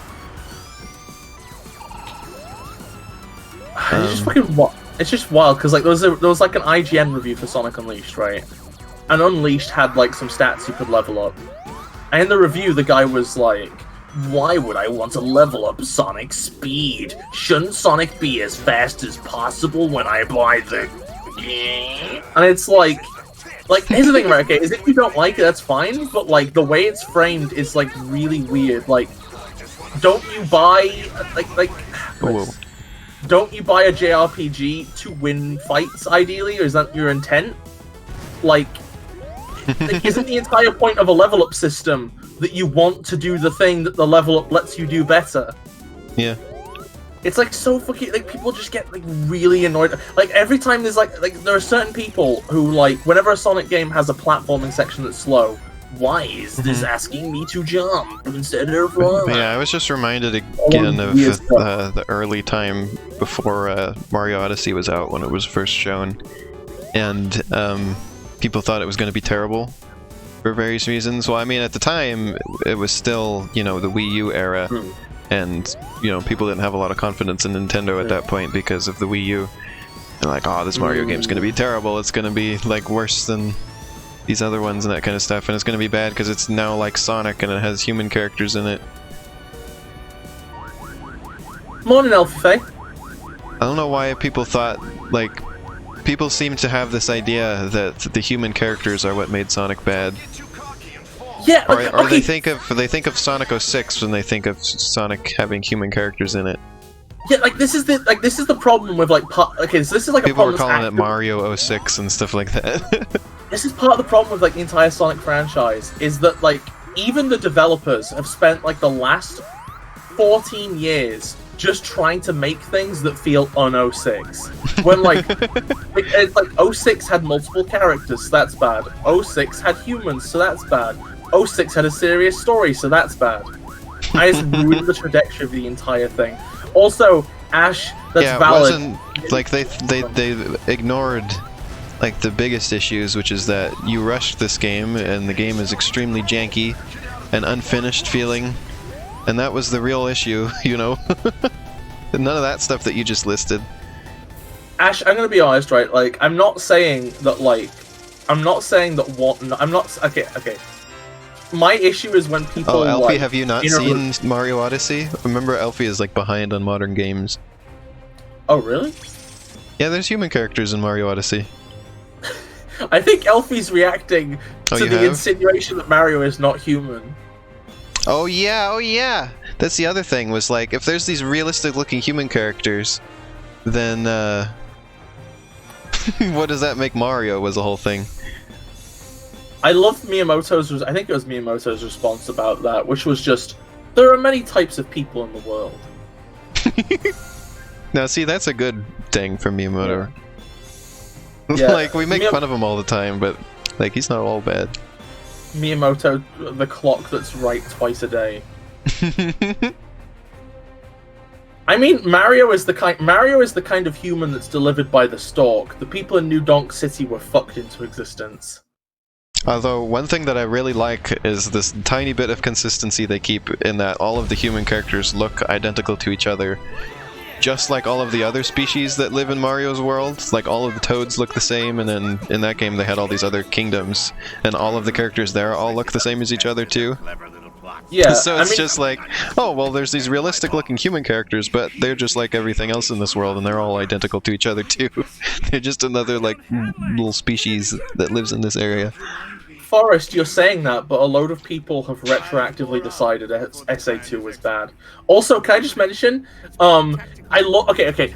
It's just fucking it's just wild, because, like, there was like an IGN review for Sonic Unleashed, right? And Unleashed had, like, some stats you could level up. And in the review, the guy was like, why would I want to level up Sonic's speed? Shouldn't Sonic be as fast as possible when I buy the game? And it's like, here's the thing, right, okay, is if you don't like it, that's fine, but, like, the way it's framed is, like, really weird. Like, don't you buy,
Whoa.
don't you buy a JRPG to win fights, ideally, or is that your intent? Like, isn't the entire point of a level up system that you want to do the thing that the level up lets you do better?
Yeah.
It's like so fucking, like, people just get, like, really annoyed. Like, every time there's like there are certain people who, like, whenever a Sonic game has a platforming section that's slow, why is this asking me to jump instead of run?
Yeah, I was just reminded again of the early time before Mario Odyssey was out, when it was first shown, and people thought it was going to be terrible for various reasons. Well, I mean, at the time, it was still, you know, the Wii U era, and, you know, people didn't have a lot of confidence in Nintendo at that point because of the Wii U. They're like, oh, this Mario game's going to be terrible, it's going to be, like, worse than these other ones and that kind of stuff, and it's going to be bad because it's now like Sonic and it has human characters in it.
Morning, Elfie.
I don't know why people thought, like, people seem to have this idea that the human characters are what made Sonic bad.
Yeah,
Or
okay.
they think of Sonic 06 when they think of Sonic having human characters in it.
Yeah, like this is the problem with like okay, so this is like
People
a
were
problem
calling it Mario 06 and stuff like that.
This is part of the problem with like the entire Sonic franchise, is that like even the developers have spent like the last 14 years just trying to make things that feel un-06. When like it's like 06 had multiple characters, so that's bad. 06 had humans, so that's bad. 06 had a serious story, so that's bad. I just ruined the trajectory of the entire thing. Also, Ash, that's
yeah,
valid.
it wasn't like they ignored like the biggest issues, which is that you rushed this game and the game is extremely janky and unfinished feeling, and that was the real issue, you know. None of that stuff that you just listed.
Ash, I'm gonna be honest, right? Like, I'm not saying that okay. My issue is when people.
Oh, Elfie,
like,
have you not seen Mario Odyssey? Remember, Elfie is like behind on modern games.
Oh, really?
Yeah, there's human characters in Mario Odyssey.
I think Elfie's reacting
Oh,
to
you
the
have?
insinuation that Mario is not human.
Oh yeah. That's the other thing, was like, if there's these realistic looking human characters, then what does that make Mario, was the whole thing.
I love Miyamoto's, I think it was Miyamoto's response about that, which was just, there are many types of people in the world.
Now see, that's a good thing from Miyamoto.
Yeah.
Like, we make fun of him all the time, but like, he's not all bad.
Miyamoto, the clock that's right twice a day. I mean, Mario is the kind of human that's delivered by the stalk. The people in New Donk City were fucked into existence.
Although, one thing that I really like is this tiny bit of consistency they keep in that all of the human characters look identical to each other. Just like all of the other species that live in Mario's world, like all of the toads look the same, and then in that game they had all these other kingdoms, and all of the characters there all look the same as each other too.
Yeah,
So it's just like, oh, well, there's these realistic looking human characters, but they're just like everything else in this world, and they're all identical to each other too. They're just another, like, little species that lives in this area.
Forrest, you're saying that, but a load of people have retroactively decided SA2 was bad. Also, can I just mention, okay.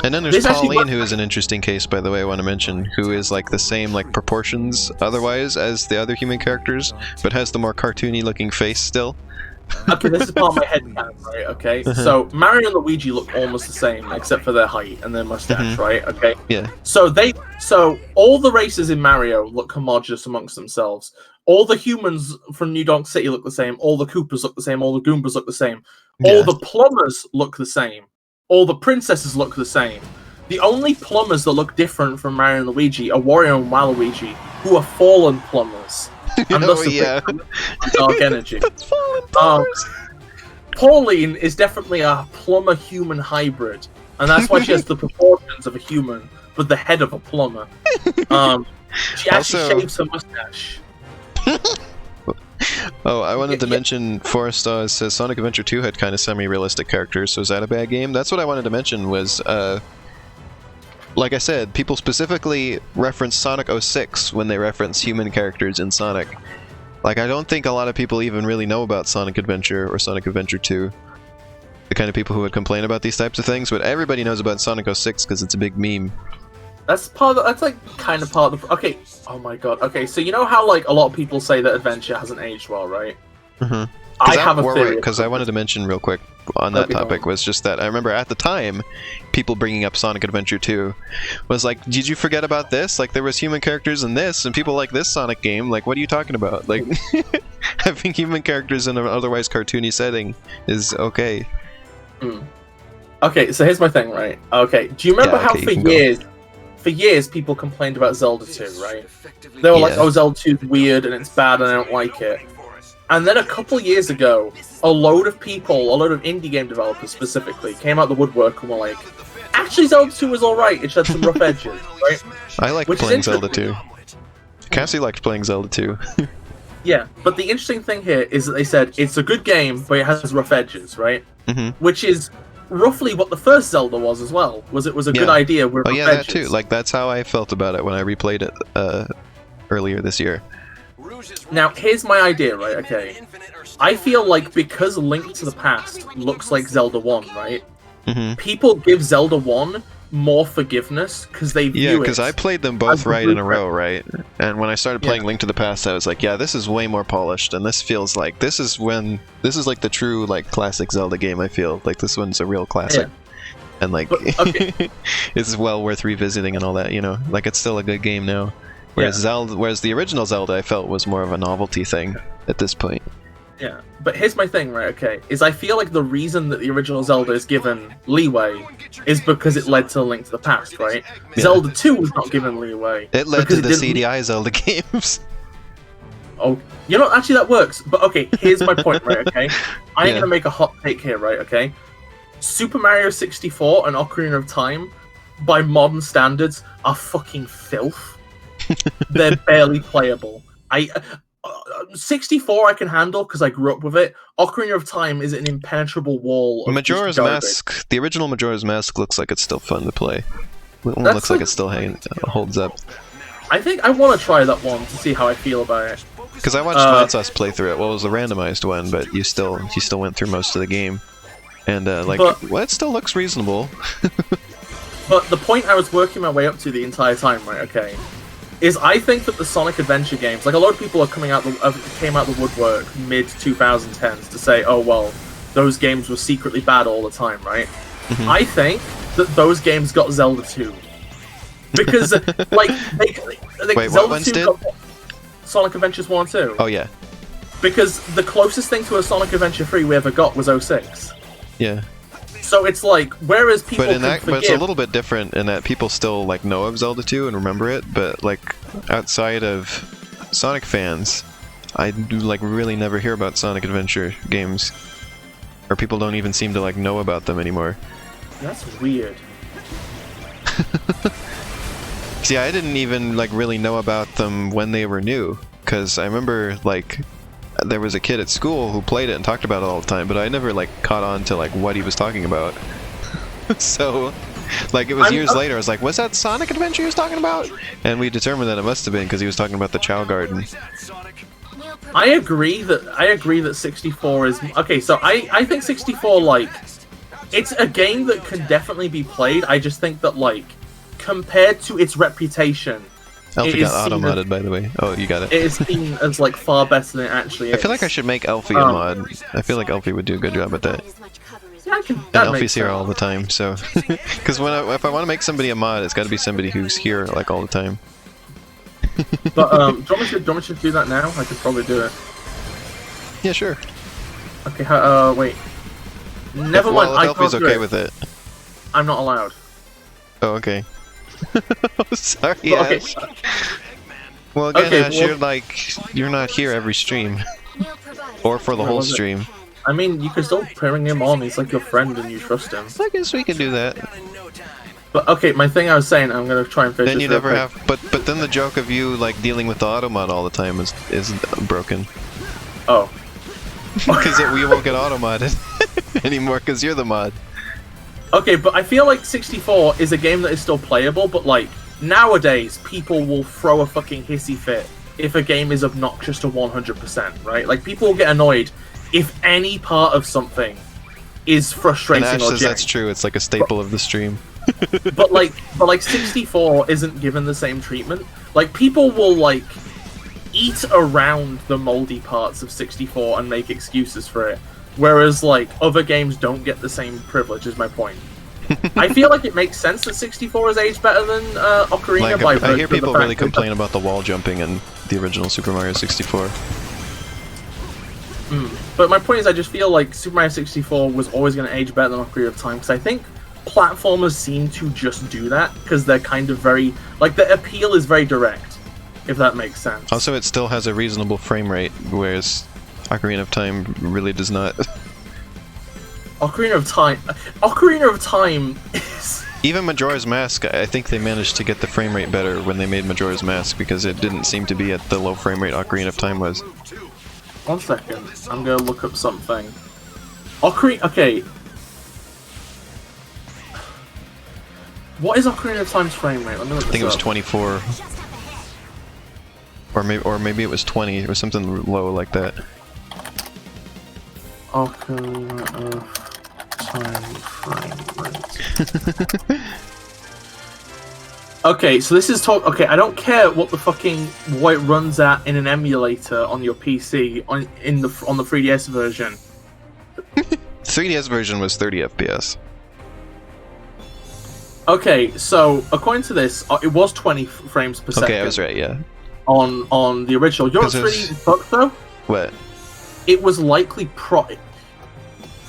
And then there's
This actually
Pauline, who is an interesting case, by the way, I want to mention, who is like the same like proportions otherwise as the other human characters, but has the more cartoony looking face still.
Okay, this is part of my headcanon, right? Okay, so Mario and Luigi look almost the same, except for their height and their mustache, right? Okay.
Yeah.
So all the races in Mario look homogenous amongst themselves. All the humans from New Donk City look the same. All the Koopas look the same. All the Goombas look the same.
Yeah.
All the plumbers look the same. All the princesses look the same. The only plumbers that look different from Mario and Luigi are Wario and Waluigi, who are fallen plumbers. And thus dark energy. Pauline is definitely a plumber-human hybrid, and that's why she has the proportions of a human, but the head of a plumber. She actually shaves her mustache.
Oh, I wanted to mention, Forrest says Sonic Adventure 2 had kind of semi-realistic characters, so is that a bad game? That's what I wanted to mention was, like I said, people specifically reference Sonic 06 when they reference human characters in Sonic. Like, I don't think a lot of people even really know about Sonic Adventure or Sonic Adventure 2. The kind of people who would complain about these types of things, but everybody knows about Sonic 06 because it's a big meme.
That's kind of part of the... Okay, oh my god. Okay, so you know how, like, a lot of people say that Adventure hasn't aged well, right?
Mm-hmm.
I have a theory.
Because I wanted to mention real quick on that topic was just that I remember at the time, people bringing up Sonic Adventure 2 was like, did you forget about this? Like, there was human characters in this, and people like this Sonic game. Like, what are you talking about? Like, having human characters in an otherwise cartoony setting is okay.
Okay, so here's my thing, right? Okay, do you remember how for years people complained about Zelda 2, right? They were like, oh, Zelda 2 is weird and it's bad and I don't like it. And then a couple years ago, a load of indie game developers specifically, came out the woodwork and were like, actually Zelda 2 was alright, it had some rough edges, right?
I liked playing Zelda 2. Cassie liked playing Zelda 2.
Yeah, but the interesting thing here is that they said, it's a good game, but it has rough edges, right? Which is roughly what the first Zelda was as well. It was a good idea with rough edges.
That too. Like, that's how I felt about it when I replayed it earlier this year.
Now, here's my idea, right? Okay. I feel like because Link to the Past looks like Zelda 1, right? people give Zelda 1 more forgiveness because they view
Yeah, because I played them both
as the
right in a
blueprint.
row, right? And when I started playing Link to the Past, I was like, yeah, this is way more polished, and this feels like this is like the true like classic Zelda game. I feel like this one's a real classic, and like
okay.
it's well worth revisiting and all that. You know, like it's still a good game now. Whereas whereas the original Zelda, I felt was more of a novelty thing at this point.
Yeah, but here's my thing, right? Okay, is I feel like the reason that the original Zelda is given leeway is because it led to Link to the Past, right?
Yeah.
Zelda 2 was not given leeway.
It led
because
to the
didn't-
CDI Zelda games.
Oh, you know, actually that works. But okay, here's my point, right? Okay, I'm
Yeah.
gonna make a hot take here, right? Okay, Super Mario 64 and Ocarina of Time, by modern standards, are fucking filth. They're barely playable. 64 I can handle because I grew up with it. Ocarina of Time is an impenetrable wall. Of
Majora's
just garbage.
Mask, the original Majora's Mask looks like it's still fun to play. It
That's
looks like
like-
it still holds up.
I think I want to try that one to see how I feel about it.
Because I watched Mansauce play through it. Well, it was a randomized one, but you still went through most of the game, and it still looks reasonable.
But the point I was working my way up to the entire time, right? Okay, is I think that the Sonic Adventure games, like a lot of people are came out the woodwork mid 2010s to say, oh well, those games were secretly bad all the time, right? I think that those games got Zelda 2 because like
Wait,
Zelda
what ones
2
did?
got Sonic Adventures 1 and 2.
Oh yeah,
Because the closest thing to a Sonic Adventure 3 we ever got was 06.
yeah.
So it's like, whereas people
But
can
but it's a
forgive,
little bit different in that people still like know of Zelda 2 and remember it, but like outside of Sonic fans, I do like really never hear about Sonic Adventure games, or people don't even seem to like know about them anymore.
that's weird.
See, I didn't even like really know about them when they were new, because I remember like there was a kid at school who played it and talked about it all the time, but I never like caught on to like what he was talking about. So like it was years later I was like, was that Sonic Adventure he was talking about? And we determined that it must have been because he was talking about the Chow Garden.
I agree that 64 is okay. So I think 64 like it's a game that can definitely be played. I just think that like compared to its reputation,
Elfie
it is
got
seen
auto-modded
as-
by the way. Oh, you got
it
it.
is seen as like far better than it actually is.
I feel like I should make Elfie a mod. I feel like Elfie would do a good job at that.
Yeah, I can,
And
that
Elfie's
makes
here
sense.
all the time, so because if I want to make somebody a mod, it's got to be somebody who's here like all the time.
But do you want me to do that now? I could probably do it.
Yeah, sure.
Okay, wait. Never mind.
Well,
I
if Elfie's
can't do
okay
it.
with it.
I'm not allowed.
Oh, okay. Sorry,
But, okay.
Ash. Well, again,
Okay,
Ash, you're not here every stream, or for the
Where
whole
was it?
stream.
I mean, you can still bring him on. He's like your friend, and you trust him.
I guess we can do that.
But okay, my thing I was saying, I'm gonna try and finish.
Then
this
you
real
never
quick.
have. But then the joke of you like dealing with the automod all the time is broken
Oh.
because we won't get automodded anymore because you're the mod.
Okay, but I feel like 64 is a game that is still playable, but like nowadays, people will throw a fucking hissy fit if a game is obnoxious to 100%, right? Like people will get annoyed if any part of something is
And
frustrating
Ash
or
says that's
jank.
true. It's like a staple of the stream.
But like 64 isn't given the same treatment. Like people will like eat around the moldy parts of 64 and make excuses for it. Whereas, like, other games don't get the same privilege, is my point. I feel like it makes sense that 64 is aged better than Ocarina by
Like, I
virtue
hear
of the
people
fact
really
that-
complain about the wall jumping in the original Super Mario 64.
But my point is, I just feel like Super Mario 64 was always going to age better than Ocarina of Time, because I think platformers seem to just do that, because they're kind of very... Like, the appeal is very direct, if that makes sense.
Also, it still has a reasonable frame rate, whereas Ocarina of Time really does not.
Ocarina of Time is...
Even Majora's Mask, I think they managed to get the frame rate better when they made Majora's Mask, because it didn't seem to be at the low frame rate Ocarina of Time was.
1 second, I'm gonna look up something. Okay. What is Ocarina of Time's frame rate? Let me look
I think it was
this up.
24. Or maybe it was 20, or something low like that.
Ocarina of Okay, so this is talk. Okay, I don't care what it runs at in an emulator on your PC on the 3DS version.
3DS version was 30 FPS.
Okay, so according to this, it was 20 frames per second.
Okay, I was right. Yeah.
On the original, you know what's really fucked though?
What?
It was likely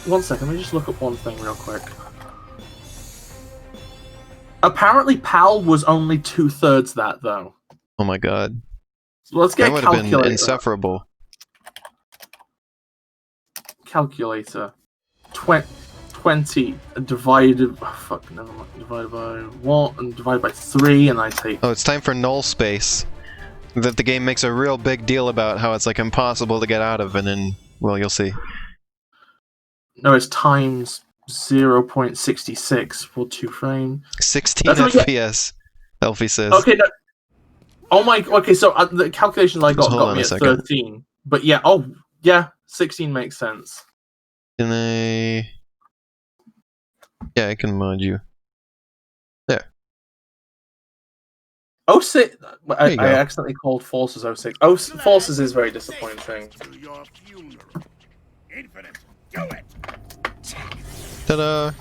One second, let me just look up one thing real quick. Apparently, PAL was only 2/3 that though.
Oh my god.
So let's get
that
a
would have been
calculator.
insufferable.
Calculator. 20 divided. Oh, fuck, never mind. Divided by what? And divided by 3, and I take.
Oh, it's time for null space. That the game makes a real big deal about how it's like impossible to get out of, and then, well, you'll see.
No, it's times 0.66 for 2 frames.
16 FPS, Elfie says.
Okay, no. Oh my. Okay, so the calculations I got me at 13. But yeah, oh yeah, 16 makes sense.
Can I? Yeah, I can mod you. There.
06. I accidentally called Forces 06. Forces is very disappointing.
Ta-da!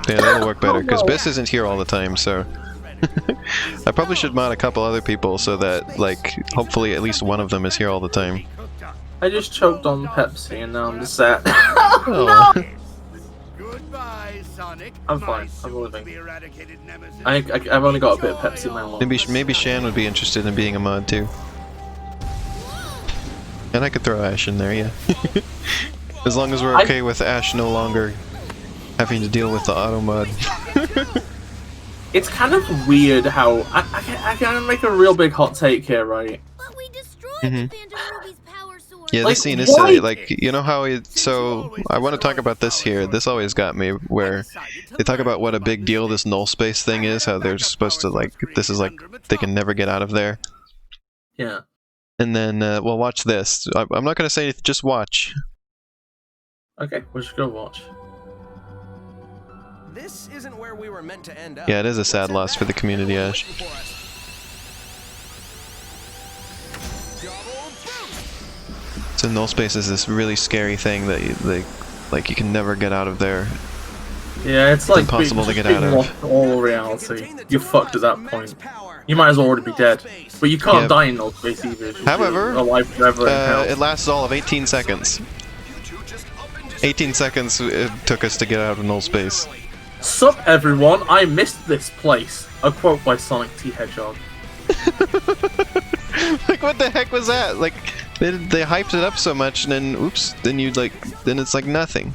Yeah, that'll work better, because Bis isn't here all the time, so... I probably should mod a couple other people so that, like, hopefully at least one of them is here all the time.
I just choked on Pepsi and now I'm just sad.
Oh.
Goodbye, Sonic.
I'm fine. I'm living. I've only got a bit of Pepsi in my lungs.
Maybe Shan would be interested in being a mod too. And I could throw Ash in there, yeah. As long as we're okay with Ash no longer having to deal with the auto mod.
It's kind of weird how I can make a real big hot take here, right?
But we destroyed the Phantom Ruby's power source.
Yeah,
Like,
this scene is
why?
silly. Like, you know how so I want to talk about this here. This always got me, where they talk about what a big deal this null space thing is, how they're supposed to, like, this is like, they can never get out of there.
Yeah.
And then, well, watch this. I'm not going to say anything, just watch.
Okay, we should go watch.
This isn't where we were meant to end up.
Yeah, it is a sad loss for the community, Ash. So null space is this really scary thing that you can never get out of there.
Yeah, it's like
impossible to get out of.
Lost all reality. You're fucked at that point. You might as well already be dead. But you can't die in null space either.
However,
alive forever in hell.
it lasts all of 18 seconds. 18 seconds it took us to get out of null space.
Sup everyone, I missed this place. A quote by Sonic T. Hedgehog.
Like, what the heck was that? Like, they hyped it up so much, and then oops, then it's like nothing.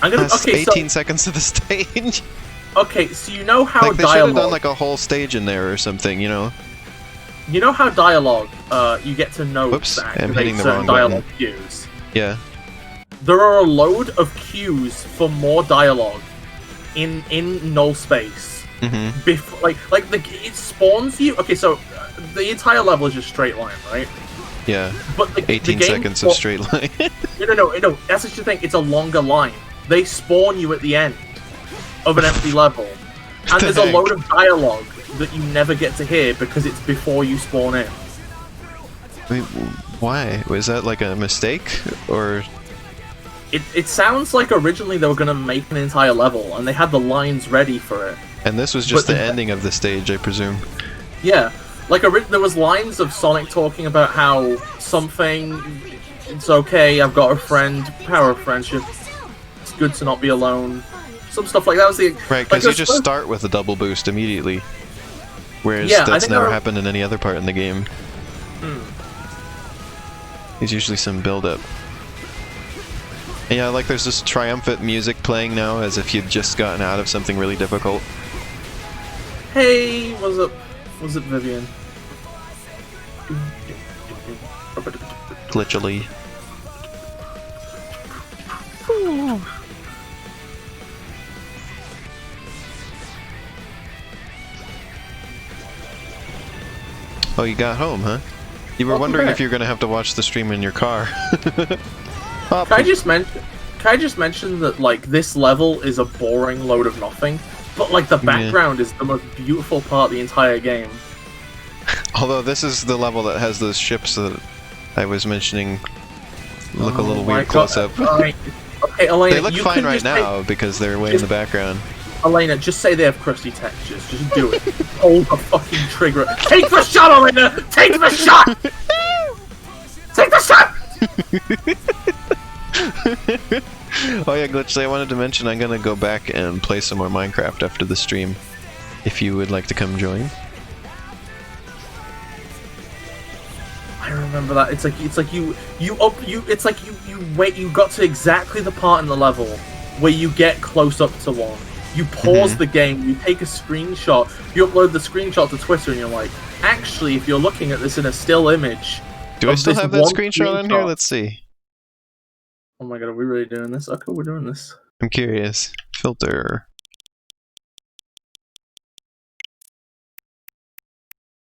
I'm gonna
That's
okay,
18 seconds of the stage.
Okay, so you know how
like, they should have
dialogue.
done like a whole stage in there or something, you know?
You know how dialogue, you get to know
Whoops,
to
I'm
activate
hitting the
certain
wrong
dialogue
button.
cues.
Yeah.
There are a load of cues for more dialogue in null space.
Mm-hmm.
Before, it spawns you. Okay, so the entire level is just straight line, right?
Yeah.
But the
18
game
seconds of straight line.
No. That's what you think. It's a longer line. They spawn you at the end of an empty level, and there's a load of dialogue that you never get to hear because it's before you spawn in.
Wait, why? Was that like a mistake, or?
It sounds like originally they were going to make an entire level, and they had the lines ready for it.
And this was just the ending of the stage, I presume.
Yeah, like there was lines of Sonic talking about how something, it's okay, I've got a friend, power of friendship, it's good to not be alone, some stuff like that. Was the
right, because you just start with a double boost immediately, whereas that's never happened in any other part in the game. There's usually some build-up. Yeah, like there's this triumphant music playing now, as if you'd just gotten out of something really difficult.
Hey, what's up? Was it Vivian?
Glitchily. Oh, you got home, huh? You were wondering if you were going to have to watch the stream in your car. Up.
Can I just mention that like this level is a boring load of nothing, but like the background is the most beautiful part of the entire game.
Although this is the level that has those ships that I was mentioning look a little weird close up.
Alright. Okay, Elena,
They look fine right now because they're way in the background.
Elena, just say they have crusty textures. Just do it. Hold the fucking trigger. Take the shot, Elena! Take the shot! Take the shot!
Oh yeah, Glitchley, I wanted to mention I'm gonna go back and play some more Minecraft after the stream. If you would like to come join.
I remember that. It's like you got to exactly the part in the level where you get close up to one. You pause the game, you take a screenshot, you upload the screenshot to Twitter, and you're like, actually, if you're looking at this in a still image,
do I still have that screenshot on here? Let's see.
Oh my god, are we really doing this? Okay, we're doing this.
I'm curious. Filter.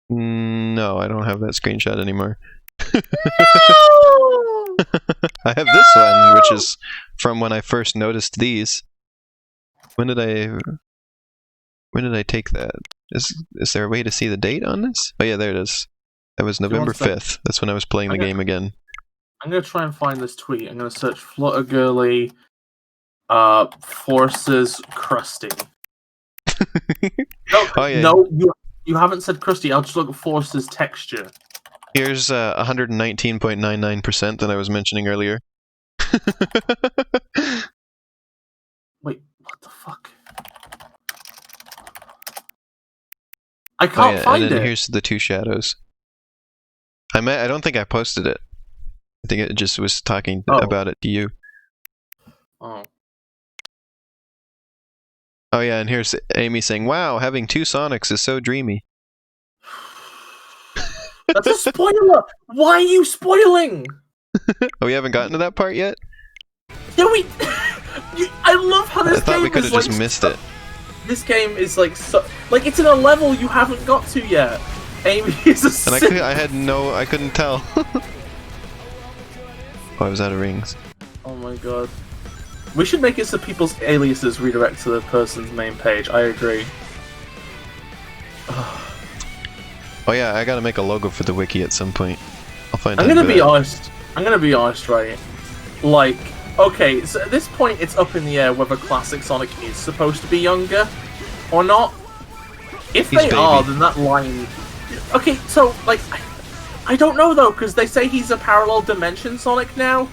No, I don't have that screenshot anymore. I have this one, which is from when I first noticed these. When did I take that? Is there a way to see the date on this? Oh yeah, there it is. That was November 5th. That's when I was playing the game again.
I'm gonna try and find this tweet. I'm gonna search FlutterGirly forces crusty. No,
oh, yeah.
No, you haven't said crusty. I'll just look at forces texture.
Here's 119.99% that I was mentioning earlier.
Wait, what the fuck? I can't find
and then
it.
Here's the two shadows. I don't think I posted it. I think it just was talking about it to you.
Oh.
Oh yeah, and here's Amy saying, "Wow, having two Sonics is so dreamy."
That's a spoiler! Why are you spoiling?
Oh, we haven't gotten to that part yet?
Yeah, I love how this
I thought
game
we could
is
have just missed it.
This game is like it's in a level you haven't got to yet. Amy is a
And I couldn't tell. Oh, I was out of rings.
Oh my god. We should make it so people's aliases redirect to the person's main page. I agree.
Oh yeah, I gotta make a logo for the wiki at some point. I'll find.
I'm gonna be honest, right? Like, okay, so at this point it's up in the air whether Classic Sonic is supposed to be younger or not. If they are, then that line... Okay, so, like, I don't know though, because they say he's a parallel dimension Sonic now.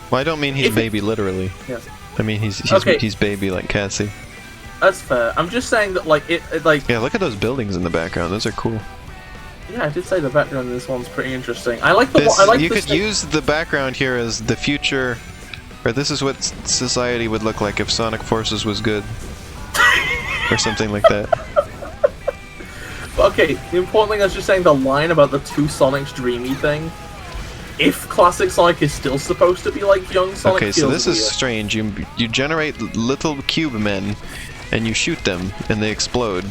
Well, I don't mean he's baby literally.
Yes.
I mean he's baby like Cassie.
That's fair. I'm just saying that like
yeah, look at those buildings in the background. Those are cool.
Yeah, I did say the background in this one's pretty interesting. I like the
you could use the background here as the future, or this is what society would look like if Sonic Forces was good, or something like that.
Okay, the important thing I was just saying the line about the two Sonics dreamy thing. If Classic Sonic is still supposed to be like young Sonic,
okay, so this is strange. You generate little cube men, and you shoot them, and they explode.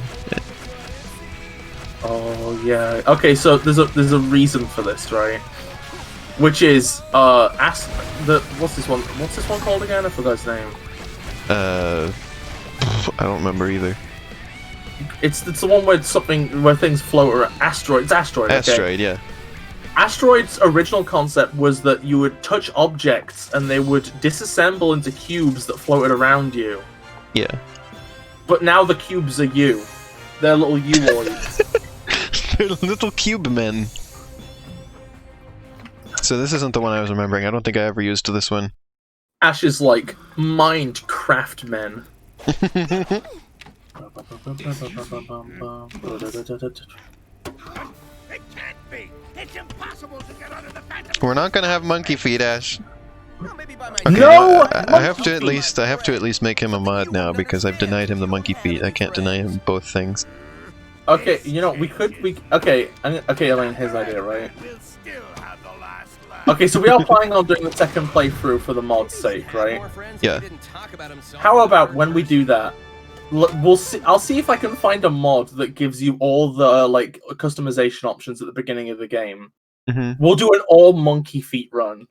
Oh yeah. Okay, so there's a reason for this, right? Which is what's this one called again? I forgot its name.
I don't remember either.
It's the one where things float around. Asteroid. It's Asteroid. Okay?
Asteroid, yeah.
Asteroid's original concept was that you would touch objects and they would disassemble into cubes that floated around you.
Yeah.
But now the cubes are you. They're little you-oids.
They're little cube men. So this isn't the one I was remembering. I don't think I ever used this one.
Ash is like Minecraft men.
It can't be. It's impossible to get under the Phantom.
We're not gonna have monkey feet, Ash.
Well, maybe by my
Okay,
No!
I have to at least make him a mod now because I've denied him the monkey feet. I can't deny him both things.
Okay, you know, okay, Elaine, his idea, right?
We'll still have the last laugh.
Okay, so we are planning on doing the second playthrough for the mod's sake, right?
Yeah.
How about when we do that, we'll see. I'll see if I can find a mod that gives you all the like customization options at the beginning of the game.
Mm-hmm.
We'll do an all monkey feet run.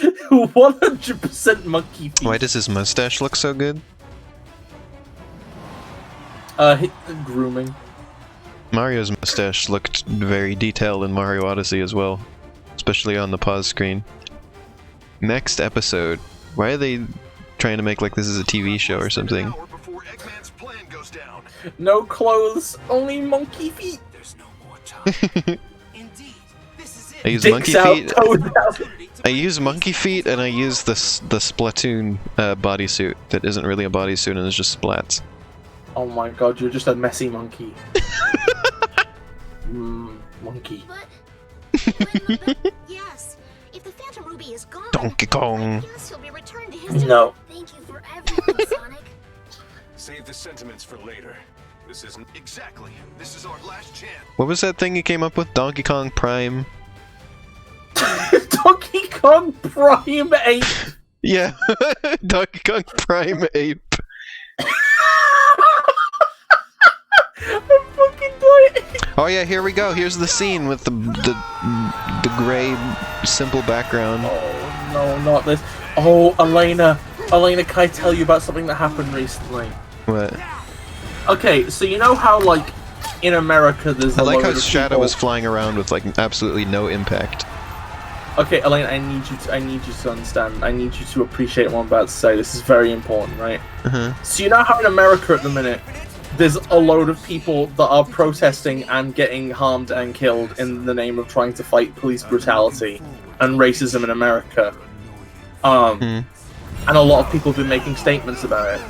100% monkey feet.
Why does his mustache look so good?
Grooming.
Mario's mustache looked very detailed in Mario Odyssey as well, especially on the pause screen. Next episode. Why are they trying to make like this is a TV show or something?
Before Eggman's plan goes down.
No clothes, only monkey feet.
There's no more time. Indeed, this is it.
I use
Dicks
monkey
out,
feet.
toes out.
I use monkey feet and I use the Splatoon bodysuit that isn't really a bodysuit and is just splats.
Oh my god, you're just a messy monkey. Monkey.
But yes, if the Phantom Ruby is gone,
Donkey Kong.
yes, he'll be returned to history.
No.
Thank you for everything, Sonic.
Save the sentiments for later. This isn't exactly. This is our last chance.
What was that thing you came up with? Donkey Kong Prime?
Donkey Kong Prime 8.
Yeah, Donkey Kong Prime Ape.
I'm fucking dying.
Oh yeah, here we go. Here's the scene with the gray simple background.
Oh no, not this. Oh, Elena, can I tell you about something that happened recently?
What?
Okay, so you know how like in America there's
I
a
like
load
how
of
Shadow
people...
was flying around with like absolutely no impact.
Okay, Elena, I need you to understand. I need you to appreciate what I'm about to say. This is very important, right? So you know how in America at the minute there's a load of people that are protesting and getting harmed and killed in the name of trying to fight police brutality and racism in America. And a lot of people have been making statements about it.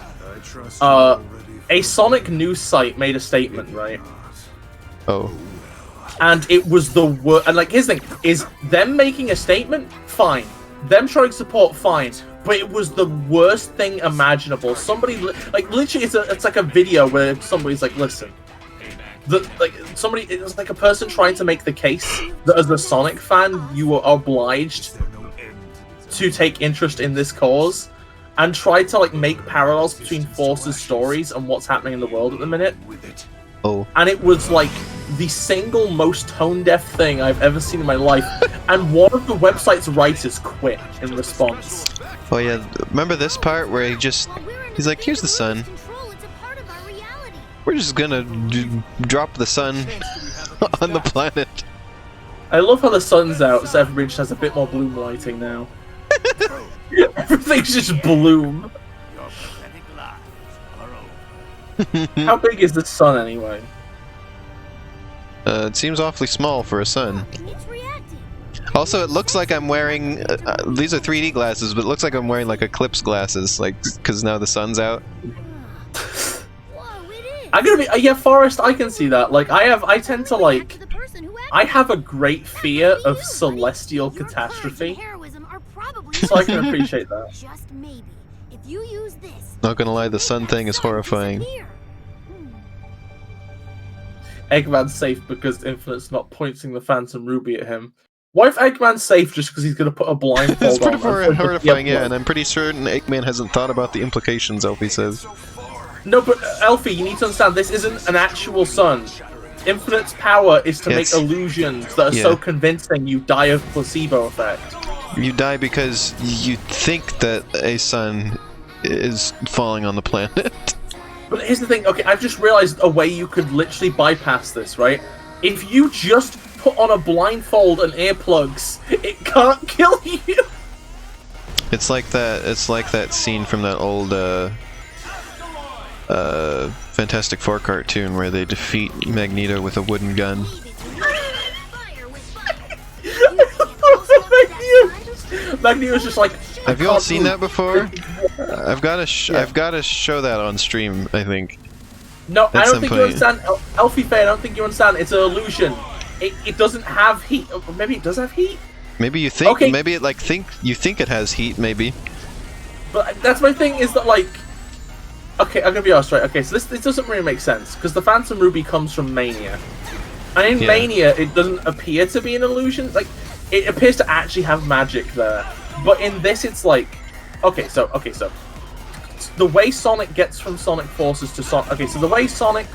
A Sonic news site made a statement, right?
Oh.
And it was the worst. And like, here's the thing: is them making a statement, fine. Them showing support, fine. But it was the worst thing imaginable. Somebody, like, literally, it's like a video where somebody's like, listen. It's like a person trying to make the case that as a Sonic fan, you are obliged to take interest in this cause and try to, like, make parallels between Force's stories and what's happening in the world at the minute.
Oh.
And it was like the single most tone-deaf thing I've ever seen in my life. And one of the website's writers quit in response.
Oh yeah, remember this part where he's like, here's the sun. We're just gonna drop the sun on the planet.
I love how the sun's out, so everybody just has a bit more bloom lighting now. Everything's just bloom. How big is the sun anyway?
It seems awfully small for a sun. Also, it looks like I'm wearing... these are 3D glasses, but it looks like I'm wearing like Eclipse glasses, like, because now the sun's out.
I'm gonna be... yeah, Forrest, I can see that. Like, I tend to, like... I have a great fear of celestial catastrophe. So I can appreciate that.
Just maybe, if you use this,
Not gonna lie, the sun thing is horrifying.
Eggman's safe because Infinite's not pointing the Phantom Ruby at him. What if Eggman's safe just because he's gonna put a blindfold
That's pretty
on?
horrifying, yeah, and I'm pretty certain Eggman hasn't thought about the implications, Elfie says.
No, but Elfie, you need to understand, this isn't an actual sun. Infinite's power is to make illusions that are so convincing you die of placebo effect.
You die because you think that a sun is falling on the planet.
But here's the thing, okay, I've just realized a way you could literally bypass this, right? If you just put on a blindfold and earplugs, it can't kill you!
It's like that scene from that old Fantastic Four cartoon where they defeat Magneto with a wooden gun.
Magneto's just like...
Have you all seen that before? I've got to show that on stream, I think.
No, I don't think you
point.
understand. Elfie Faye, I don't think you understand. It's an illusion. It doesn't have heat. Maybe it does have heat?
Maybe you think,
okay.
Maybe it you think it has heat, maybe.
But that's my thing, is that like... Okay, I'm gonna be honest, right? Okay, so this doesn't really make sense, because the Phantom Ruby comes from Mania. And in Mania, it doesn't appear to be an illusion. Like, it appears to actually have magic there. But in this, it's like... Okay, so... The way Sonic gets from Sonic Forces to Sonic... Okay, so the way Sonic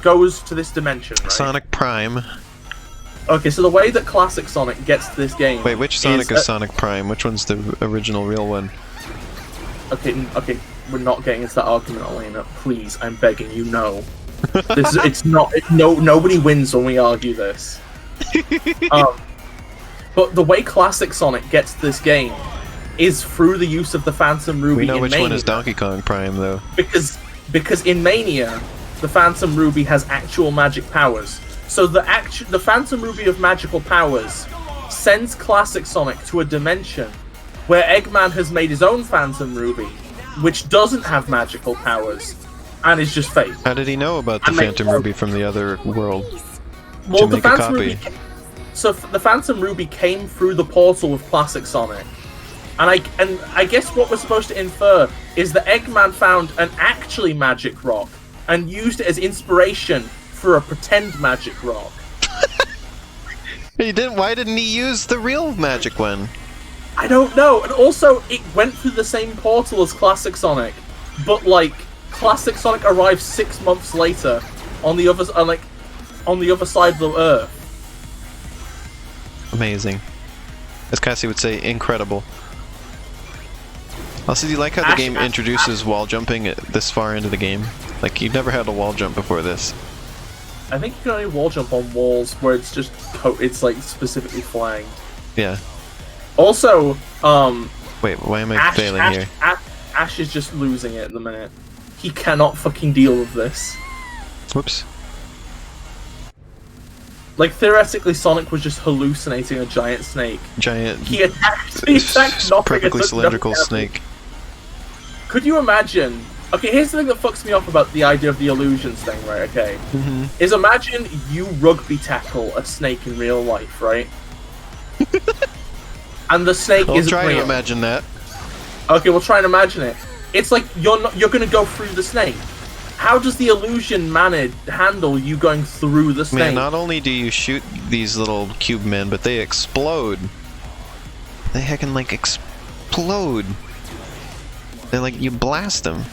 goes to this dimension, right?
Sonic Prime.
Okay, so the way that classic Sonic gets to this game.
Wait, which Sonic is Sonic Prime? Which one's the original real one?
Okay, we're not getting into that argument, Elena. Please, I'm begging you, no. It's not. Nobody wins when we argue this. But the way classic Sonic gets to this game is through the use of the Phantom Ruby.
We know
in
which
Mania,
one is Donkey Kong Prime, though.
Because in Mania, the Phantom Ruby has actual magic powers. So the Phantom Ruby of magical powers sends classic Sonic to a dimension where Eggman has made his own Phantom Ruby, which doesn't have magical powers, and is just fake.
How did he know about the Phantom Ruby from the other world?
Well,
to make a copy.
So the Phantom Ruby came through the portal with classic Sonic. And I guess what we're supposed to infer is that Eggman found an actually magic rock and used it as inspiration for a pretend magic rock.
He didn't. Why didn't he use the real magic one?
I don't know. And also, it went through the same portal as classic Sonic, but like classic Sonic arrived 6 months later on the other side of the Earth.
Amazing. As Cassie would say, incredible. Also, do you like how the game introduces wall jumping this far into the game? Like, you've never had a wall jump before this.
I think you can only wall jump on walls where it's just it's like specifically flagged.
Yeah.
Also,
wait, why am I failing here?
Ash is just losing it at the minute. He cannot fucking deal with this.
Whoops.
Like, theoretically, Sonic was just hallucinating a giant snake. He attacked nothing.
Perfectly cylindrical snake.
Could you imagine? Okay, here's the thing that fucks me off about the idea of the illusions thing, right? Okay, is imagine you rugby tackle a snake in real life, right? And the snake isn't real.
I'll try to imagine that.
Okay, we'll try and imagine it. It's like you're gonna go through the snake. How does the illusion handle you going through the snake?
Man, not only do you shoot these little cube men, but they explode. They heckin' like explode. They're like, you blast them.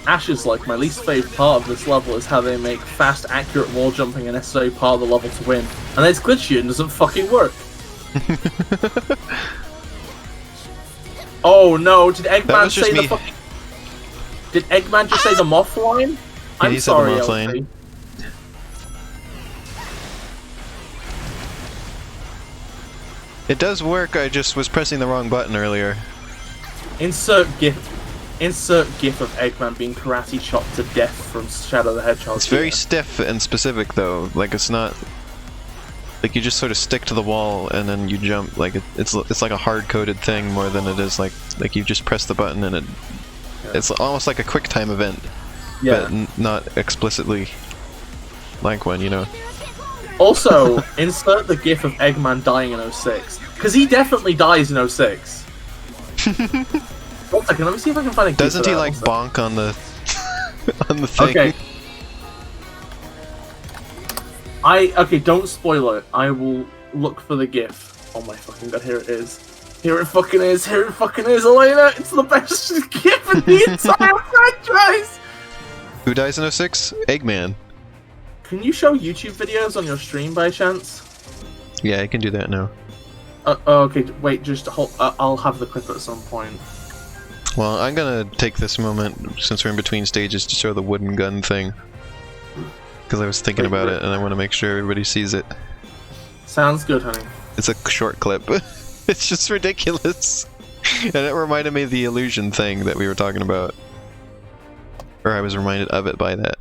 Ash is like, my least favourite part of this level is how they make fast, accurate wall jumping a necessary part of the level to win. And then it's glitchy and doesn't fucking work. Oh no, did Eggman say the fucking... Did Eggman just say the moth line? I'm sorry, LC.
It does work, I just was pressing the wrong button earlier.
Insert gif of Eggman being karate chopped to death from Shadow the Hedgehog.
It's very stiff and specific though, like it's not... Like you just sort of stick to the wall and then you jump, like it's like a hard-coded thing more than it is like you just press the button and it's almost like a quick time event, but not explicitly like one, you know.
Also, insert the gif of Eggman dying in 06, because he definitely dies in 06. 1 second, let me see if I can find a gif.
Doesn't he like bonk on the on the thing?
Okay. Okay, don't spoil it. I will look for the GIF. Oh my fucking god, here it is. Here it fucking is, Elena! It's the best GIF in the entire franchise!
Who dies in 06? Eggman.
Can you show YouTube videos on your stream by chance?
Yeah, I can do that now.
Okay, wait, just hold. I'll have the clip at some point.
Well, I'm gonna take this moment, since we're in between stages, to show the wooden gun thing. Because I was thinking about it, and I want to make sure everybody sees it.
Sounds good, honey.
It's a short clip. It's just ridiculous. And it reminded me of the illusion thing that we were talking about. Or I was reminded of it by that.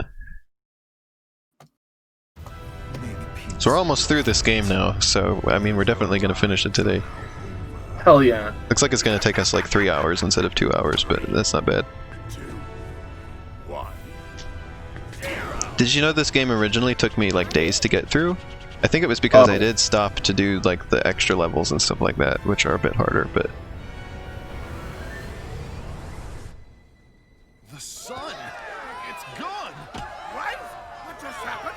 So we're almost through this game now, so, I mean, we're definitely going to finish it today.
Hell yeah.
Looks like it's going to take us like 3 hours instead of 2 hours, but that's not bad.
2, 1.
Did you know this game originally took me like days to get through? I think it was because I did stop to do like the extra levels and stuff like that, which are a bit harder, but...
The sun! It's gone! What? What just happened?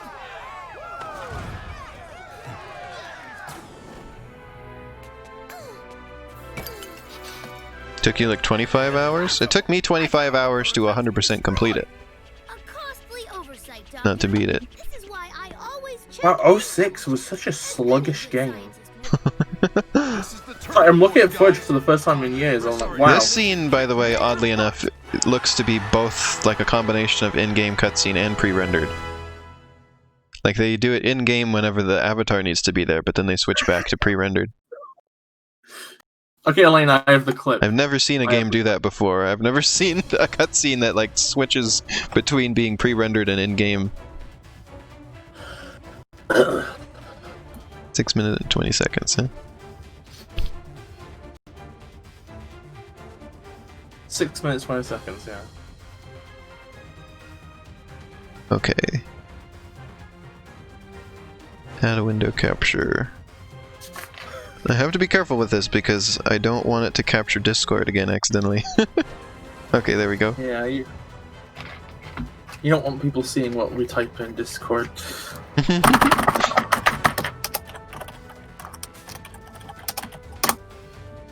Took you like 25 hours? It took me 25 hours to 100% complete it.
A costly oversight, Doctor.
Not to beat it.
This is why I always check
Wow, 06 was such a sluggish game. I'm looking at footage for the first time in years. I'm like, wow.
This scene, by the way, oddly enough, it looks to be both like a combination of in-game cutscene and pre-rendered. Like they do it in-game whenever the avatar needs to be there, but then they switch back to pre-rendered.
Okay, Elena, I have the clip.
I've never seen a game do that before. I've never seen a cutscene that like switches between being pre-rendered and in-game. 6 minutes and 20 seconds, huh?
6 minutes, 20 seconds, yeah.
Okay. Add a window capture. I have to be careful with this because I don't want it to capture Discord again accidentally. Okay, there we go.
Yeah, you don't want people seeing what we type in Discord.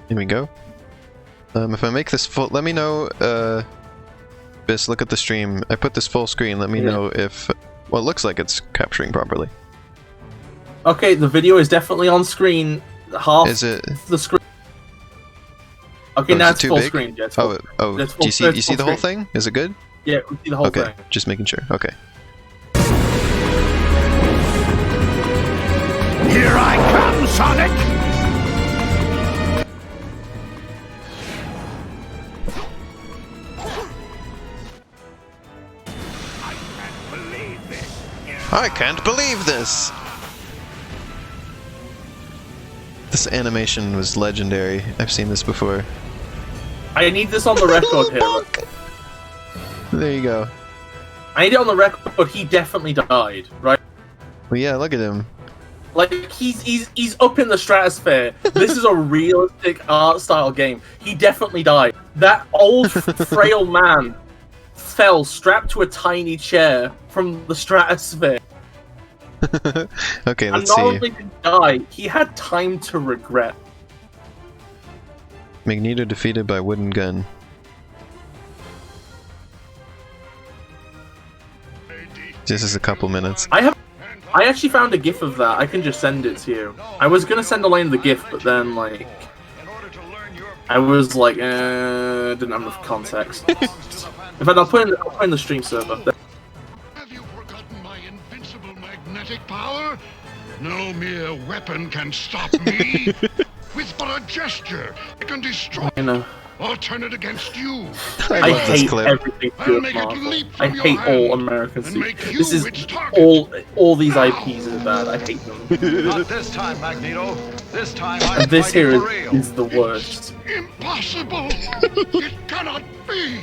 Here we go. If I make this full, let me know, Bis, look at the stream. I put this full screen, let me know if, well, it looks like it's capturing properly.
Okay, the video is definitely on screen. Half
Is it?
the screen. Okay,
Oh,
now
is it
it's
too
full
big?
screen. Yeah, it's
Oh,
full,
do you see the whole thing? Is it good?
Yeah, we see the whole
Okay,
thing.
just making sure. Okay.
Here I come, Sonic!
I can't believe this! This animation was legendary. I've seen this before.
I need this on the record here.
There you go.
I need it on the record. He definitely died, right?
Well, yeah, look at him.
Like he's up in the stratosphere. This is a realistic art style game. He definitely died. That old frail man fell strapped to a tiny chair from the stratosphere.
Okay,
And
let's
not
see.
only did he die, he had time to regret.
Magneto defeated by wooden gun. This is a couple minutes.
I actually found a GIF of that. I can just send it to you. I was gonna send Elaine the GIF, but then like I was like, didn't have enough context. In fact, I'll put in the stream server.
Have you forgotten my invincible magnetic power? No mere weapon can stop me. With but a gesture, I can destroy
You know,
or turn it against you.
I
love this
hate
clip.
everything to do
I'll
with
make it
Marvel.
leap
I
from your
hate all
hand
American
and
suits.
make you
This is
its target.
all these IPs are bad. I hate them.
Not this time, Magneto. This time I'm
And this
fighting
here
for real.
is the worst.
Impossible! It cannot be!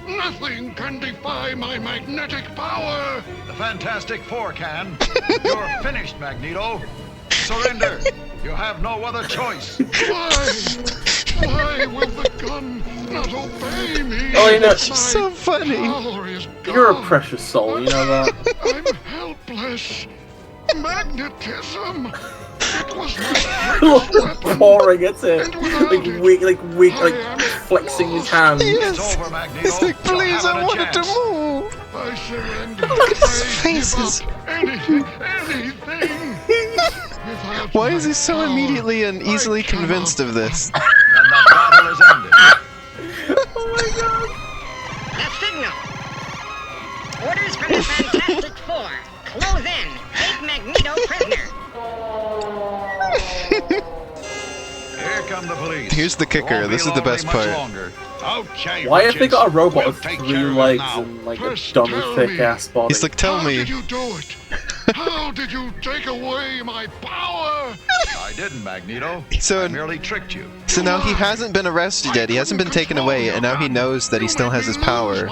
Nothing can defy my magnetic power!
The Fantastic Four can. You're finished, Magneto. Surrender. You have no other choice.
Why? Why will the gun not obey me?
Oh, you know,
My
so funny.
power is
You're a
gone.
precious soul. You know that.
I'm helpless. Magnetism. It was my greatest weapon.
Boring, it's it.
And without it,
Weak,
I
like
am
flexing his hands.
It's over, Magneto.
It's like,
You're
please,
having
I
a
wanted to
chance.
move!
I surrender.
Look at his
I
faces.
give up anything. Without
Why is
my
he so
power,
immediately and
I
easily
cannot
convinced of this?
And the battle is ended.
The signal. Orders from the Fantastic Four. Close in. Take Magneto prisoner.
Here come the police.
Here's the kicker,
Won't be
this is the
lonely
best
much
part.
longer.
Okay,
Why have they
Richards,
got a robot
we'll
with
take
3
care of it
legs
now.
and like
First
a dummy
tell
thick
me,
ass body?
He's like, tell
How
me.
did you do it? How did you take away my power?
I didn't, Magneto.
So-
I merely tricked you.
So now he hasn't been arrested yet, he hasn't been taken away, and now he knows that he still has his power.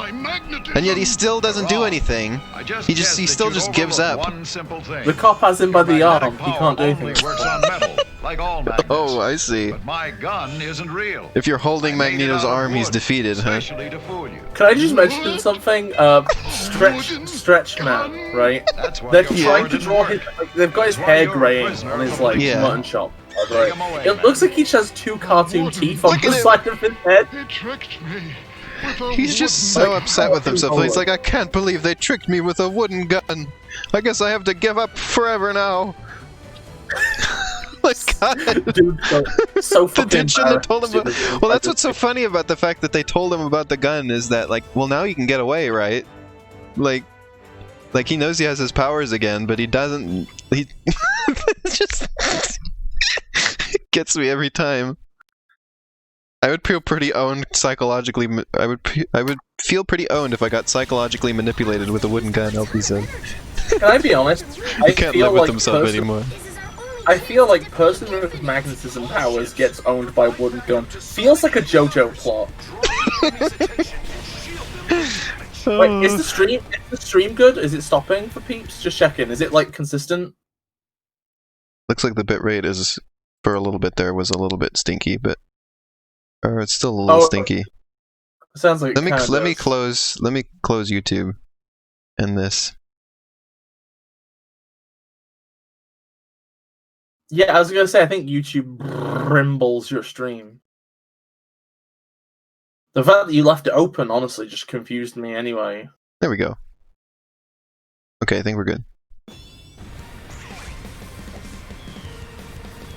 And yet he still doesn't do anything. He
guessed
still
that
just
you'd
gives
overlook
up.
One simple thing.
The cop has him by the
Magnetic
arm. He
power
can't do
only
anything.
works on metal, like all magnets.
Oh, I see.
But my gun isn't real.
If you're holding
I made it
Magneto's
out of
arm, he's
wood,
defeated, huh?
especially to fool you.
Can I just mention something? Stretch Man, right?
That's why
They're
your
trying
power
to
didn't
draw
work.
his. Like, they've got his
That's why
hair
you're a
graying
prisoner
on his
of
like
Yeah.
mutton chop. Right. It looks like he just has two cartoon teeth on the side of his head.
He tricked me. With a
He's just so upset with himself. He's like, I can't believe they tricked me with a wooden gun. I guess I have to give up forever now. Like, God.
Dude, so fucking
They shouldn't have told him.
embarrassed.
Well, that's what's so funny about the fact that they told him about the gun is that, like, well, now you can get away, right? Like he knows he has his powers again, but he doesn't. He just gets me every time. I would feel pretty owned psychologically. I would feel pretty owned if I got psychologically manipulated with a wooden gun. LP said.
Can I be honest?
He can't live with himself anymore.
I feel like person with magnetism powers gets owned by wooden gun. Feels like a JoJo plot. Wait, is the stream good? Is it stopping for peeps? Just checking. Is it like consistent?
Looks like the bitrate is for a little bit there was a little bit stinky, but or it's still a little stinky.
Sounds like
let me close YouTube and this.
Yeah, I was gonna say I think YouTube brimbles your stream. The fact that you left it open honestly just confused me anyway.
There we go. Okay, I think we're good.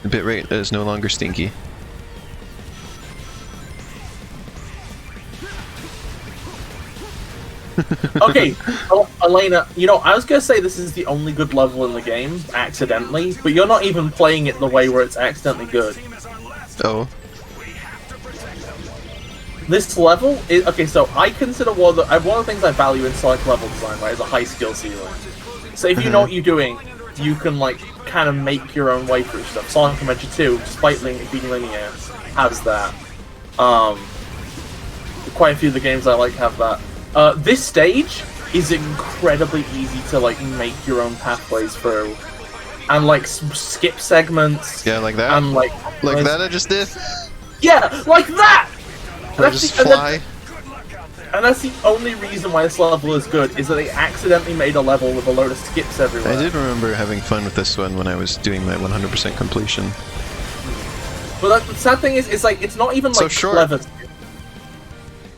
The bitrate is no longer stinky.
Okay, Elena, you know, I was gonna say this is the only good level in the game, accidentally, but you're not even playing it the way where it's accidentally good.
Oh.
This level is okay. So I consider one of the things I value in Sonic level design, right, is a high skill ceiling. So if you know what you're doing, you can like kind of make your own way through stuff. Sonic Adventure 2, despite being linear, has that. Quite a few of the games I like have that. This stage is incredibly easy to like make your own pathways through, and like skip segments.
Yeah, like that.
And like
that I just did.
Yeah, like that.
Just fly.
And that's the only reason why this level is good, is that they accidentally made a level with a load of skips everywhere.
I did remember having fun with this one when I was doing my 100% completion.
But the sad thing is, it's like it's not even like
so short.
Clever.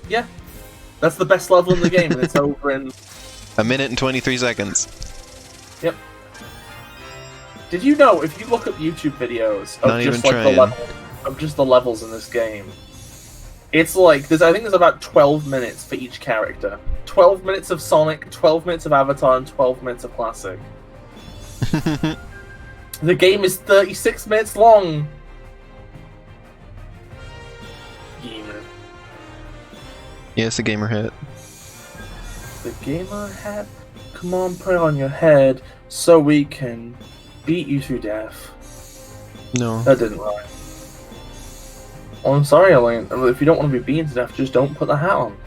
Yeah, that's the best level in the game, and it's over in
1 minute and 23 seconds.
Yep. Did you know if you look up YouTube videos of
Not
just
even
like the levels in this game, it's like I think there's about 12 minutes for each character. 12 minutes of Sonic, 12 minutes of Avatar, and 12 minutes of Classic. The game is 36 minutes long. Gamer.
Yes, a gamer hat.
The gamer hat? Come on, put it on your head so we can beat you to death.
No.
That didn't rhyme. Oh, I'm sorry, Elaine. If you don't want to be beaten to death, just don't put the hat on.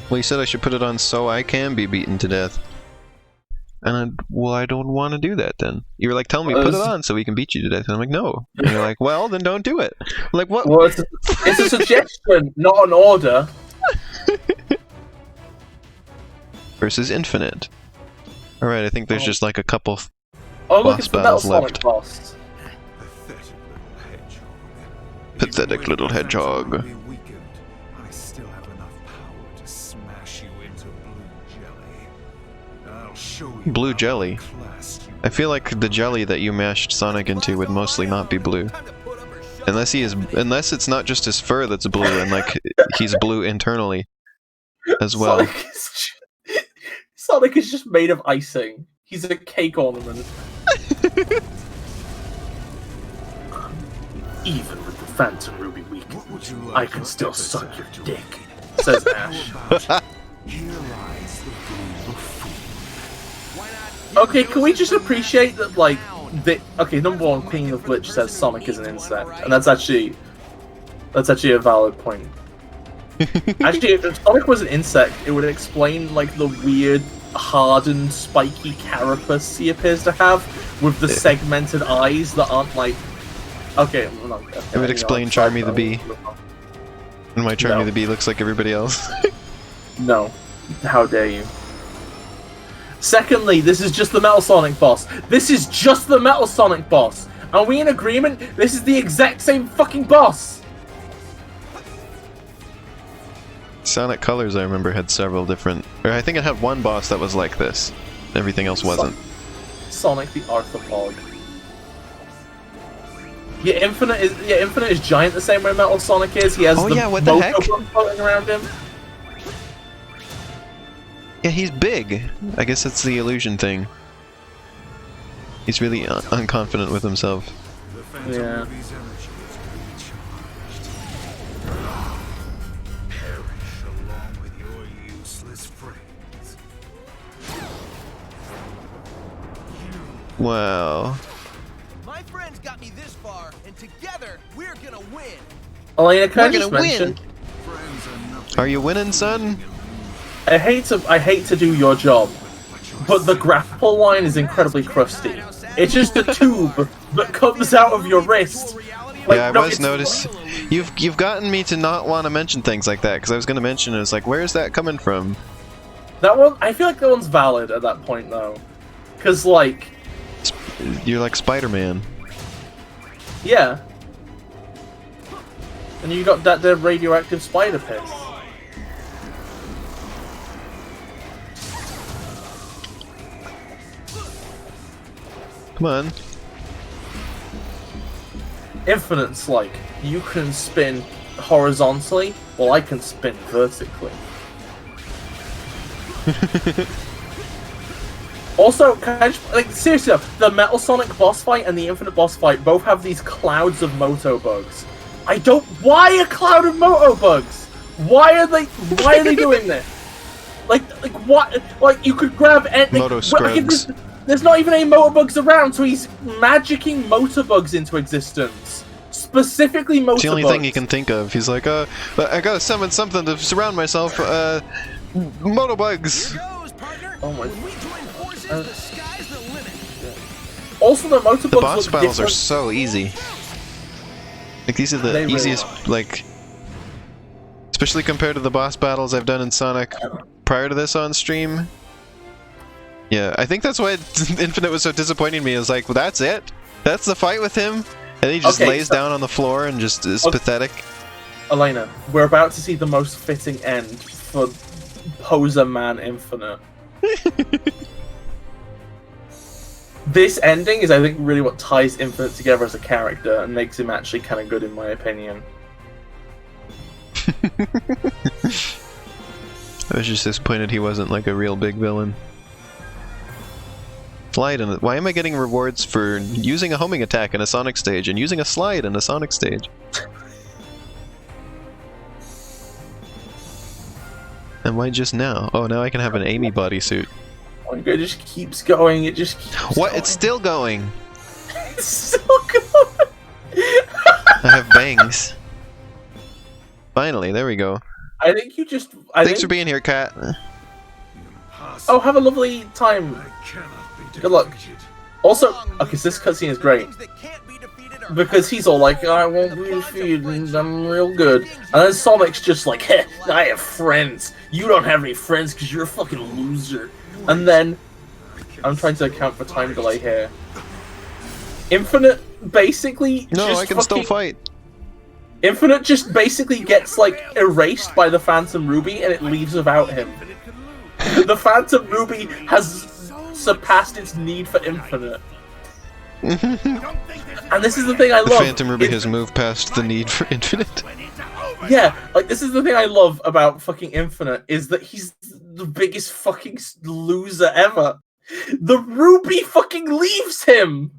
Well, you said I should put it on so I can be beaten to death. And I don't want to do that then. You were like, tell me, put it on so we can beat you to death. And I'm like, no. And you're like, well, then don't do it. I'm like, what?
Well, it's a suggestion, not an order.
Versus Infinite. Alright, I think there's just like a couple
boss
battles left.
Boss.
Pathetic little hedgehog.
I still have enough power to smash you into blue jelly. I'll show you
Blue jelly? I feel like the jelly that you mashed Sonic into would mostly not be blue. Unless it's not just his fur that's blue and like he's blue internally as well.
Sonic is just made of icing. He's a cake ornament. Even with the Phantom Ruby weakened, I can still suck your dick, says Ash. Okay, can we just appreciate that, like, okay, number one, Queen of Glitch says Sonic is an insect, and that's actually a valid point. Actually, if Sonic was an insect, it would explain, like, the weird, hardened, spiky carapace he appears to have, with the segmented eyes that aren't, like... Okay,
it would explain Charmy the Bee. And why Charmy the Bee looks like everybody else.
No. How dare you. Secondly, this is just the Metal Sonic boss. This is just the Metal Sonic boss. Are we in agreement? This is the exact same fucking boss.
Sonic Colors, I remember, had several different... Or I think it had one boss that was like this. Everything else wasn't.
Sonic the Arthropod. Yeah, Infinite is giant the same way Metal Sonic is. He has
what the heck?
floating around him.
Yeah, he's big. I guess that's the illusion thing. He's really unconfident with himself.
Yeah.
Wow.
My friends got me this far, and together we're gonna win.
Elena, can I
We're
just
gonna
mention?
Are you winning, son?
I hate to do your job, but the grapple line is incredibly crusty. It's just a tube that comes out of your wrist. Like,
Yeah, I
no,
was noticed. You've gotten me to not want to mention things like that because I was going to mention it. It's like, where's that coming from?
That one, I feel like that one's valid at that point though, because like,
You're like Spider-Man.
yeah, and you got that the radioactive spider piss.
Come on.
Infinite's like, you can spin horizontally, well I can spin vertically. Also, can I just, like, seriously though, the Metal Sonic boss fight and the Infinite boss fight both have these clouds of Moto bugs. Why a cloud of Moto bugs? Why are they doing this? Like what? Like, you could grab anything.
Moto scrubs.
There's not even any Moto bugs around, so he's magicking Moto bugs into existence. Specifically Moto bugs.
It's the only thing he can think of. He's like, I gotta summon something to surround myself. Moto bugs.
Oh my. Also, the Moto bugs
The boss
look
battles are
different.
so easy. Like, these are the
They really
easiest,
are.
like, especially compared to the boss battles I've done in Sonic prior to this on stream. Yeah, I think that's why Infinite was so disappointing to me. It was like, well, that's it? That's the fight with him? And he just lays down on the floor and just is pathetic.
Elena, we're about to see the most fitting end for Poser Man Infinite. This ending is, I think, really what ties Infinite together as a character and makes him actually kind of good, in my opinion.
I was just disappointed he wasn't like a real big villain. Slide in it. Why am I getting rewards for using a homing attack in a Sonic stage and using a slide in a Sonic stage? And why just now? Oh, now I can have an Amy bodysuit.
Oh, it just keeps going. It just keeps
What?
going.
It's still going.
It's still going.
I have bangs. Finally, there we go.
I think you just.
Thanks for being here, Kat.
Oh, have a lovely time. Good luck. Also, okay, so this cutscene is great. Because he's all like, I won't be defeated, I'm real good. And then Sonic's just like, heh, I have friends. You don't have any friends because you're a fucking loser. And then, I'm trying to account for time delay here. Infinite basically
No,
just
I can still fight.
Infinite just basically gets, like, erased by the Phantom Ruby and it leaves without him. The Phantom Ruby has surpassed its need for Infinite. And this is the thing I love.
The Phantom Ruby has moved past the need for Infinite.
Yeah, like, this is the thing I love about fucking Infinite, is that he's the biggest fucking loser ever. The Ruby fucking leaves him!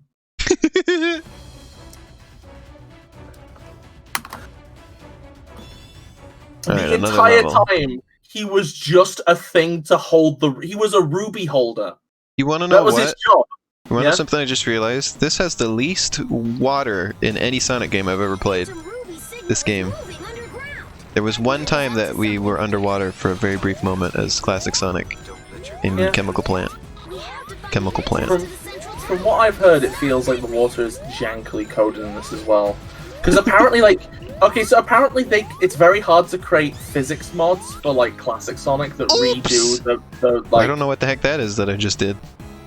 Alright,
The
another
entire
level.
time, he was just a thing to hold the... He was a Ruby holder.
You wanna know
That was
what?
his job.
You wanna
Yeah?
know something I just realized? This has the least water in any Sonic game I've ever played. This game. There was one time that we were underwater for a very brief moment as Classic Sonic in
Yeah.
Chemical Plant. Chemical Plant.
From what I've heard, it feels like the water is jankily coded in this as well. Because apparently, like, Okay, so apparently it's very hard to create physics mods for like classic Sonic that redo the
I don't know what the heck that is that I just did.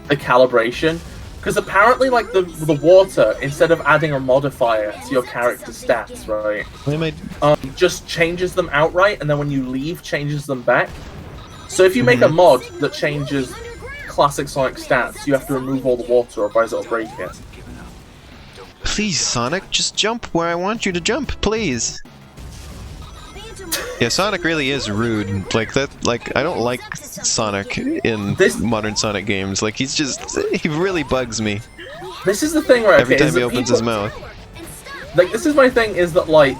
The calibration, because apparently like the water, instead of adding a modifier to your character's stats, right?
Why am I...
just changes them outright, and then when you leave, changes them back. So if you make a mod that changes classic Sonic stats, you have to remove all the water, otherwise it'll break it.
Please, Sonic, just jump where I want you to jump, please. Yeah, Sonic really is rude. Like that. Like I don't like Sonic in modern Sonic games. Like he really bugs me.
This is the thing, right?
Every time he opens his mouth.
Like this is my thing is that like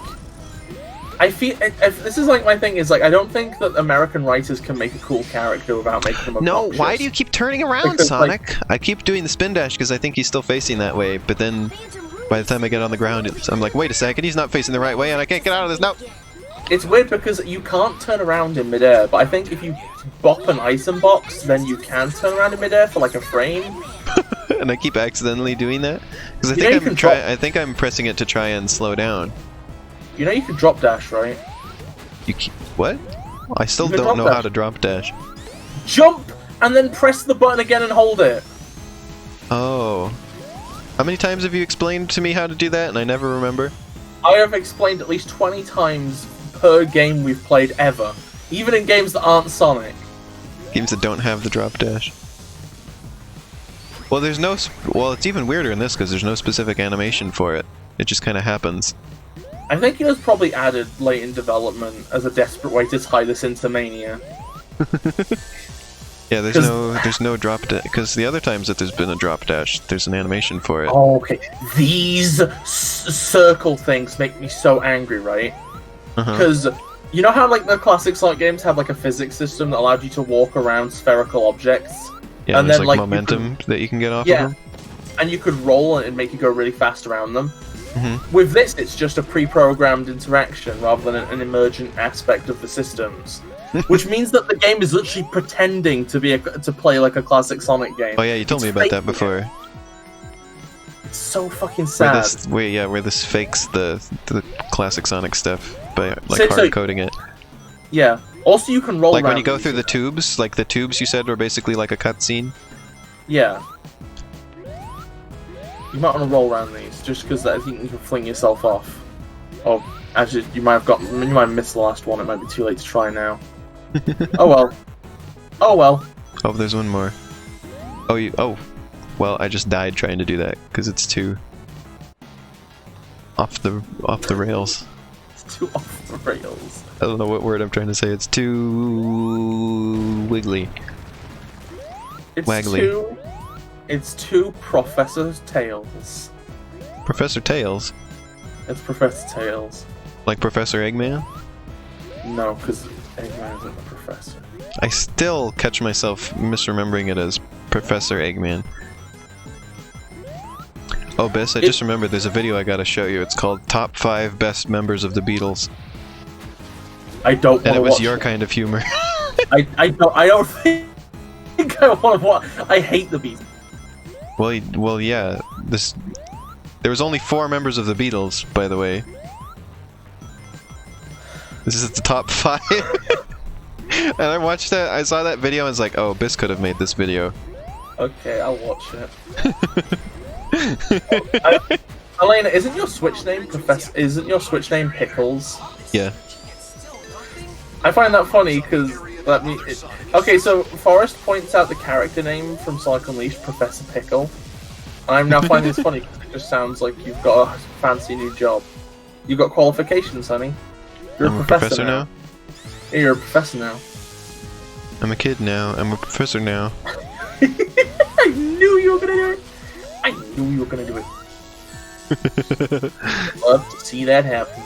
I feel this is like my thing is like I don't think that American writers can make a cool character without making them obnoxious.
No, why do you keep turning around, because, Sonic? Like, I keep doing the spin dash because I think he's still facing that way, but then by the time I get on the ground, I'm like, wait a second, he's not facing the right way, and I can't get out of this. No.
It's weird because you can't turn around in midair, but I think if you bop an item box, then you can turn around in midair for like a frame.
And I keep accidentally doing that because I think I'm pressing it to try and slow down.
You know you can drop dash, right?
What? I still don't know how to drop dash.
Jump and then press the button again and hold it.
Oh. How many times have you explained to me how to do that and I never remember?
I have explained at least 20 times per game we've played ever. Even in games that aren't Sonic.
Games that don't have the drop dash. Well, there's no... Well, it's even weirder in this because there's no specific animation for it. It just kind of happens.
I think it was probably added late in development as a desperate way to tie this into Mania.
Yeah, there's no drop dash, because the other times that there's been a drop dash, there's an animation for it.
Oh, okay. These circle things make me so angry, right? Because you know how like the classic Sonic games have like a physics system that allowed you to walk around spherical objects?
Yeah, and there's then, like momentum that you can get off of them?
And you could roll and make you go really fast around them. With this, it's just a pre-programmed interaction rather than an emergent aspect of the systems. Which means that the game is literally pretending to play like a classic Sonic game.
Oh yeah, you told me about that before.
It's so fucking sad.
Where this fakes the classic Sonic stuff by like hard coding it.
Yeah. Also, you can roll
like
around
when you go through the tubes. Like the tubes you said were basically like a cutscene.
Yeah. You might want to roll around these just because I think you can fling yourself off. Or actually, you might have missed the last one. It might be too late to try now. Oh well. Oh well.
Oh, there's one more. Oh, well, I just died trying to do that because it's too off the rails.
It's too off the rails.
I don't know what word I'm trying to say. It's too wiggly. Waggly.
It's too Professor Tails.
Professor Tails?
It's Professor Tails.
Like Professor Eggman?
No, because Eggman isn't a professor.
I still catch myself misremembering it as Professor Eggman. Oh, Bis, I just remembered there's a video I gotta show you. It's called Top 5 Best Members of the Beatles.
I don't want to watch it.
And it was your kind of humor.
I don't think I want to watch. I hate the Beatles.
Well, yeah. There was only 4 members of the Beatles, by the way. This is the top 5. And I watched that. I saw that video and was like, "Oh, Bis could have made this video."
Okay, I'll watch it. Elena, isn't your Switch name Pickles?
Yeah.
I find that funny because okay, so Forrest points out the character name from Sonic Unleashed, Professor Pickle, and I'm now finding this funny because it just sounds like you've got a fancy new job. You've got qualifications, honey. You're a professor now. Yeah, you're a professor now.
I'm a kid now. I'm a professor now.
I knew you were gonna do it. I knew you were gonna do it. Love to see that happen.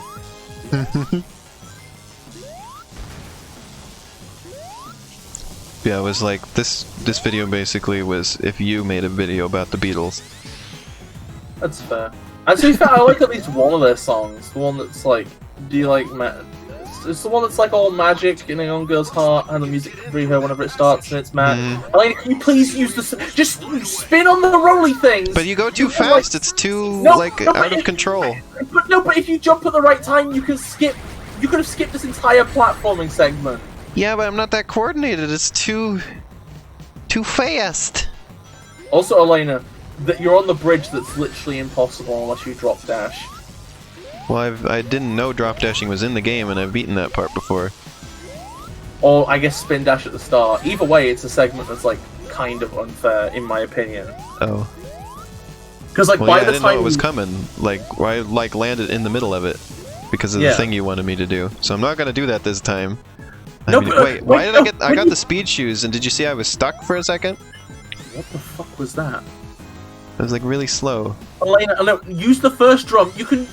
Yeah, it was like this video basically was if you made a video about the Beatles.
That's fair. And to be fair, I like at least one of their songs. The one that's like, do you like It's the one that's like all magic in a young girl's heart, and the music can be heard whenever it starts, and it's mad. Elena, can you please use the just spin on the rolly things?
But you go too fast. It's too out of control.
But if you jump at the right time, you can skip. You could have skipped this entire platforming segment.
Yeah, but I'm not that coordinated. It's too fast.
Also, Elena, that you're on the bridge that's literally impossible unless you drop dash.
Well, I didn't know drop dashing was in the game, and I've beaten that part before.
Or I guess spin dash at the start. Either way, it's a segment that's like kind of unfair, in my opinion.
Oh.
Because like by the
I didn't
time
know it was coming. Like, I landed in the middle of it because of the thing you wanted me to do. So I'm not gonna do that this time. Wait, why did I got the speed shoes, and did you see I was stuck for a second?
What the fuck was that?
It was like really slow.
Elena, no, use the first drum. You could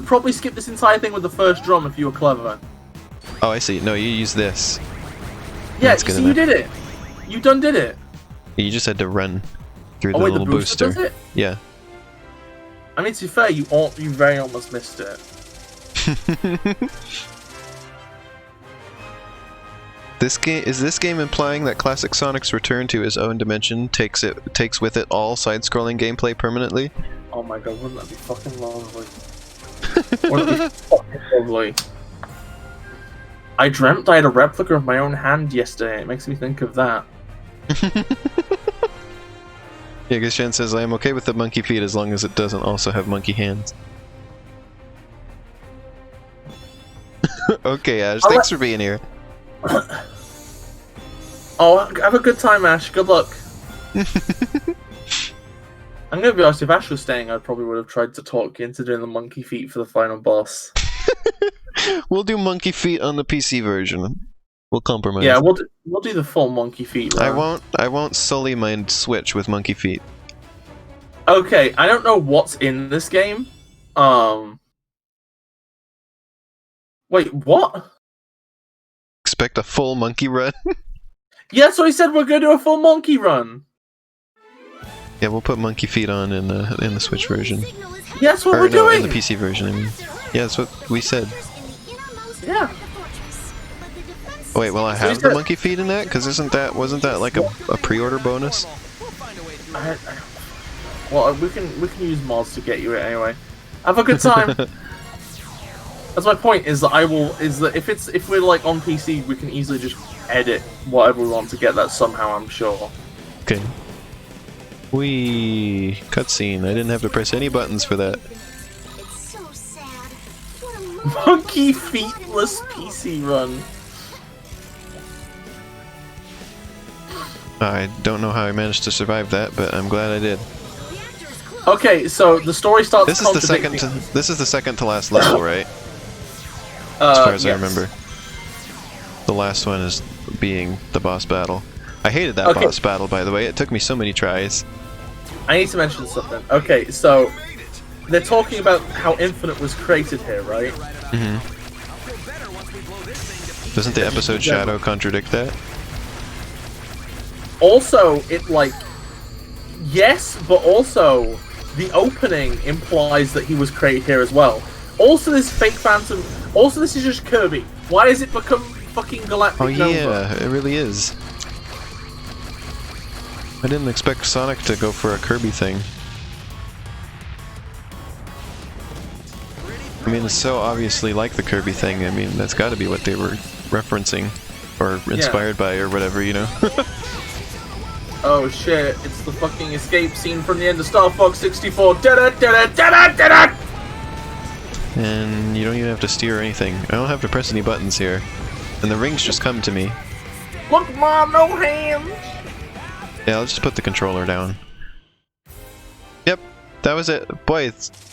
probably skip this entire thing with the first drum if you were clever.
Oh, I see. No, you use this.
Yeah, see, you did it. You done did it.
You just had to run through the little booster.
Does it?
Yeah.
I mean, to be fair, you very almost missed it.
Is this game implying that classic Sonic's return to his own dimension takes with it all side-scrolling gameplay permanently?
Oh my god, wouldn't that be fucking lovely? Wouldn't that be fucking lovely? I dreamt I had a replica of my own hand yesterday. It makes me think of that.
Yeah, because Shen says, I am okay with the monkey feet as long as it doesn't also have monkey hands. Okay, Ash, thanks for being here.
Oh, have a good time, Ash. Good luck. I'm gonna be honest, if Ash was staying, I probably would have tried to talk you into doing the monkey feet for the final boss.
We'll do monkey feet on the PC version. We'll compromise.
Yeah, we'll do the full monkey feet run.
I won't sully my Switch with monkey feet.
Okay, I don't know what's in this game. Wait, what?
Expect a full monkey run?
Yeah, so he said we're gonna do a full monkey run.
Yeah, we'll put monkey feet on in the Switch version.
Yeah, that's what we're doing!
In the PC version, I mean. Yeah, that's what we said.
Yeah.
Oh, wait, will I have the monkey feet in that? Because wasn't that like a pre-order bonus?
Well, we can use mods to get you it anyway. Have a good time. That's my point. Is that if we're like on PC, we can easily just edit whatever we want to get that somehow. I'm sure.
Okay. Wee cutscene. I didn't have to press any buttons for that.
It's so sad.
Monkey feetless PC run.
I don't know how I managed to survive that, but I'm glad I did.
Okay, so the story starts.
This is the second to last level, right? As far as I remember. The last one is being the boss battle. I hated that boss battle, by the way. It took me so many tries.
I need to mention something. Okay, so they're talking about how Infinite was created here, right?
Mm-hmm. Doesn't the episode Shadow contradict that?
Also, yes, but also the opening implies that he was created here as well. Also, this fake Phantom. Also, this is just Kirby. Why has it become fucking Galactic Nova?
Oh yeah, it really is. I didn't expect Sonic to go for a Kirby thing. I mean, it's so obviously like the Kirby thing. I mean, that's got to be what they were referencing or inspired by or whatever, you know.
Oh shit! It's the fucking escape scene from the end of Star Fox 64. Da-da-da-da-da-da-da-da!
And you don't even have to steer or anything. I don't have to press any buttons here. And the rings just come to me.
Look, Mom, no hands!
Yeah, I'll just put the controller down. Yep, that was it. Boy,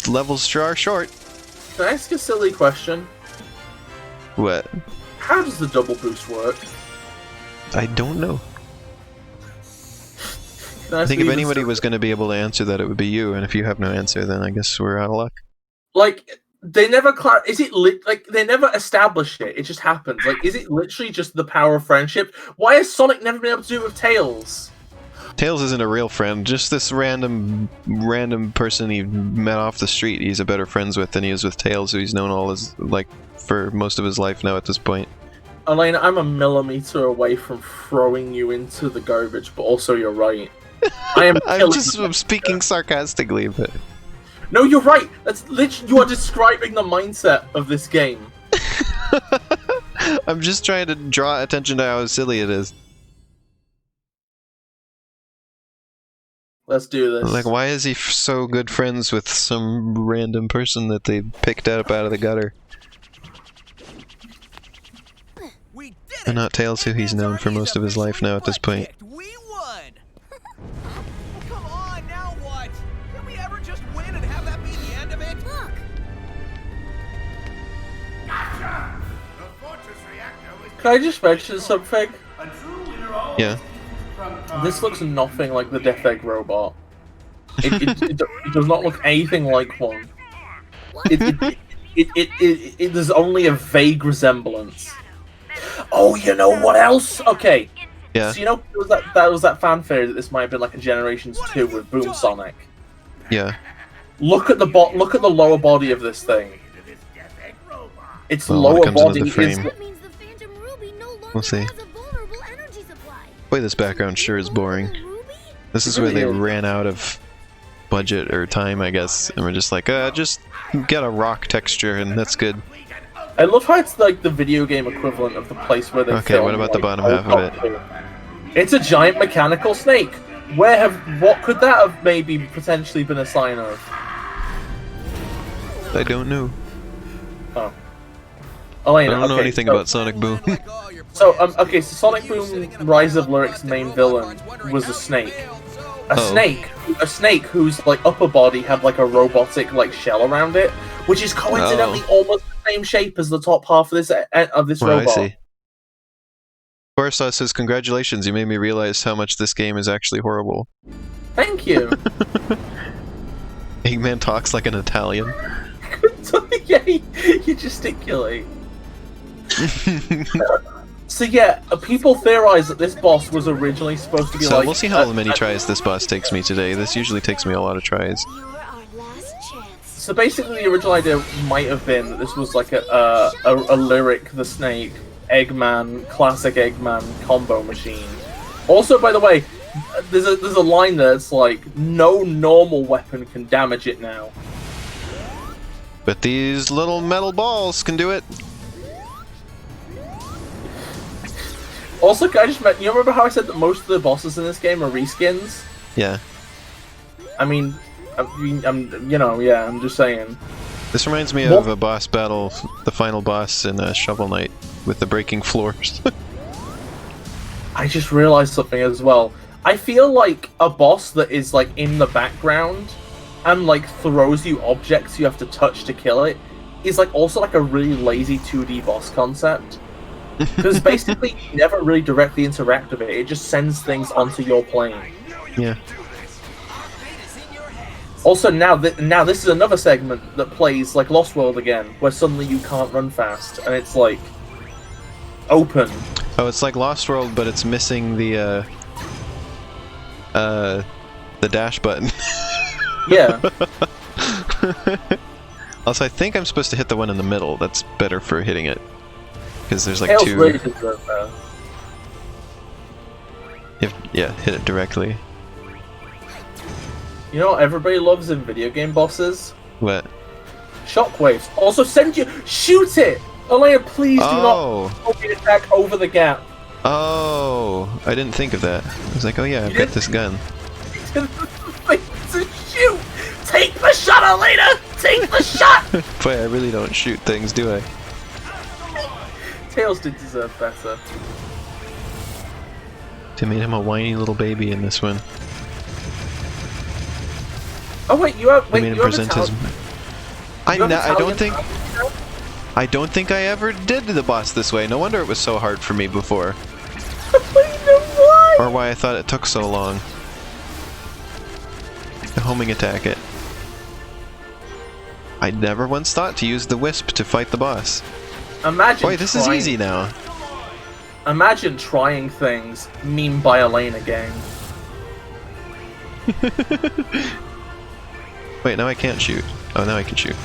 levels sure are short.
Can I ask a silly question?
What?
How does the double boost work?
I don't know. I think if anybody was going to be able to answer that, it would be you. And if you have no answer, then I guess we're out of luck.
Like, they never they never established it. It just happens. Like, is it literally just the power of friendship? Why has Sonic never been able to do it with Tails?
Tails isn't a real friend, just this random person he met off the street he's a better friends with than he is with Tails, who he's known all his, like, for most of his life now at this point.
Elena, I'm a millimeter away from throwing you into the garbage, but also you're right. I am
I'm speaking sarcastically, but...
No, you're right! That's literally, you are describing the mindset of this game.
I'm just trying to draw attention to how silly it is.
Let's do this.
Like, why is he so good friends with some random person that they picked up out of the gutter? And not Tails, who he's known for most of his life now at this point.
We won! Come on, now what? Can we ever just win and have that be the end of it?
Look!
Can I just mention something?
Yeah.
This looks nothing like the Death Egg robot. It does not look anything like one. There's only a vague resemblance. Oh, you know what else? Okay.
Yeah.
So you know there was that fan theory that this might have been like a Generations 2 with Boom Sonic.
Yeah.
Look at the lower body of this thing. Its lower body is.
That means the Phantom Ruby no longer
We'll see.
has a vulnerable energy supply.
Boy, this background sure is boring. This is where they ran out of budget or time, I guess, and we're just like, just get a rock texture and that's good.
I love how it's like the video game equivalent of the place where they
Okay, what about the bottom half of it?
It's a giant mechanical snake. What could that have maybe potentially been a sign of?
I don't know.
Oh. Elena,
I don't know
okay,
anything
so,
about Sonic Boom.
So, so Sonic Boom Rise of Lyric's main villain was a snake. A snake whose like upper body had like a robotic like shell around it, which is coincidentally almost the same shape as the top half of this robot.
I see. Borisov says, "Congratulations, you made me realize how much this game is actually horrible."
Thank you.
Eggman talks like an Italian.
Yeah, you gesticulate. So yeah, people theorize that this boss was originally supposed to be
we'll see how many tries this boss takes me today. This usually takes me a lot of tries.
You're our last chance.
So basically, the original idea might have been that this was like a Lyric the Snake, Eggman, classic Eggman combo machine. Also, by the way, there's a line there that's like, no normal weapon can damage it now.
But these little metal balls can do it.
Also, can I just you remember how I said that most of the bosses in this game are reskins?
Yeah.
I'm just saying.
This reminds me of a boss battle, the final boss in Shovel Knight, with the breaking floors.
I just realized something as well. I feel like a boss that is like in the background and like throws you objects you have to touch to kill it is like also like a really lazy 2D boss concept. Because basically you never really directly interact with it, it just sends things onto your plane.
Yeah.
Also now this is another segment that plays like Lost World again, where suddenly you can't run fast, and it's like open.
Oh, it's like Lost World, but it's missing the dash button.
Yeah.
Also, I think I'm supposed to hit the one in the middle. That's better for hitting it. Because there's like
Tails
two...
really deserve that.
Yeah, hit it directly.
You know what everybody loves in video game bosses?
What?
Shockwaves. Also shoot it! Elena, please do not attack over the gap.
Oh, I didn't think of that. I was like, oh yeah, I've got this gun.
To shoot! Take the shot, Elena! Take the shot!
Boy, I really don't shoot things, do I?
Tails did deserve better.
They made him a whiny little baby in this one.
Oh wait, you have.
They made him present his. I don't think I ever did the boss this way. No wonder it was so hard for me before. Or why I thought it took so long. The homing attack it. I never once thought to use the wisp to fight the boss.
Imagine.
Boy, this is easy now.
Imagine trying things meme by Elena game.
Wait, now I can't shoot. Oh, now I can shoot.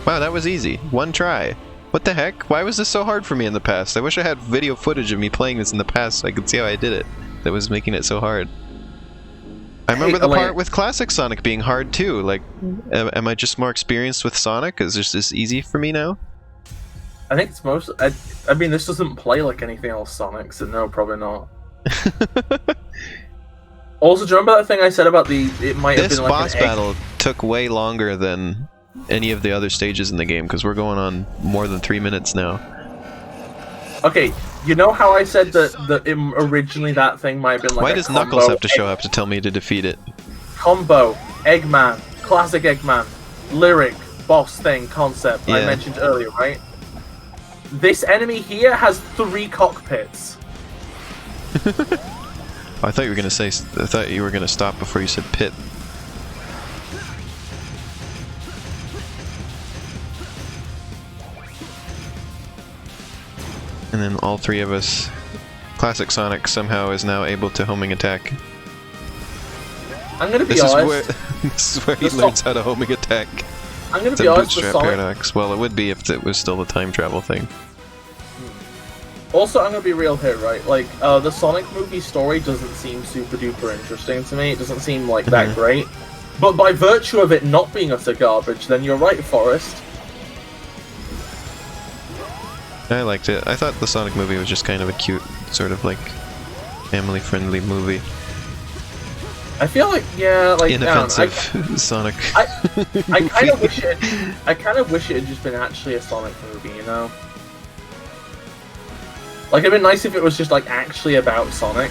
Wow, that was easy. One try. What the heck? Why was this so hard for me in the past? I wish I had video footage of me playing this in the past so I could see how I did it. That was making it so hard. I remember the part with classic Sonic being hard too. Like, am I just more experienced with Sonic? Is this easy for me now?
I think it's most. I mean, this doesn't play like anything else Sonic, so no, probably not. Also, do you remember that thing I said about it might have been like
this boss battle took way longer than any of the other stages in the game, because we're going on more than 3 minutes now.
Okay, you know how I said that originally that thing might have been like
Why does Knuckles have to show up to tell me to defeat it?
Combo, Eggman, classic Eggman, lyric, boss thing, concept I mentioned earlier, right? This enemy here has 3 cockpits.
I thought you were gonna say. I thought you were gonna stop before you said pit. And then all 3 of us, Classic Sonic somehow is now able to homing attack.
I'm gonna be honest.
This is where he learns how to homing attack.
I'm gonna be honest.
Bootstrap paradox. Well, it would be if it was still the time travel thing.
Also, I'm gonna be real here, right? Like, the Sonic movie story doesn't seem super duper interesting to me. It doesn't seem like that great. But by virtue of it not being utter garbage, then you're right, Forrest.
I liked it. I thought the Sonic movie was just kind of a cute, sort of like, family-friendly movie.
I feel like, yeah, like
inoffensive Sonic.
I kind of wish it. I kind of wish it had just been actually a Sonic movie, you know. Like, it'd been nice if it was just like actually about Sonic,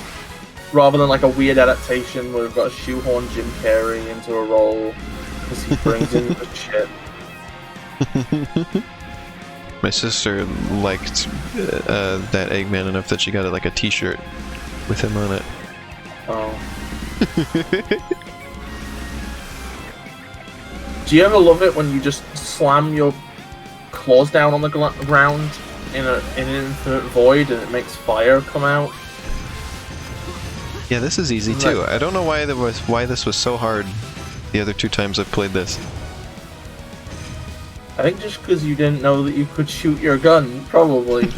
rather than like a weird adaptation where we've got to shoehorn Jim Carrey into a role because he brings in the shit.
My sister liked that Eggman enough that she got it like a T-shirt with him on it.
Oh. Do you ever love it when you just slam your claws down on the ground in an infinite void and it makes fire come out?
Yeah, this is easy too. I don't know why this was so hard the other 2 times I've played this.
I think just because you didn't know that you could shoot your gun, probably.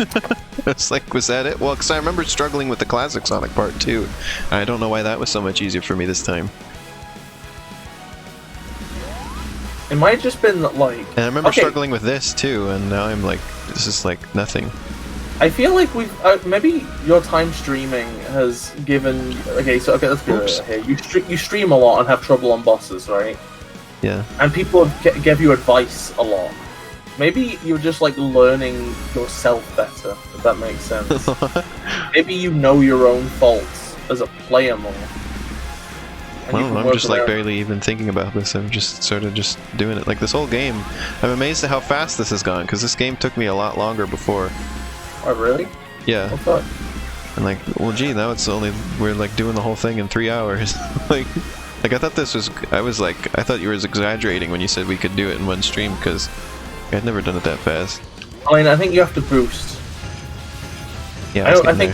It's like, was that it? Well, because I remember struggling with the classic Sonic part too. I don't know why that was so much easier for me this time.
It might have just been like...
And I remember struggling with this too, and now I'm like, this is like nothing.
I feel like we've... maybe your time streaming has given... Okay, let's go here. You stream a lot and have trouble on bosses, right?
Yeah.
And people give you advice a lot. Maybe you're just like learning yourself better, if that makes sense. Maybe you know your own faults as a player more.
Well, I'm just like barely even thinking about this. I'm just sort of just doing it. Like this whole game, I'm amazed at how fast this has gone, because this game took me a lot longer before.
Oh, really?
Yeah.
What's that?
And like, well, gee, now it's only, we're like doing the whole thing in 3 hours. Like I thought this was, I thought you were exaggerating when you said we could do it in one stream, because I'd never done it that fast.
I mean, I think you have to boost.
Yeah, I think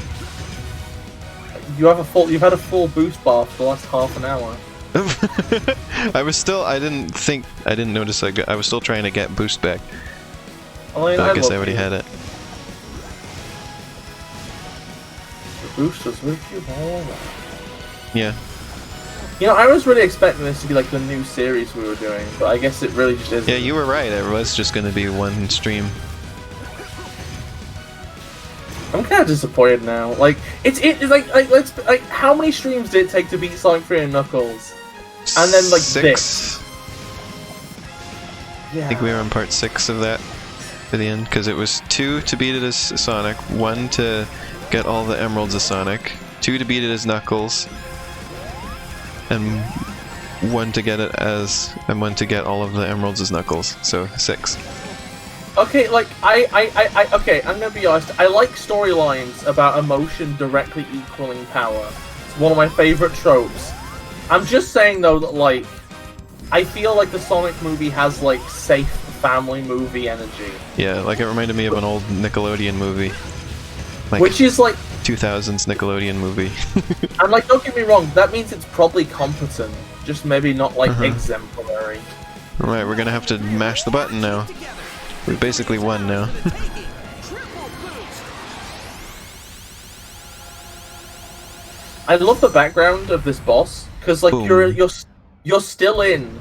you've had a full boost bar for the last half an hour.
I didn't notice I was still trying to get boost back.
I
guess I already had it.
The boost was with you all right.
Yeah.
You know, I was really expecting this to be like the new series we were doing, but I guess it really just isn't.
Yeah, you were right. It was just going to be one stream.
I'm kind of disappointed now. Like, it's how many streams did it take to beat Sonic 3 and Knuckles? And then like
6.
this. Yeah.
I think we were on part 6 of that for the end, because it was 2 to beat it as Sonic, 1 to get all the emeralds as Sonic, 2 to beat it as Knuckles, and 1 to get it as, and 1 to get all of the emeralds as Knuckles, so 6.
Okay, like, okay, I'm gonna be honest, I like storylines about emotion directly equaling power. It's one of my favorite tropes. I'm just saying, though, that, like, I feel like the Sonic movie has, like, safe family movie energy.
Yeah, like it reminded me of an old Nickelodeon movie. Like,
which is, like,
2000s Nickelodeon movie.
And like, don't get me wrong, that means it's probably competent, just maybe not like exemplary.
Alright, we're gonna have to mash the button now. We basically won now.
I love the background of this boss, because like
Boom.
you're still in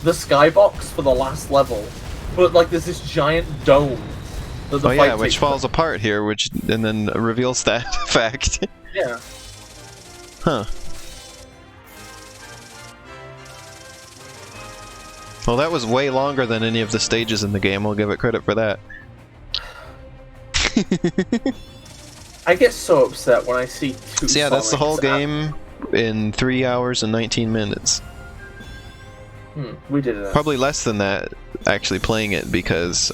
the skybox for the last level, but like there's this giant dome that the
Oh
fight
yeah, which
takes
falls apart here, and then reveals that fact.
Yeah.
Huh. Well, that was way longer than any of the stages in the game, I'll give it credit for that.
I get so upset when I see two
So yeah, that's the whole
Sonics
game in 3 hours and 19 minutes.
We did it.
Probably less than that, actually playing it, because,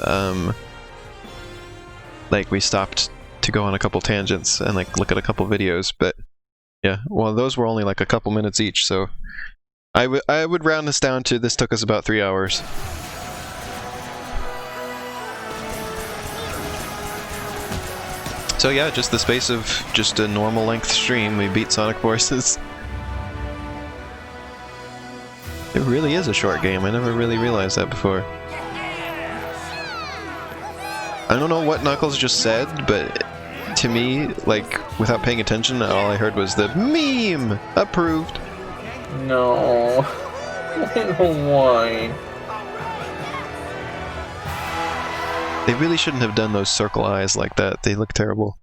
like, we stopped to go on a couple tangents and, like, look at a couple videos, but, yeah, well, those were only, like, a couple minutes each, so I would round this down to this took us about 3 hours. So yeah, just the space of just a normal length stream, we beat Sonic Forces. It really is a short game, I never really realized that before. I don't know what Knuckles just said, but to me, like, without paying attention, all I heard was the meme! Approved!
No. I don't know why.
They really shouldn't have done those circle eyes like that, they look terrible.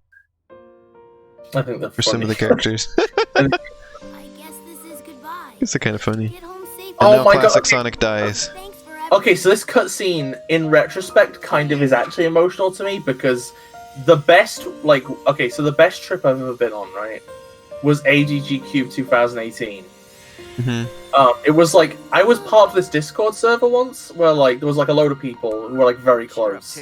I think they're
For some of the characters.
I guess this is goodbye.
It's kind of funny.
Get home safe.
And now
my god.
Classic Sonic dies.
Thanks for
Okay, so this cutscene, in retrospect, kind of is actually emotional to me, because the best, like, okay, so the best trip I've ever been on, right, was AGG Cube 2018. It was like, I was part of this Discord server once, where like, there was like a load of people who were like very close.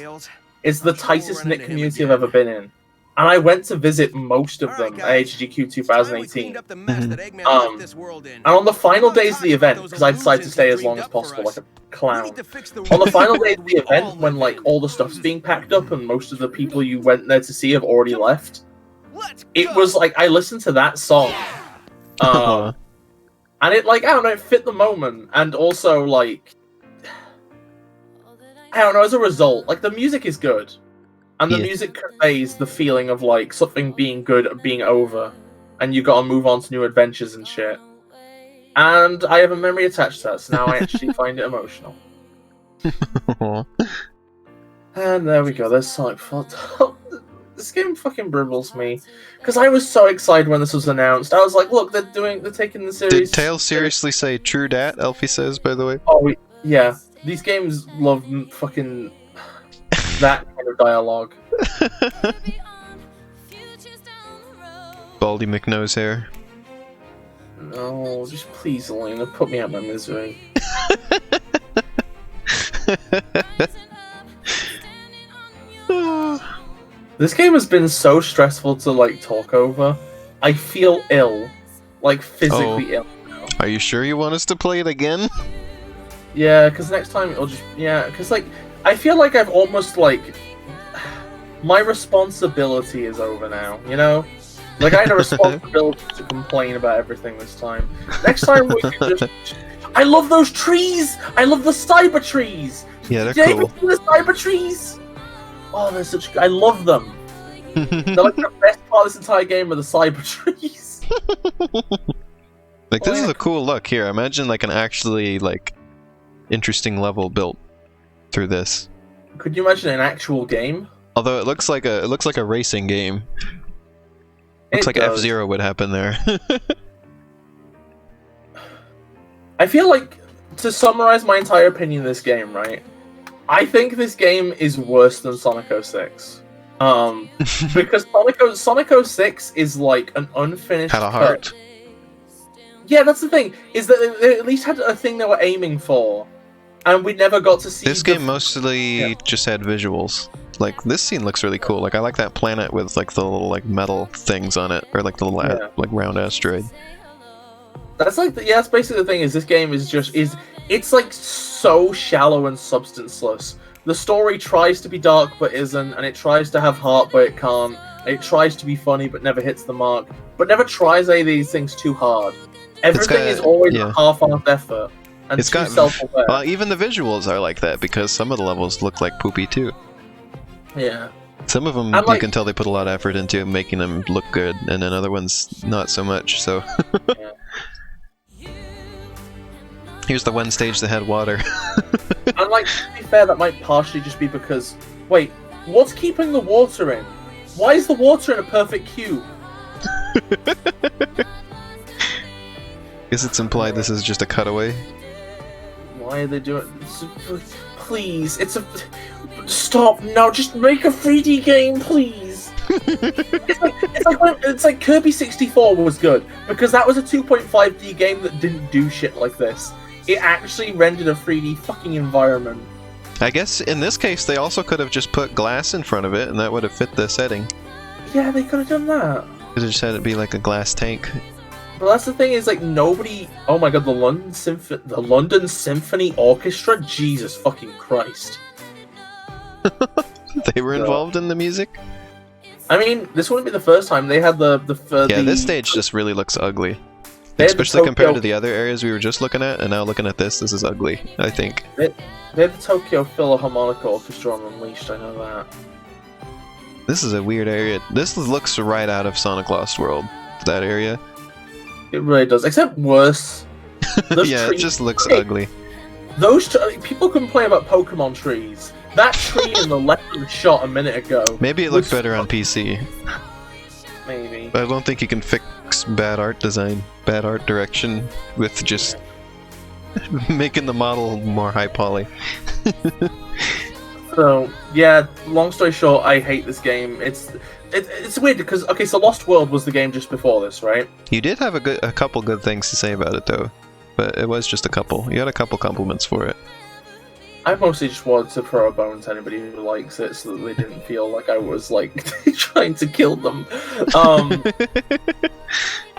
It's the tightest knit community I've ever been in. And I went to visit most of them at HGQ 2018. And on the final days of the event, because I decided to stay as long as possible, like a clown. On the final day of the event, when like all the stuff's being packed up and most of the people you went there to see have already left, it was like, I listened to that song. And it, like, I don't know, it fit the moment. And also, like, I don't know, as a result, like, the music is good. And the music conveys the feeling of, like, something being good, being over. And you gotta move on to new adventures and shit. And I have a memory attached to that, so now I actually find it emotional. And there we go, there's Sonic Foot. This game fucking bribbles me. Because I was so excited when this was announced. I was like, look, they're taking the series...
Did Tails seriously say true dat, Elfie says, by the way?
Oh, yeah. These games love fucking... that kind of dialogue.
Baldy McNose hair.
No, just please, Elena, put me out my misery. This game has been so stressful to, like, talk over. I feel ill. Like, physically ill now.
Are you sure you want us to play it again?
Yeah, because next time it'll just... Yeah, because, like, I feel like I've almost, like... My responsibility is over now, you know? Like, I had a responsibility to complain about everything this time. Next time we can just... I love those trees! I love the cyber trees!
Yeah, they're
Did you
cool.
ever see the cyber trees? Oh, they're such... I love them. They're like the best part of this entire game are the cyber trees.
Like, this is a cool look here. Imagine, like, an actually, like, interesting level built through this.
Could you imagine an actual game?
Although it looks like a racing game. Looks like F-Zero would happen there.
I feel like, to summarize my entire opinion of this game, right? I think this game is worse than Sonic 06. Because Sonic 06 is like an unfinished
Had a heart.
Yeah, that's the thing, is that they at least had a thing they were aiming for. And we never got to see
This game mostly just had visuals. Like, this scene looks really cool. Like, I like that planet with, like, the little, like, metal things on it. Or, like, the little, like, round asteroid.
That's like, that's basically the thing, is this game is just, it's like so shallow and substanceless. The story tries to be dark but isn't, and it tries to have heart but it can't. It tries to be funny, but never hits the mark. But never tries any of these things too hard. Everything is always a half-assed effort. And
it's got
self-aware.
Well, even the visuals are like that because some of the levels look like poopy too.
Yeah.
Some of them you can tell they put a lot of effort into making them look good, and then other ones not so much. So. Here's the one stage that had water.
And like, to be fair, that might partially just be because, wait, what's keeping the water in? Why is the water in a perfect cube?
Guess it's implied this is just a cutaway.
Why are they doing? Please, it's a. Stop! No, just make a 3D game, please. it's like Kirby 64 was good because that was a 2.5D game that didn't do shit like this. It actually rendered a 3D fucking environment.
I guess in this case they also could have just put glass in front of it, and that would have fit the setting.
Yeah, they could have done that.
Could have just had it be like a glass tank.
But that's the thing is, like, nobody. Oh my god, the London Symphony Orchestra. Jesus fucking Christ.
They were involved in the music.
I mean, this wouldn't be the first time they had the
this stage just really looks ugly. Especially compared to the other areas we were just looking at, and now looking at this is ugly, I think.
They had the Tokyo Philharmonic Orchestra on Unleashed, I know that.
This is a weird area. This looks right out of Sonic Lost World, that area.
It really does, except worse.
Yeah, it just looks ugly.
Those people complain about Pokemon trees. That tree in the left of the shot a minute ago.
Maybe it looked better on PC.
Maybe.
I don't think you can fix bad art design, bad art direction with just making the model more high poly.
So yeah, long story short, I hate this game. It's weird because okay, so Lost World was the game just before this, right?
You did have a couple good things to say about it though, but it was just a couple. You had a couple compliments for it.
I mostly just wanted to throw a bone to anybody who likes it, so that they didn't feel like I was like trying to kill them.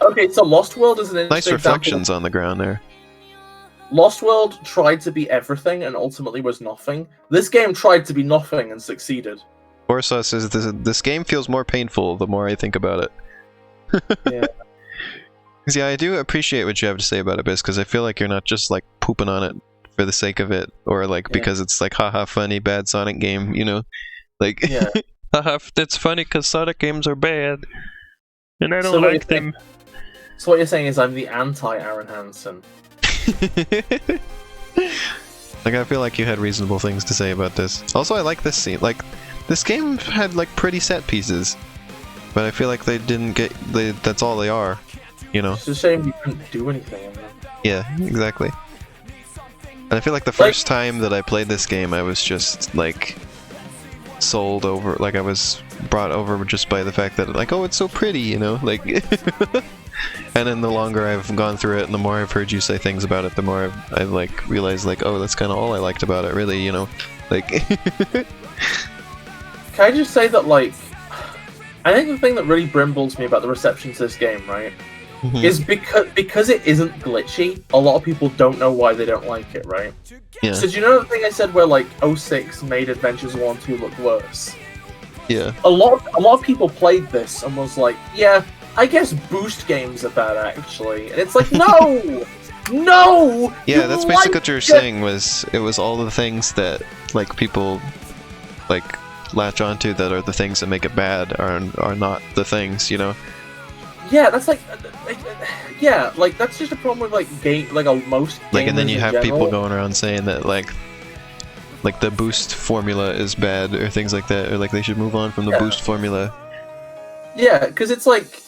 Okay, so Lost World is an interesting
nice reflections on the ground there.
Lost World tried to be everything and ultimately was nothing. This game tried to be nothing and succeeded.
Orsa says this game feels more painful the more I think about it.
Yeah.
Yeah, I do appreciate what you have to say about it, Bis, because I feel like you're not just like pooping on it for the sake of it, or like because it's like haha funny bad Sonic game, you know, like haha that's funny because Sonic games are bad and I don't like them.
So what you're saying is I'm the anti-Aaron Hansen.
Like I feel like you had reasonable things to say about this. Also, I like this scene. Like this game had like pretty set pieces, but I feel like they didn't get. That's all they are, you know.
It's a shame you couldn't do anything in them.
Yeah, exactly. And I feel like the first time that I played this game, I was just like sold over. Like I was brought over just by the fact that like, oh, it's so pretty, you know, like. And then the longer I've gone through it, and the more I've heard you say things about it, the more I've like realized like, oh, that's kind of all I liked about it, really, you know, like.
Can I just say that like, I think the thing that really brimbles me about the reception to this game, right, is because it isn't glitchy. A lot of people don't know why they don't like it, right?
Yeah.
So do you know the thing I said where like 06 made Adventures 1 and 2 look worse?
Yeah.
A lot of people played this and was like, yeah, I guess boost games are bad actually, and it's like, no, no.
Yeah, that's basically what you're saying. Was it was all the things that like people like latch onto that are the things that make it bad are not the things, you know.
Yeah, that's like, yeah, like that's just a problem with like most
like, and then you have
general.
people going around saying that like the boost formula is bad or things like that, or like they should move on from the boost formula.
Yeah, because it's like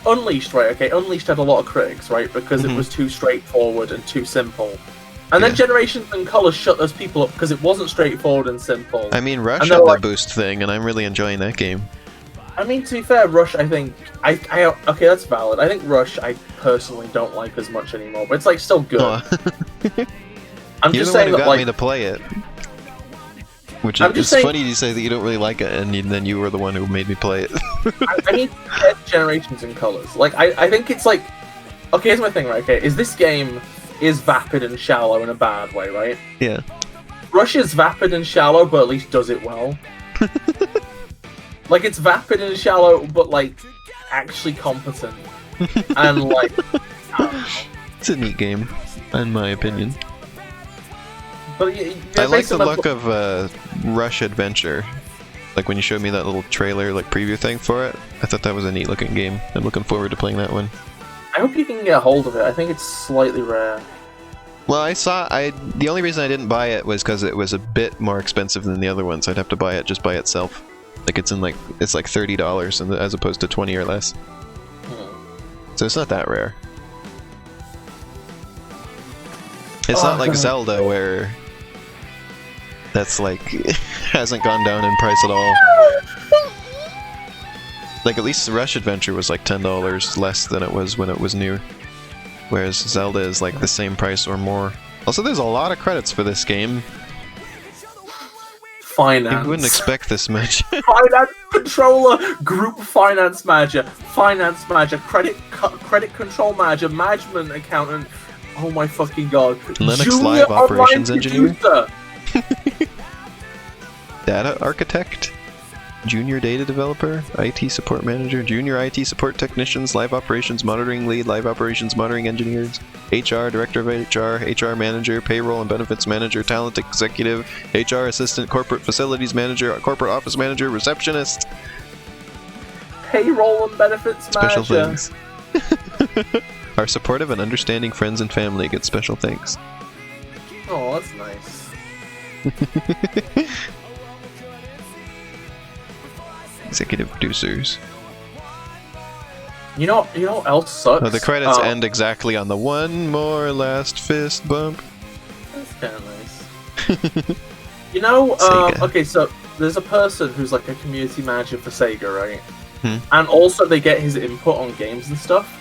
Unleashed, right? Okay, Unleashed had a lot of critics, right? Because it was too straightforward and too simple. And then Generations and Colors shut those people up because it wasn't straightforward and simple.
I mean, Rush had the boost thing, and I'm really enjoying that game.
I mean, to be fair, Rush, I think... okay, that's valid. I think Rush, I personally don't like as much anymore, but it's, like, still good. I'm
You're
just
the one
saying
who
that,
got
like...
me to play it. Which is funny to say that you don't really like it, and then you were the one who made me play it.
I mean, Generations and Colors. Like, I think it's, like... Okay, here's my thing, right? Okay, is this game is vapid and shallow in a bad way, right?
Yeah.
Rush is vapid and shallow, but at least does it well. Like, it's vapid and shallow, but, like, actually competent. And, like, I don't know.
It's a neat game, in my opinion.
But
I like the look of Rush Adventure. Like when you showed me that little trailer, like preview thing for it, I thought that was a neat looking game. I'm looking forward to playing that one.
I hope you can get a hold of it. I think it's slightly rare.
Well, the only reason I didn't buy it was because it was a bit more expensive than the other ones. I'd have to buy it just by itself. Like it's like $30 as opposed to 20 or less. So it's not that rare. It's not like Zelda where that's like hasn't gone down in price at all. Like at least the Rush Adventure was like $10 less than it was when it was new. Whereas Zelda is like the same price or more. Also, there's a lot of credits for this game.
Finance.
You wouldn't expect this much.
Finance controller, group finance manager, credit control manager, management accountant. Oh my fucking god.
Linux
Junior
Live Operations
online
Engineer.
producer.
Data Architect. Junior Data Developer, IT Support Manager, Junior IT Support Technicians, Live Operations Monitoring Lead, Live Operations Monitoring Engineers, HR, Director of HR Manager, Payroll and Benefits Manager, Talent Executive, HR Assistant, Corporate Facilities Manager, Corporate Office Manager, Receptionist.
Payroll and Benefits
Special
Manager.
thanks. Our supportive and understanding friends and family get special thanks.
Oh, that's nice.
Executive producers.
You know what else sucks?
Oh, the credits end exactly on the one more last fist bump.
That's kind of nice. You know, okay, so there's a person who's like a community manager for Sega, right? And also they get his input on games and stuff.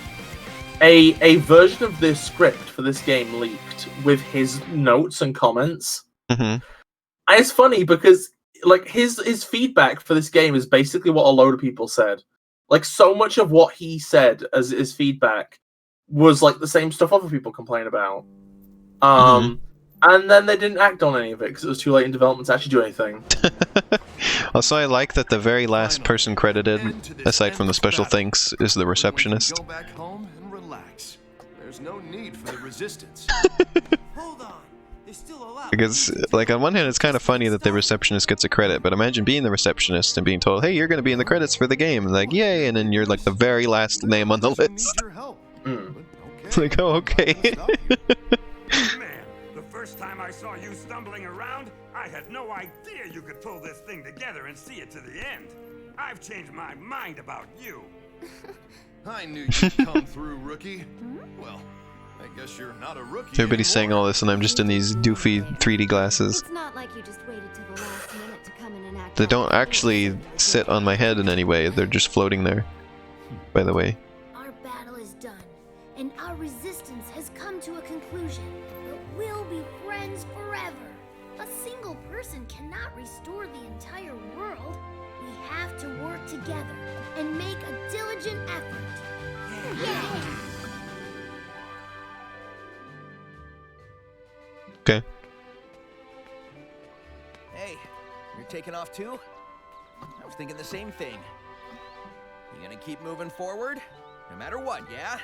A version of this script for this game leaked with his notes and comments. And it's funny because like his feedback for this game is basically what a load of people said. Like so much of what he said as his feedback was like the same stuff other people complain about. And then they didn't act on any of it because it was too late in development to actually do anything.
Also, I like that the very last person credited, aside from the special thanks, is the receptionist.
Go back home and relax. There's no need for the resistance.
Hold on. There's still a lot.
Because, like, on one hand, it's kind of funny that the receptionist gets a credit, but imagine being the receptionist and being told, hey, you're going to be in the credits for the game. And like, yay, and then you're like the very last name on the list. It's like, oh, okay.
Man, the first time I saw you stumbling around, I had no idea you could pull this thing together and see it to the end. I've changed my mind about you.
I knew you'd come through, rookie. Well, I guess you're not a rookie.
Everybody's saying all this, and I'm just in these doofy 3D glasses.
It's not like you just waited till the last minute to come in and act.
They don't actually sit on my head in any way, they're just floating there, by the way.
Our battle is done, and our resistance has come to a conclusion. But we'll be friends forever. A single person cannot restore the entire world. We have to work together and make a diligent effort. Yeah.
Okay.
Hey, you're taking off too? I was thinking the same thing. You gonna keep moving forward? No matter what, yeah?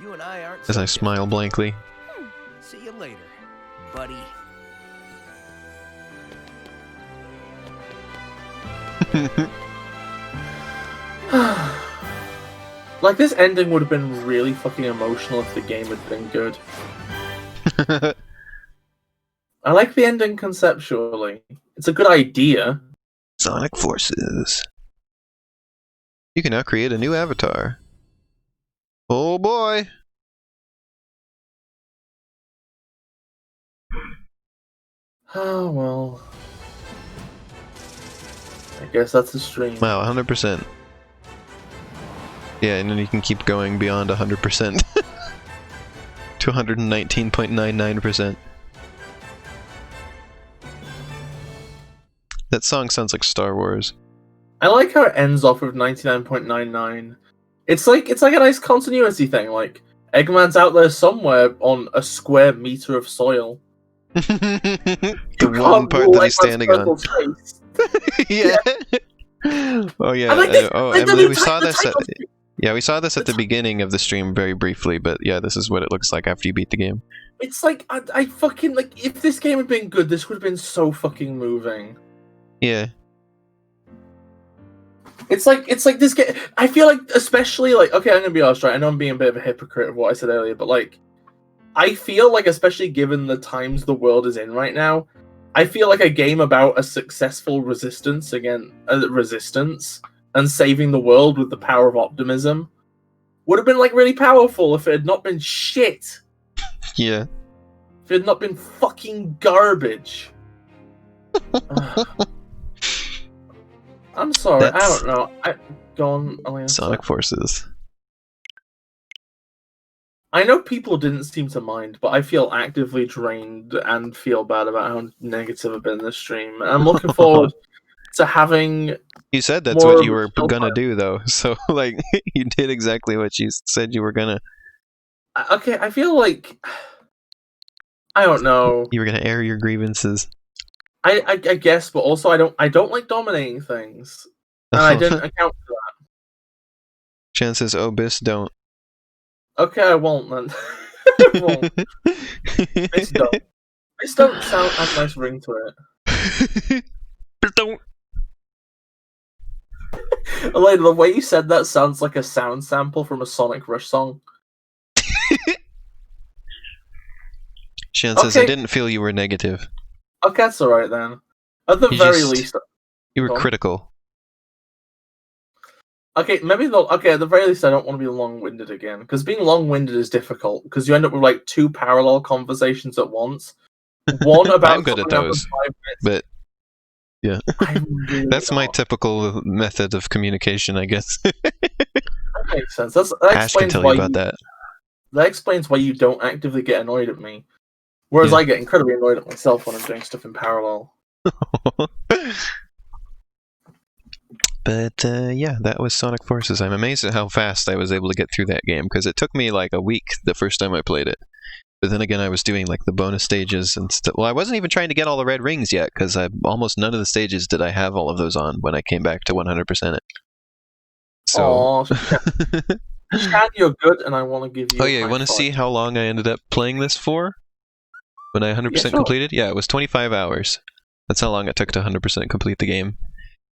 You and I aren't...
As I smile blankly.
See you later, buddy.
Like, this ending would have been really fucking emotional if the game had been good. I like the ending conceptually. It's a good idea.
Sonic Forces. You can now create a new avatar. Oh boy!
Oh, well. I guess that's a stream.
Wow, 100%. Yeah, and then you can keep going beyond 100%. To 119.99%. That song sounds like Star Wars.
I like how it ends off with 99.99. It's like a nice continuity thing, like, Eggman's out there somewhere on a square meter of soil.
The one part that he's standing on. Yeah. Oh yeah.
And, like, this-
Oh,
like, the
Emily,
new
we
ti-
saw
the
this.
title-
Yeah, we saw this at the beginning of the stream very briefly, but yeah, this is what it looks like after you beat the game.
It's like I fucking like if this game had been good, this would have been so fucking moving.
Yeah.
It's like this game. I feel like, especially like, okay, I'm gonna be honest, right? I know I'm being a bit of a hypocrite of what I said earlier, but like, I feel like, especially given the times the world is in right now, I feel like a game about a successful resistance and saving the world with the power of optimism would have been like really powerful if it had not been shit.
Yeah.
If it had not been fucking garbage. I'm sorry, I don't know. Go on, Elena.
Sonic Forces.
I know people didn't seem to mind, but I feel actively drained and feel bad about how negative I've been this stream. I'm looking forward to having.
You said that's
more
what you were
chill
gonna
time.
do, though. So, like, you did exactly what you said you were gonna.
Okay, I feel like I don't know.
You were gonna air your grievances.
I guess, but also I don't like dominating things, and I didn't account for that.
Chan says, "Oh, Bis, don't."
Okay, I won't then. I won't. Bis don't. Bis don't sound have a nice ring to it.
Bis don't.
Elena, the way you said that sounds like a sound sample from a Sonic Rush song.
Shan says, "I
Okay.
didn't feel you were negative.
Okay, that's alright then. At the
You
very
just-
least.
You were
Go on.
critical."
Okay, maybe at the very least I don't want to be long-winded again, because being long-winded is difficult, because you end up with like two parallel conversations at once. One about
I'm good at
something that
those,
was 5 minutes.
but yeah,
I'm really
that's my
not.
typical method of communication, I guess.
That makes sense. That
Ash can
explains
tell
why
you about that.
That explains why you don't actively get annoyed at me. Whereas
Yeah.
I get incredibly annoyed at myself when I'm doing stuff in parallel.
But yeah, that was Sonic Forces. I'm amazed at how fast I was able to get through that game, because it took me like a week the first time I played it. But then again, I was doing like the bonus stages and stuff. Well, I wasn't even trying to get all the red rings yet, because almost none of the stages did I have all of those on when I came back to 100% it. So.
Aww, Shan, you're good, and I want to give you.
Oh
a
yeah, you
high
want to
five.
see how long I ended up playing this for? When I 100%
Yeah, sure.
completed? Yeah, it was 25 hours. That's how long it took to 100% complete the game.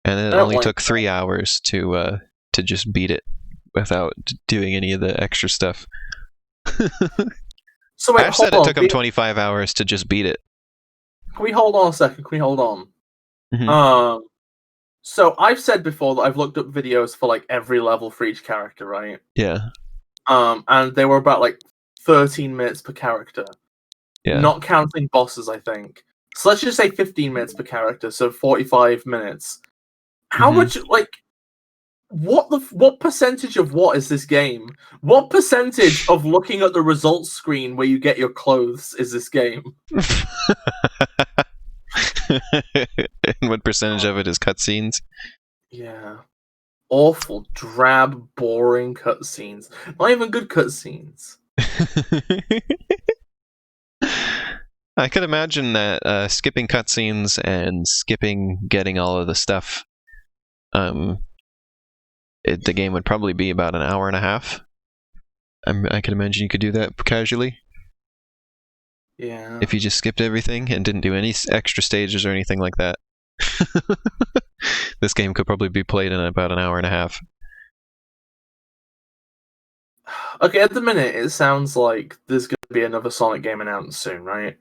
And then it
I don't
only
like
took 3 hours to just beat it without doing any of the extra stuff.
So wait,
Ash
hold
said it
on.
took him 25 hours to just beat it.
Can we hold on a second? Can we hold on?
Mhm.
So I've said before that I've looked up videos for like every level for each character, right?
Yeah,
And they were about like 13 minutes per character.
yeah.
Not counting bosses, I think. So let's just say 15 minutes per character, so 45 minutes. How
Mhm.
much, like, what percentage of what is this game? What percentage of looking at the results screen where you get your clothes is this game?
And what percentage of it is cutscenes?
Yeah. Awful, drab, boring cutscenes. Not even good cutscenes.
I could imagine that skipping cutscenes and skipping getting all of the stuff, the game would probably be about an hour and a half. I can imagine you could do that casually
Yeah.
if you just skipped everything and didn't do any extra stages or anything like that. This game could probably be played in about an hour and a half.
Okay, at the minute, it sounds like there's going to be another Sonic game announced soon, right?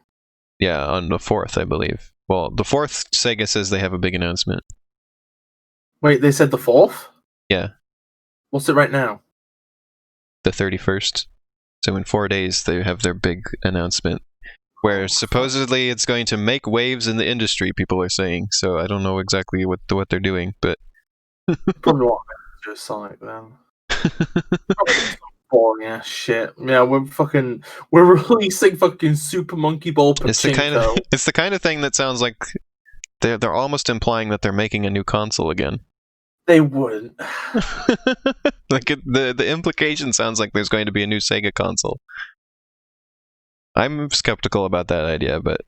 Yeah, on the 4th, I believe. Well, the 4th, Sega says they have a big announcement.
Wait, they said the 4th?
Yeah.
What's it right now?
The 31st. So in 4 days, they have their big announcement, where supposedly it's going to make waves in the industry, people are saying. So I don't know exactly what they're doing, but...
Probably what I'm going to do Sonic then. Probably some boring ass shit. Yeah, we're releasing fucking Super Monkey Ball Pachinko.
It's the kind of thing that sounds like they're almost implying that they're making a new console again.
They wouldn't.
Like the implication sounds like there's going to be a new Sega console. I'm skeptical about that idea, but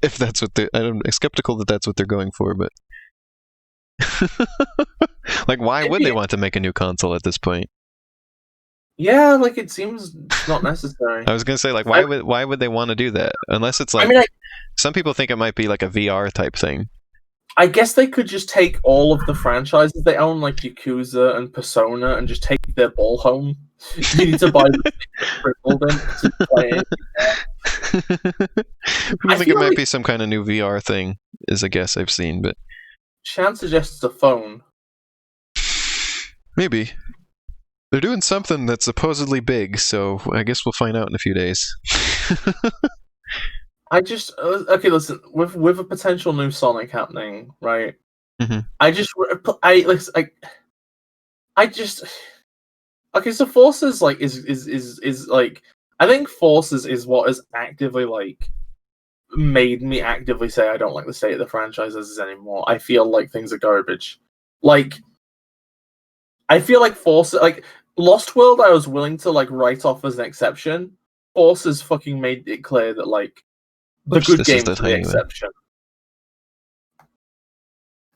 If that's what I'm skeptical that that's what they're going for, but like, why would they want to make a new console at this point?
Yeah, like it seems not necessary.
I was gonna say, like, why would they want to do that? Unless it's like, some people think it might be like a VR type thing.
I guess they could just take all of the franchises they own, like Yakuza and Persona, and just take their ball home. You need to buy the crippled to play it.
I think it might be some kind of new VR thing, is a guess I've seen, but
Shan suggests a phone.
Maybe. They're doing something that's supposedly big, so I guess we'll find out in a few days.
I just okay. Listen, with a potential new Sonic happening, right?
Mm-hmm.
Okay. So Forces like is like, I think Forces is what has actively like made me actively say I don't like the state of the franchises anymore. I feel like things are garbage. Like, I feel like Forces, like Lost World, I was willing to like write off as an exception. Forces fucking made it clear that like the good games are the exception.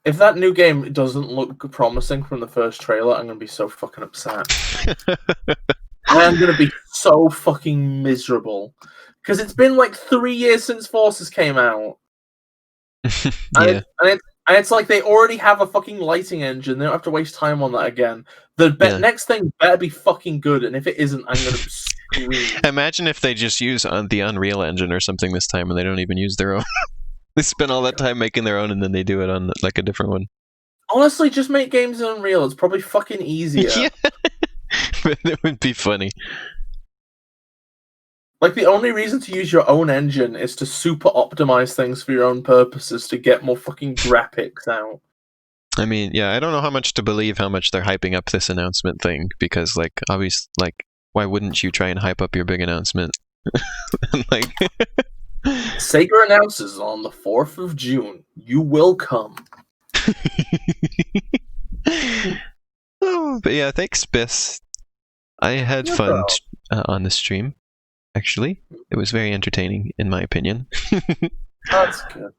If that new game doesn't look promising from the first trailer, I'm gonna be so fucking upset. I'm gonna be so fucking miserable. Because it's been like 3 years since Forces came out.
Yeah.
And it's like they already have a fucking lighting engine. They don't have to waste time on that again. The next thing better be fucking good, and if it isn't, I'm gonna scream.
Imagine if they just use the Unreal Engine or something this time, and they don't even use their own. They spend all that time making their own, and then they do it on like a different one.
Honestly, just make games in Unreal. It's probably fucking easier.
Yeah. But it would be funny.
Like, the only reason to use your own engine is to super optimize things for your own purposes to get more fucking graphics out.
I mean, yeah, I don't know how much to believe how much they're hyping up this announcement thing, because, like, obviously, like, why wouldn't you try and hype up your big announcement? Like,
Sega announces on the 4th of June, you will come.
Oh, but yeah, thanks, Bis. I had fun on the stream. Actually, it was very entertaining, in my opinion.
That's good.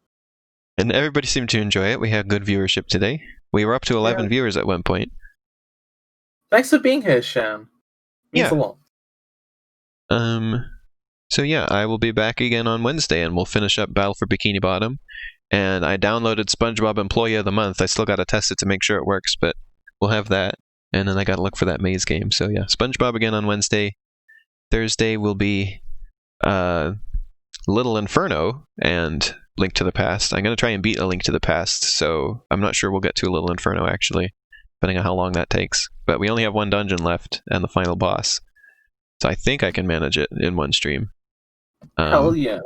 And everybody seemed to enjoy it. We had good viewership today. We were up to 11 viewers at one point.
Thanks for being here, Shan. Means a lot.
So yeah, I will be back again on Wednesday, and we'll finish up Battle for Bikini Bottom. And I downloaded SpongeBob Employee of the Month. I still got to test it to make sure it works, but we'll have that. And then I got to look for that maze game. So yeah, SpongeBob again on Wednesday. Thursday will be Little Inferno and Link to the Past. I'm going to try and beat A Link to the Past, so I'm not sure we'll get to a Little Inferno, actually, depending on how long that takes. But we only have one dungeon left and the final boss, so I think I can manage it in one stream.
Hell yeah.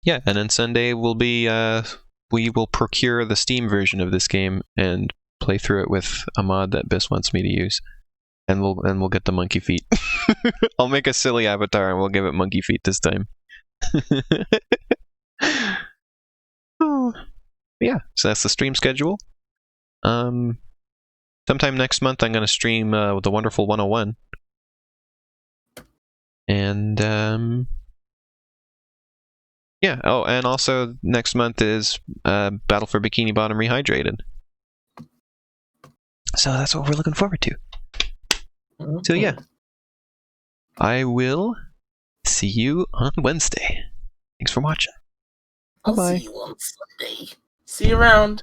Yeah, and then Sunday will be, we will procure the Steam version of this game and play through it with a mod that Bis wants me to use. And we'll get the monkey feet. I'll make a silly avatar and we'll give it monkey feet this time. Oh, yeah, so that's the stream schedule. Sometime next month I'm going to stream The Wonderful 101. And yeah, oh, and also next month is Battle for Bikini Bottom Rehydrated. So that's what we're looking forward to. So yeah, I will see you on Wednesday. Thanks for watching.
I'll see you on Sunday. See you around.